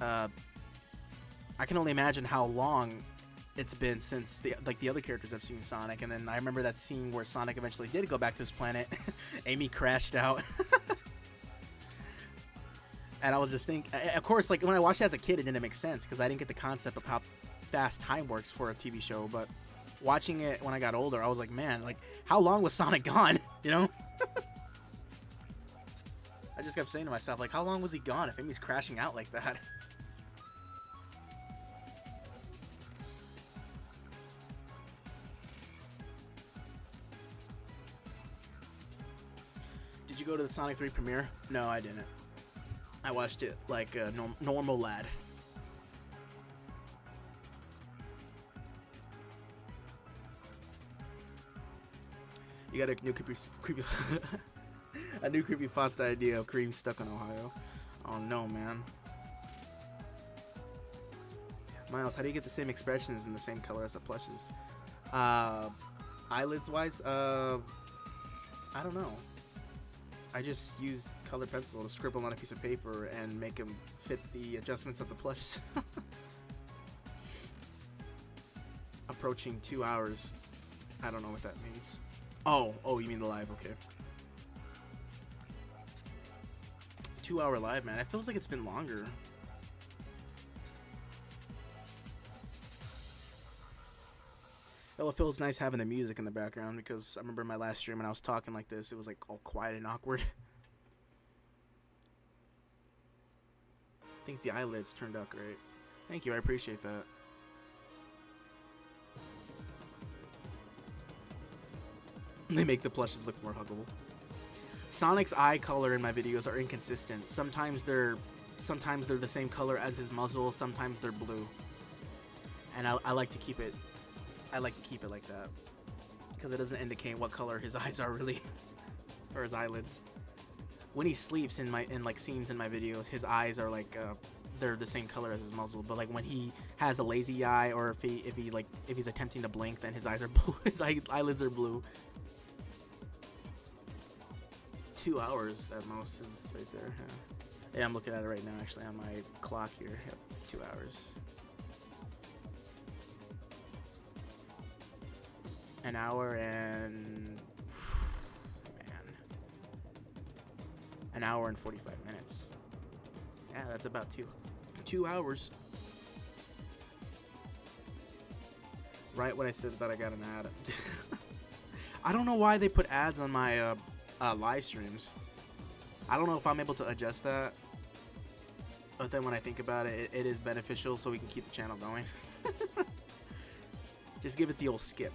I can only imagine how long it's been since the other characters have seen Sonic. And then I remember that scene where Sonic eventually did go back to his planet. Amy crashed out. And I was just thinking, of course, like when I watched it as a kid, it didn't make sense because I didn't get the concept of how fast time works for a TV show. But watching it when I got older, I was like, man, like how long was Sonic gone? You know? I just kept saying to myself, like, how long was he gone if Amy's crashing out like that? Did you go to the Sonic 3 premiere? No, I didn't. I watched it like a normal lad. You got a new creepy a new creepypasta idea of Kareem stuck in Ohio. Oh no, man. Miles, how do you get the same expressions in the same color as the plushes? Eyelids wise, I don't know. I just use colored pencil to scribble on a piece of paper and make them fit the adjustments of the plush. Approaching 2 hours. I don't know what that means. Oh, you mean the live? Okay. 2 hour live, man. It feels like it's been longer. Well, it feels nice having the music in the background because I remember my last stream when I was talking like this, it was like all quiet and awkward. I think the eyelids turned out great. Thank you, I appreciate that. They make the plushes look more huggable. Sonic's eye color in my videos are inconsistent. Sometimes they're the same color as his muzzle, sometimes they're blue. And I like to keep it like that because it doesn't indicate what color his eyes are really, or his eyelids. When he sleeps in like scenes in my videos, his eyes are like they're the same color as his muzzle. But like when he has a lazy eye, or if he's attempting to blink, then his eyes are blue. His eyelids are blue. 2 hours at most is right there. Yeah, I'm looking at it right now actually on my clock here. Yep, it's 2 hours. An hour and man, an hour and 45 minutes. Yeah, that's about 2 hours. Right when I said that I got an ad. I don't know why they put ads on my live streams. I don't know if I'm able to adjust that, but then when I think about it, it is beneficial so we can keep the channel going. Just give it the old skip.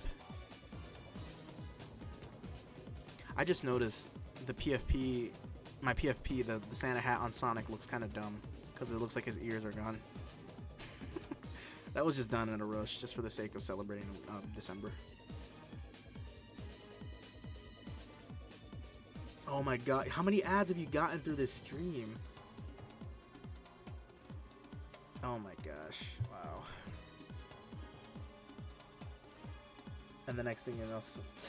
I just noticed the PFP, my PFP, the Santa hat on Sonic looks kind of dumb because it looks like his ears are gone. That was just done in a rush just for the sake of celebrating December. Oh my god, how many ads have you gotten through this stream? Oh my gosh, wow. And the next thing you know,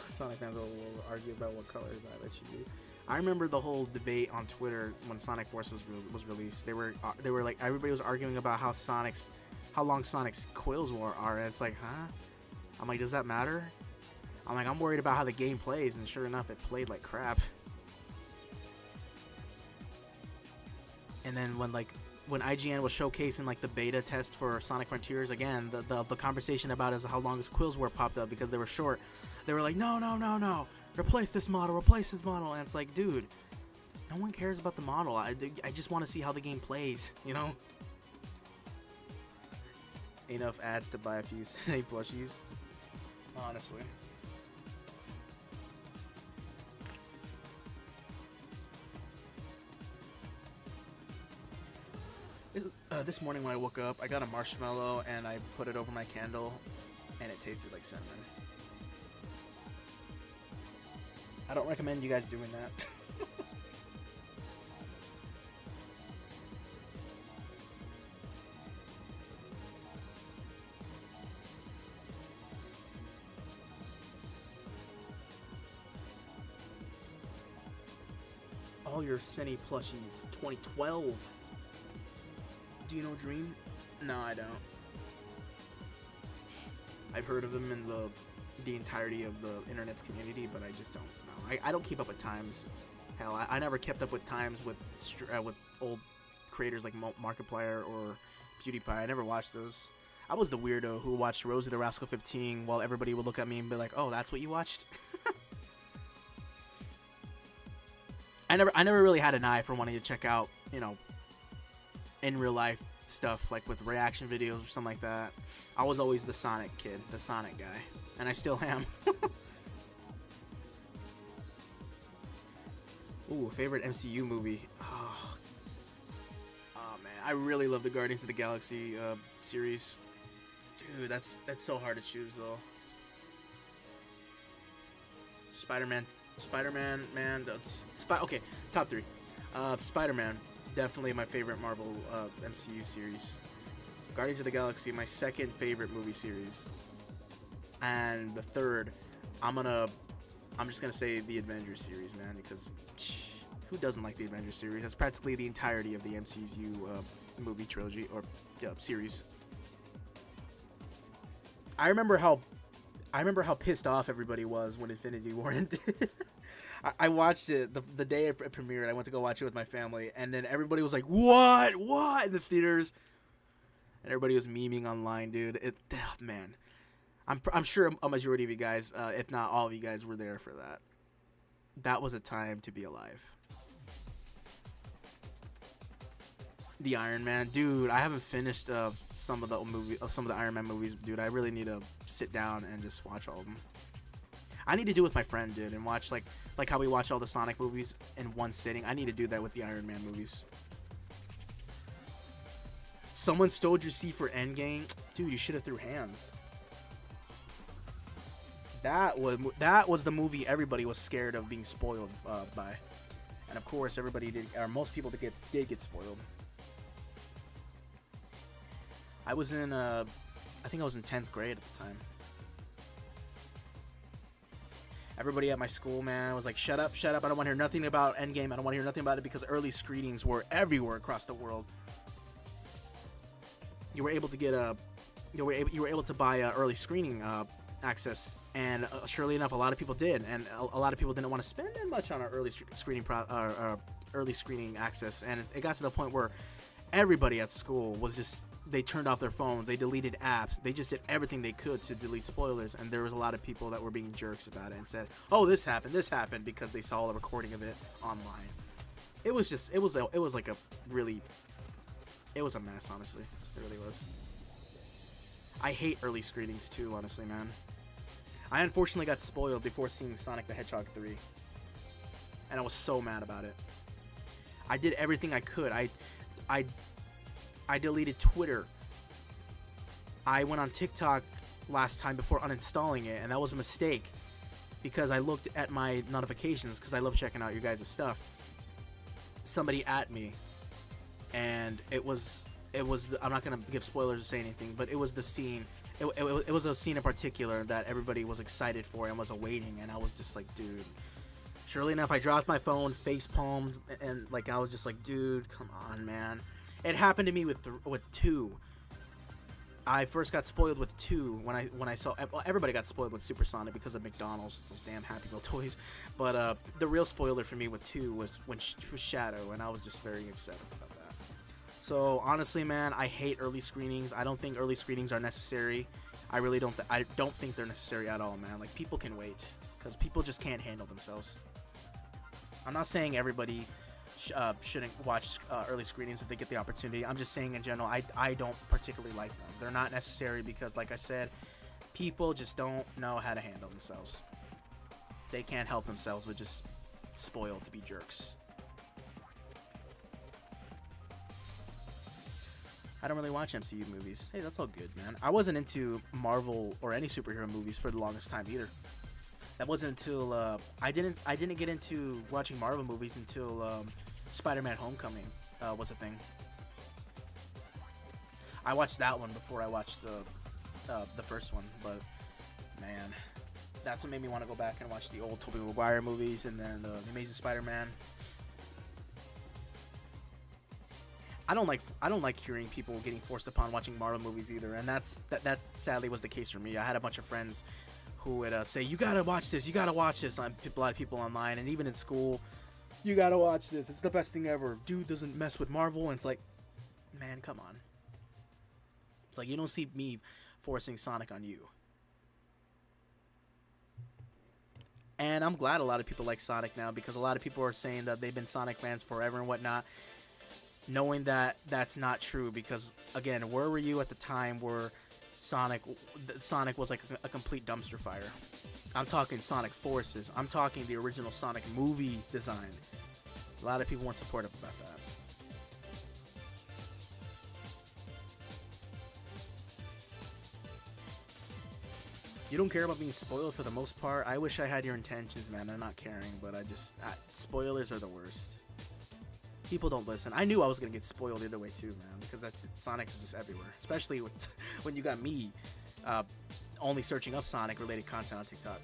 Sonic fans will argue about what color that should be. I remember the whole debate on Twitter when Sonic Forces was released. They were like, everybody was arguing about how long Sonic's quills are, and it's like, huh? I'm like, does that matter? I'm like, I'm worried about how the game plays, and sure enough, it played like crap. And then when like when IGN was showcasing like the beta test for Sonic Frontiers, again, the conversation about is how long his quills were popped up because they were short. They were like, no, replace this model, and it's like, dude, no one cares about the model. I just want to see how the game plays, you know? Enough ads to buy a few Snake plushies, honestly. This morning when I woke up, I got a marshmallow and I put it over my candle, and it tasted like cinnamon. I don't recommend you guys doing that. All your Cine plushies, 2012. Do you know Dream? No, I don't. I've heard of them in the entirety of the internet's community, but I just don't know. I don't keep up with times. Hell, I never kept up with times with old creators like Markiplier or PewDiePie. I never watched those. I was the weirdo who watched Rosie the Rascal 15 while everybody would look at me and be like, "Oh, that's what you watched?" I never really had an eye for wanting to check out, you know, in real life stuff like with reaction videos or something like that. I was always the Sonic kid, the Sonic guy, and I still am. Ooh, favorite MCU movie. Oh man, I really love the Guardians of the Galaxy series. Dude, that's so hard to choose though. Spider-Man, man. Okay, top 3. Spider-Man, definitely my favorite Marvel MCU series. Guardians of the Galaxy, my second favorite movie series. And the third, I'm just gonna say the Avengers series, man, because who doesn't like the Avengers series? That's practically the entirety of the MCU movie trilogy or series. I remember how pissed off everybody was when Infinity War ended. I watched it the day it premiered. I went to go watch it with my family, and then everybody was like, "What in the theaters?" And everybody was memeing online, dude. Man, I'm sure a majority of you guys, if not all of you guys, were there for that. That was a time to be alive. The Iron Man, dude. I haven't finished some of the Iron Man movies, dude. I really need to sit down and just watch all of them. I need to do it with my friend, dude, and watch like how we watch all the Sonic movies in one sitting. I need to do that with the Iron Man movies. Someone stole your seat for Endgame, dude. You should have threw hands. That was the movie everybody was scared of being spoiled by, and of course everybody did, or most people did get spoiled. I was in I think I was in 10th grade at the time. Everybody at my school, man, was like, shut up, I don't want to hear nothing about Endgame. I don't want to hear nothing about it, because early screenings were everywhere across the world. You were able to get you were able to buy early screening access, and surely enough, a lot of people did, and a lot of people didn't want to spend that much on our early screening access, and it got to the point where everybody at school was just, they turned off their phones, they deleted apps, they just did everything they could to delete spoilers, and there was a lot of people that were being jerks about it and said, "Oh, this happened," because they saw a recording of it online. It was a mess, honestly. It really was. I hate early screenings too, honestly, man. I unfortunately got spoiled before seeing Sonic the Hedgehog 3, and I was so mad about it. I did everything I could. I deleted Twitter. I went on TikTok last time before uninstalling it, and that was a mistake, because I looked at my notifications, because I love checking out your guys' stuff. Somebody at me, and it was I'm not gonna give spoilers or say anything, but it was the scene. It was a scene in particular that everybody was excited for and was awaiting, and I was just like, dude. Surely enough, I dropped my phone, face palmed, and like I was just like, dude, come on, man. It happened to me with 2. I first got spoiled with 2 when I saw, well, everybody got spoiled with Supersonic because of McDonald's, those damn Happy Meal toys. But the real spoiler for me with 2 was Shadow, and I was just very upset about that. So honestly, man, I hate early screenings. I don't think early screenings are necessary. I really don't. I don't think they're necessary at all, man. Like, people can wait because people just can't handle themselves. I'm not saying everybody shouldn't watch early screenings if they get the opportunity. I'm just saying in general, I don't particularly like them. They're not necessary because, like I said, people just don't know how to handle themselves. They can't help themselves but just spoiled to be jerks. I don't really watch MCU movies. Hey, that's all good, man. I wasn't into Marvel or any superhero movies for the longest time either. That wasn't until I didn't get into watching Marvel movies until Spider-Man: Homecoming was a thing. I watched that one before I watched the first one, but man, that's what made me want to go back and watch the old Tobey Maguire movies and then the Amazing Spider-Man. I don't like hearing people getting forced upon watching Marvel movies either, and that sadly was the case for me. I had a bunch of friends who would say, "You gotta watch this, you gotta watch this." A lot of people online, and even in school, "You gotta watch this. It's the best thing ever." Dude doesn't mess with Marvel, and it's like, man, come on. It's like you don't see me forcing Sonic on you. And I'm glad a lot of people like Sonic now because a lot of people are saying that they've been Sonic fans forever and whatnot. Knowing that that's not true because, again, where were you at the time where Sonic was like a complete dumpster fire? I'm talking Sonic Forces. I'm talking the original Sonic movie design. A lot of people weren't supportive about that. You don't care about being spoiled for the most part. I wish I had your intentions, man. I'm not caring, but spoilers are the worst. People don't listen. I knew I was gonna get spoiled either way too, man, because Sonic is just everywhere. Especially when you got me only searching up Sonic-related content on TikTok.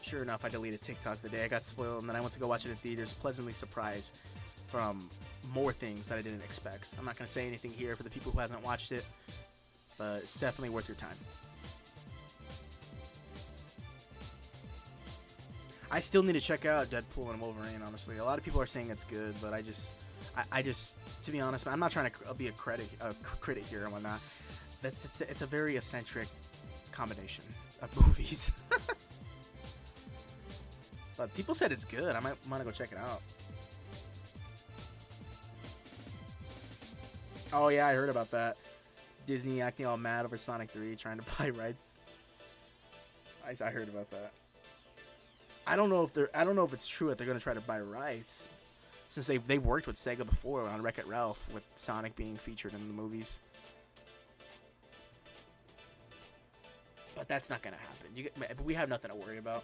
Sure enough, I deleted TikTok the day I got spoiled, and then I went to go watch it in theaters, pleasantly surprised from more things that I didn't expect. I'm not gonna say anything here for the people who hasn't watched it, but it's definitely worth your time. I still need to check out Deadpool and Wolverine, honestly. A lot of people are saying it's good, but I just, to be honest, I'm not trying to be a critic here and whatnot. It's a very eccentric combination of movies. But people said it's good. I might want to go check it out. Oh yeah, I heard about that. Disney acting all mad over Sonic 3, trying to buy rights. I heard about that. I don't know if it's true that they're gonna try to buy rights, since they've worked with Sega before on Wreck-It Ralph with Sonic being featured in the movies. But that's not gonna happen. We have nothing to worry about.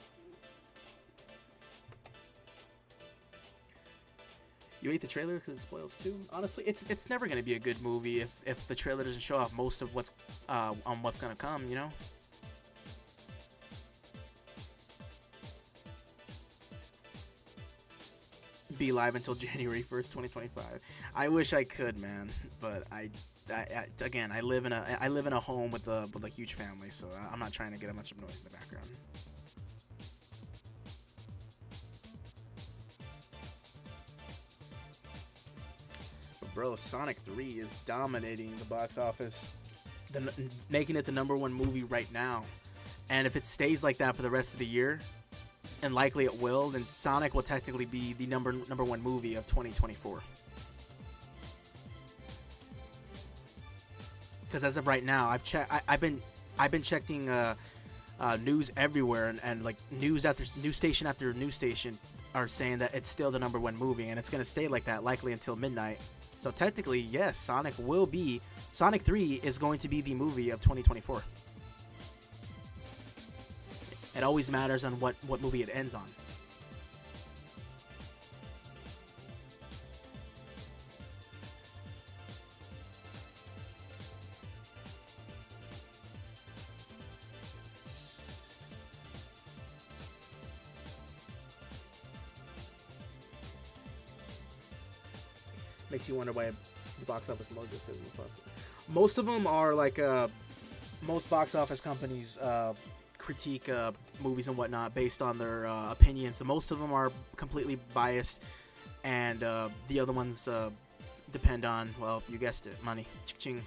You ate the trailer because it spoils too. Honestly, it's never gonna be a good movie if the trailer doesn't show off most of what's gonna come. You know. Be live until January 1st, 2025. I wish I could, man, but again, I live in a home with a huge family, so I'm not trying to get a bunch of noise in the background. But bro, Sonic 3 is dominating the box office, making it the #1 movie right now, and if it stays like that for the rest of the year, and likely it will, then Sonic will technically be the number one movie of 2024. Because as of right now, I've been checking news everywhere, and like news station after news station are saying that it's still the #1 movie, and it's gonna stay like that likely until midnight. So technically, yes, Sonic 3 is going to be the movie of 2024. It always matters on what movie it ends on. Makes you wonder why the box office mojo says plus. Most of them are like most box office companies critique movies and whatnot based on their opinions. So most of them are completely biased, and the other ones depend on, well, you guessed it, money. Ching.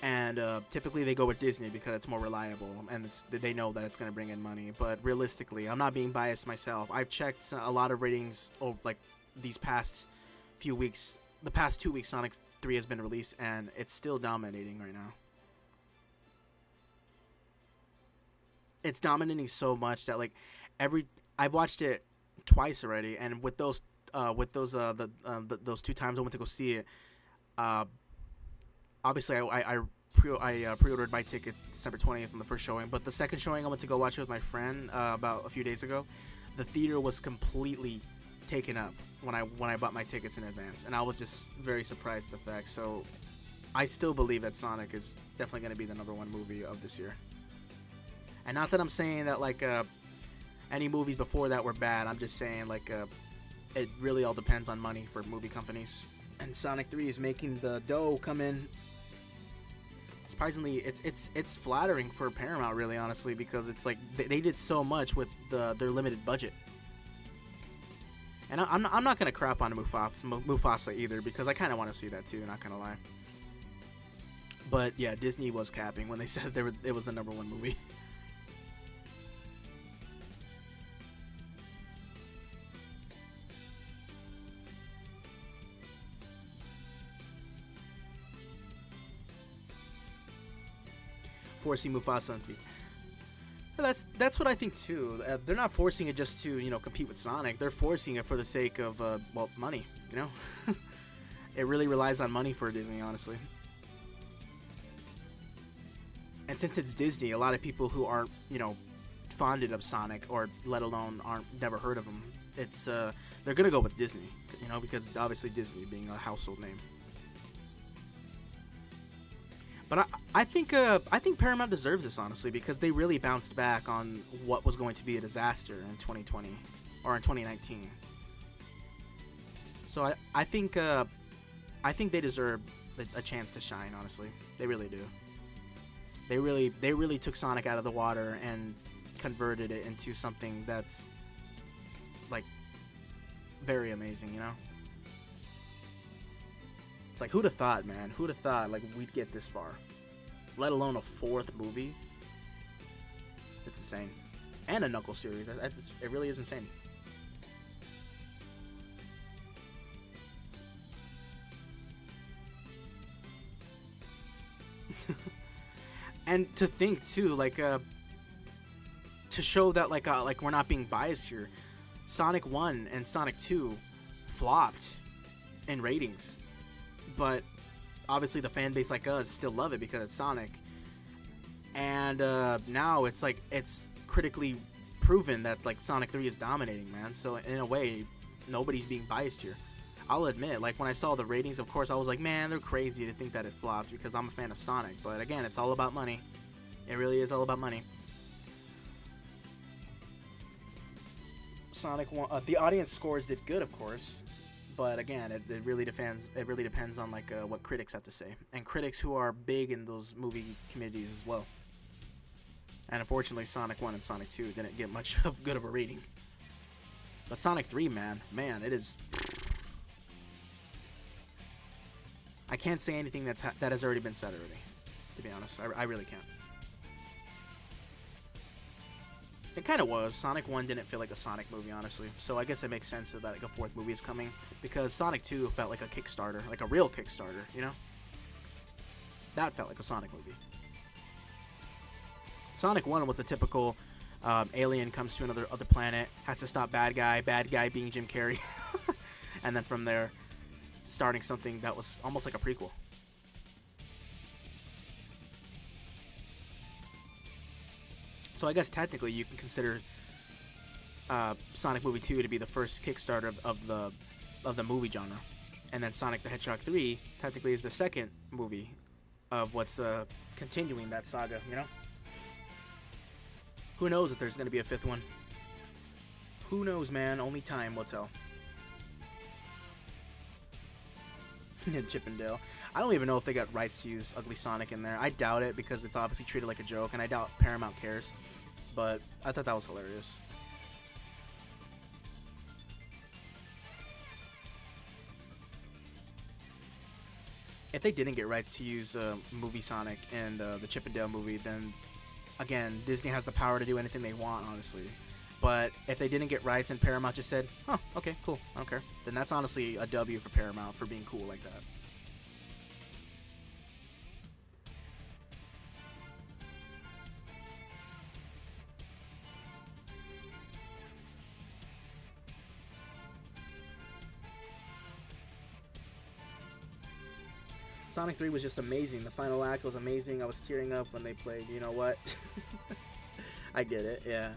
And typically they go with Disney because it's more reliable and they know that it's going to bring in money. But realistically, I'm not being biased myself. I've checked a lot of ratings like these past few weeks. The past 2 weeks Sonic 3 has been released and it's still dominating right now. It's dominating so much that like I've watched it twice already, and with those 2 times I went to go see it, obviously I pre-ordered my tickets December 20th on the first showing, but the second showing I went to go watch it with my friend about a few days ago. The theater was completely taken up when I bought my tickets in advance, and I was just very surprised at the fact. So I still believe that Sonic is definitely going to be the #1 movie of this year. And not that I'm saying that like any movies before that were bad. I'm just saying like it really all depends on money for movie companies. And Sonic 3 is making the dough come in. Surprisingly, it's flattering for Paramount, really, honestly, because it's like they did so much with their limited budget. And I'm not gonna crap on Mufasa either, because I kind of want to see that too. Not gonna lie. But yeah, Disney was capping when they said it was the #1 movie. Forcing Mufasa on feet. That's what I think too. They're not forcing it just to compete with Sonic. They're forcing it for the sake of money. It really relies on money for Disney, honestly. And since it's Disney, a lot of people who aren't fonded of Sonic, or let alone never heard of him, it's they're gonna go with Disney, because obviously Disney being a household name. But I think Paramount deserves this, honestly, because they really bounced back on what was going to be a disaster in 2020 or in 2019. So I think they deserve a chance to shine, honestly. They really do. They really took Sonic out of the water and converted it into something that's like very amazing, It's like, who'd have thought, man? Who'd have thought, like, we'd get this far? Let alone a 4th movie. It's insane. And a Knuckles series. It really is insane. And to think, too, like, to show that, like we're not being biased here, Sonic 1 and Sonic 2 flopped in ratings. But obviously the fan base like us still love it because it's Sonic. And now it's like it's critically proven that like Sonic 3 is dominating, man. So in a way, nobody's being biased here. I'll admit, like when I saw the ratings, of course I was like, man, they're crazy to think that it flopped because I'm a fan of Sonic. But again, it's all about money. It really is all about money. Sonic 1, the audience scores did good, of course. But again, it really depends. It really depends on like what critics have to say, and critics who are big in those movie communities as well. And unfortunately, Sonic 1 and Sonic 2 didn't get much of good of a rating. But Sonic 3, man, it is. I can't say anything that has already been said already. To be honest, I really can't. It kind of was. Sonic 1 didn't feel like a Sonic movie, honestly. So I guess it makes sense that like a 4th movie is coming, because Sonic 2 felt like a Kickstarter, like a real Kickstarter, That felt like a Sonic movie. Sonic 1 was a typical alien comes to another planet, has to stop bad guy being Jim Carrey. And then from there, starting something that was almost like a prequel. So I guess technically you can consider Sonic Movie 2 to be the first Kickstarter of the movie genre, and then Sonic the Hedgehog 3 technically is the second movie of what's continuing that saga. Who knows if there's gonna be a 5th one? Who knows, man? Only time will tell. Chip and Dale. I don't even know if they got rights to use Ugly Sonic in there. I doubt it, because it's obviously treated like a joke, and I doubt Paramount cares. But I thought that was hilarious. if they didn't get rights to use movie Sonic and the Chip and Dale movie, then again, Disney has the power to do anything they want, honestly. But if they didn't get rights and Paramount just said, "Huh, okay, cool, I don't care," then that's honestly a W for Paramount for being cool like that. Sonic 3 was just amazing. The final act was amazing. I was tearing up when they played. You know what? I get it, yeah.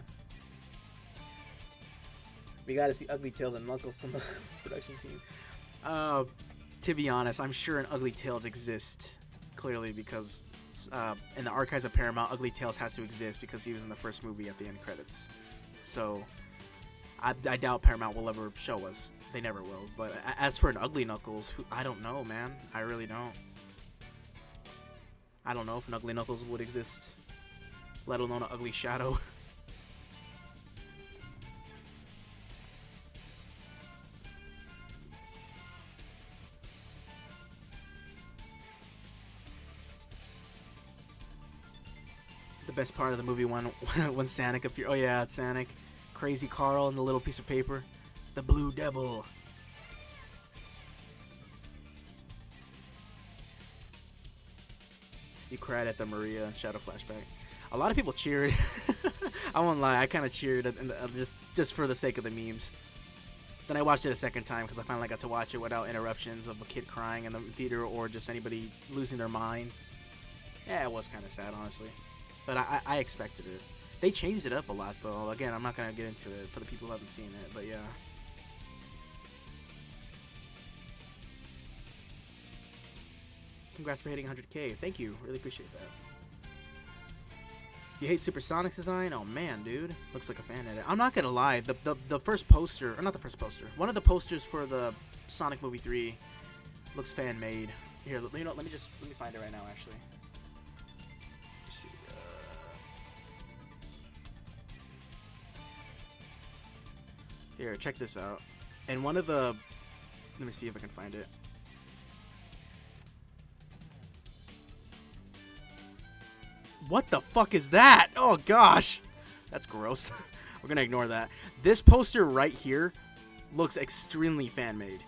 We gotta see Ugly Tails and Knuckles on the production team. To be honest, I'm sure an Ugly Tails exists, clearly, because in the archives of Paramount, Ugly Tails has to exist because he was in the first movie at the end credits. So, I doubt Paramount will ever show us. They never will. But as for an Ugly Knuckles, I don't know, man. I really don't. I don't know if an Ugly Knuckles would exist, let alone an Ugly Shadow. The best part of the movie when Sonic appeared. Oh yeah, it's Sonic. Crazy Carl and the little piece of paper. The Blue Devil. You cried at the Maria Shadow flashback. A lot of people cheered. I won't lie, I kind of cheered just for the sake of the memes. Then I watched it a second time because I finally got to watch it without interruptions of a kid crying in the theater or just anybody losing their mind. Yeah, it was kind of sad, honestly. But I expected it. They changed it up a lot, though. Again, I'm not going to get into it for the people who haven't seen it, but yeah. Congrats for hitting 100K. Thank you. Really appreciate that. You hate Supersonic's design? Oh, man, dude. Looks like a fan edit. I'm not going to lie. The first poster, or not the first poster, one of the posters for the Sonic Movie 3 looks fan-made. Here, you know, let me find it right now, actually. Let's see. Here, check this out. And one of the... Let me see if I can find it. What the fuck is that? Oh, gosh. That's gross. We're going to ignore that. This poster right here looks extremely fan-made.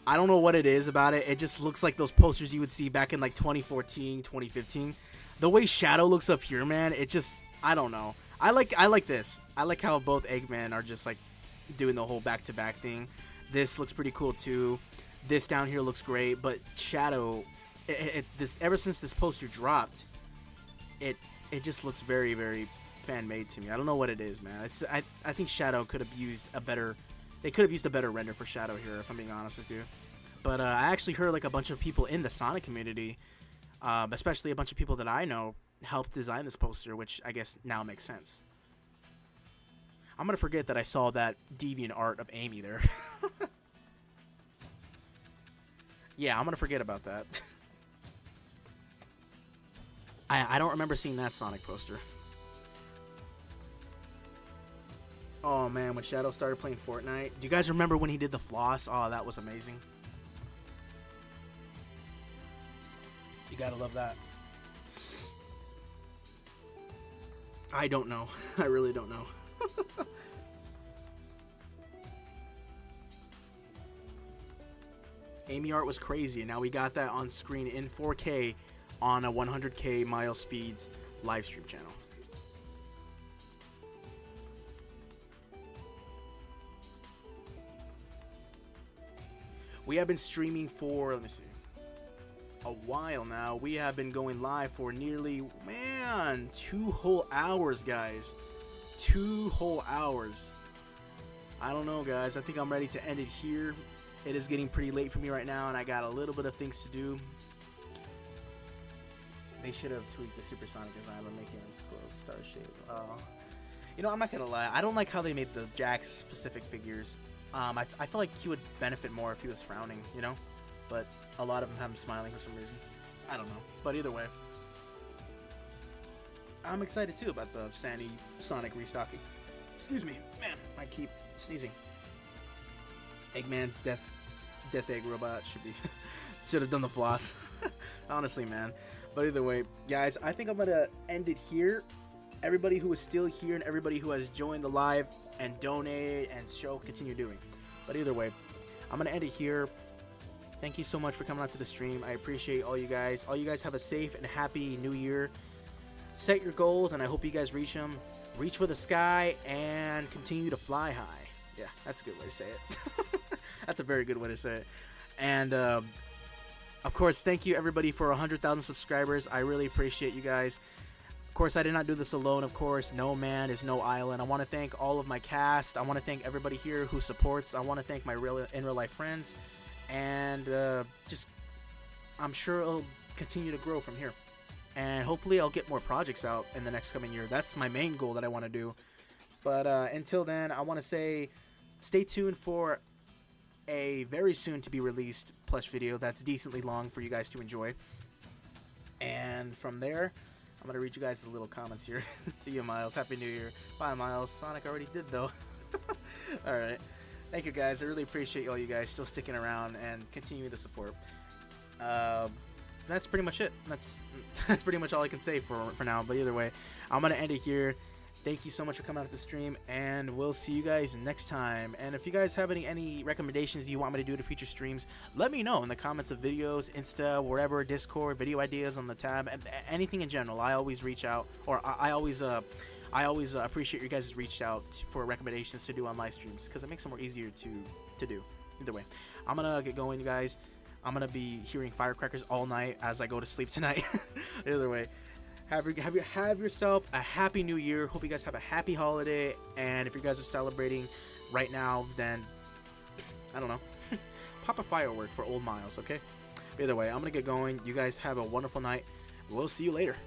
I don't know what it is about it. It just looks like those posters you would see back in, like, 2014, 2015. The way Shadow looks up here, man, it just... I don't know. I like this. I like how both Eggman are just, like, doing the whole back-to-back thing. This looks pretty cool, too. This down here looks great. But Shadow... ever since this poster dropped... It just looks very, very fan-made to me. I don't know what it is, man. I think Shadow could have used a better... They could have used a better render for Shadow here, if I'm being honest with you. But I actually heard like a bunch of people in the Sonic community, especially a bunch of people that I know, helped design this poster, which I guess now makes sense. I'm going to forget that I saw that deviant art of Amy there. Yeah, I'm going to forget about that. I don't remember seeing that Sonic poster. Oh man, when Shadow started playing Fortnite. Do you guys remember when he did the floss? Oh, that was amazing. You gotta love that. I don't know. I really don't know. Amy art was crazy, and now we got that on screen in 4K on a 100K Mile Speeds live stream channel. We have been streaming for, let me see, a while now. We have been going live for nearly, man, 2 whole hours, guys. 2 whole hours. I don't know, guys. I think I'm ready to end it here. It is getting pretty late for me right now, and I got a little bit of things to do. They should have tweaked the Supersonic design by making it star shape. You know, I'm not gonna lie. I don't like how they made the Jax specific figures. I feel like he would benefit more if he was frowning, you know? But a lot of them have him smiling for some reason. I don't know. But either way, I'm excited too about the Sandy Sonic restocking. Excuse me, man. I keep sneezing. Eggman's death egg robot should be Should have done the floss. Honestly, man. But either way, guys, I think I'm gonna end it here. Everybody who is still here and everybody who has joined the live and donate and continue doing. But either way, I'm gonna end it here. Thank you so much for coming out to the stream. I appreciate all you guys. All you guys have a safe and happy new year. Set your goals, and I hope you guys reach them. Reach for the sky and continue to fly high. Yeah, that's a good way to say it. That's a very good way to say it. And of course, thank you everybody for 100,000 subscribers. I really appreciate you guys. Of course, I did not do this alone. Of course, no man is no island. I want to thank all of my cast. I want to thank everybody here who supports. I want to thank my in real life friends. And I'm sure it'll continue to grow from here. And hopefully I'll get more projects out in the next coming year. That's my main goal that I want to do. But until then, I want to say stay tuned for a very soon to be released Plush video that's decently long for you guys to enjoy. And from there, I'm going to read you guys' little comments here. See you, Miles. Happy New Year. Bye, Miles. Sonic already did, though. Alright. Thank you, guys. I really appreciate all you guys still sticking around and continuing to support. That's pretty much it. That's pretty much all I can say for now. But either way, I'm going to end it here. Thank you so much for coming out to the stream, and we'll see you guys next time. And if you guys have any recommendations you want me to do to future streams, let me know in the comments of videos, Insta, wherever, Discord, video ideas on the tab, anything in general. I always reach out, or I always appreciate you guys reached out for recommendations to do on live streams, because it makes them more easier to do. Either way, I'm gonna get going, you guys. I'm gonna be hearing firecrackers all night as I go to sleep tonight. Either way, have yourself a happy new year. Hope you guys have a happy holiday. And if you guys are celebrating right now, then I don't know, pop a firework for old Miles, okay? Either way, I'm gonna get going. You guys have a wonderful night. We'll see you later.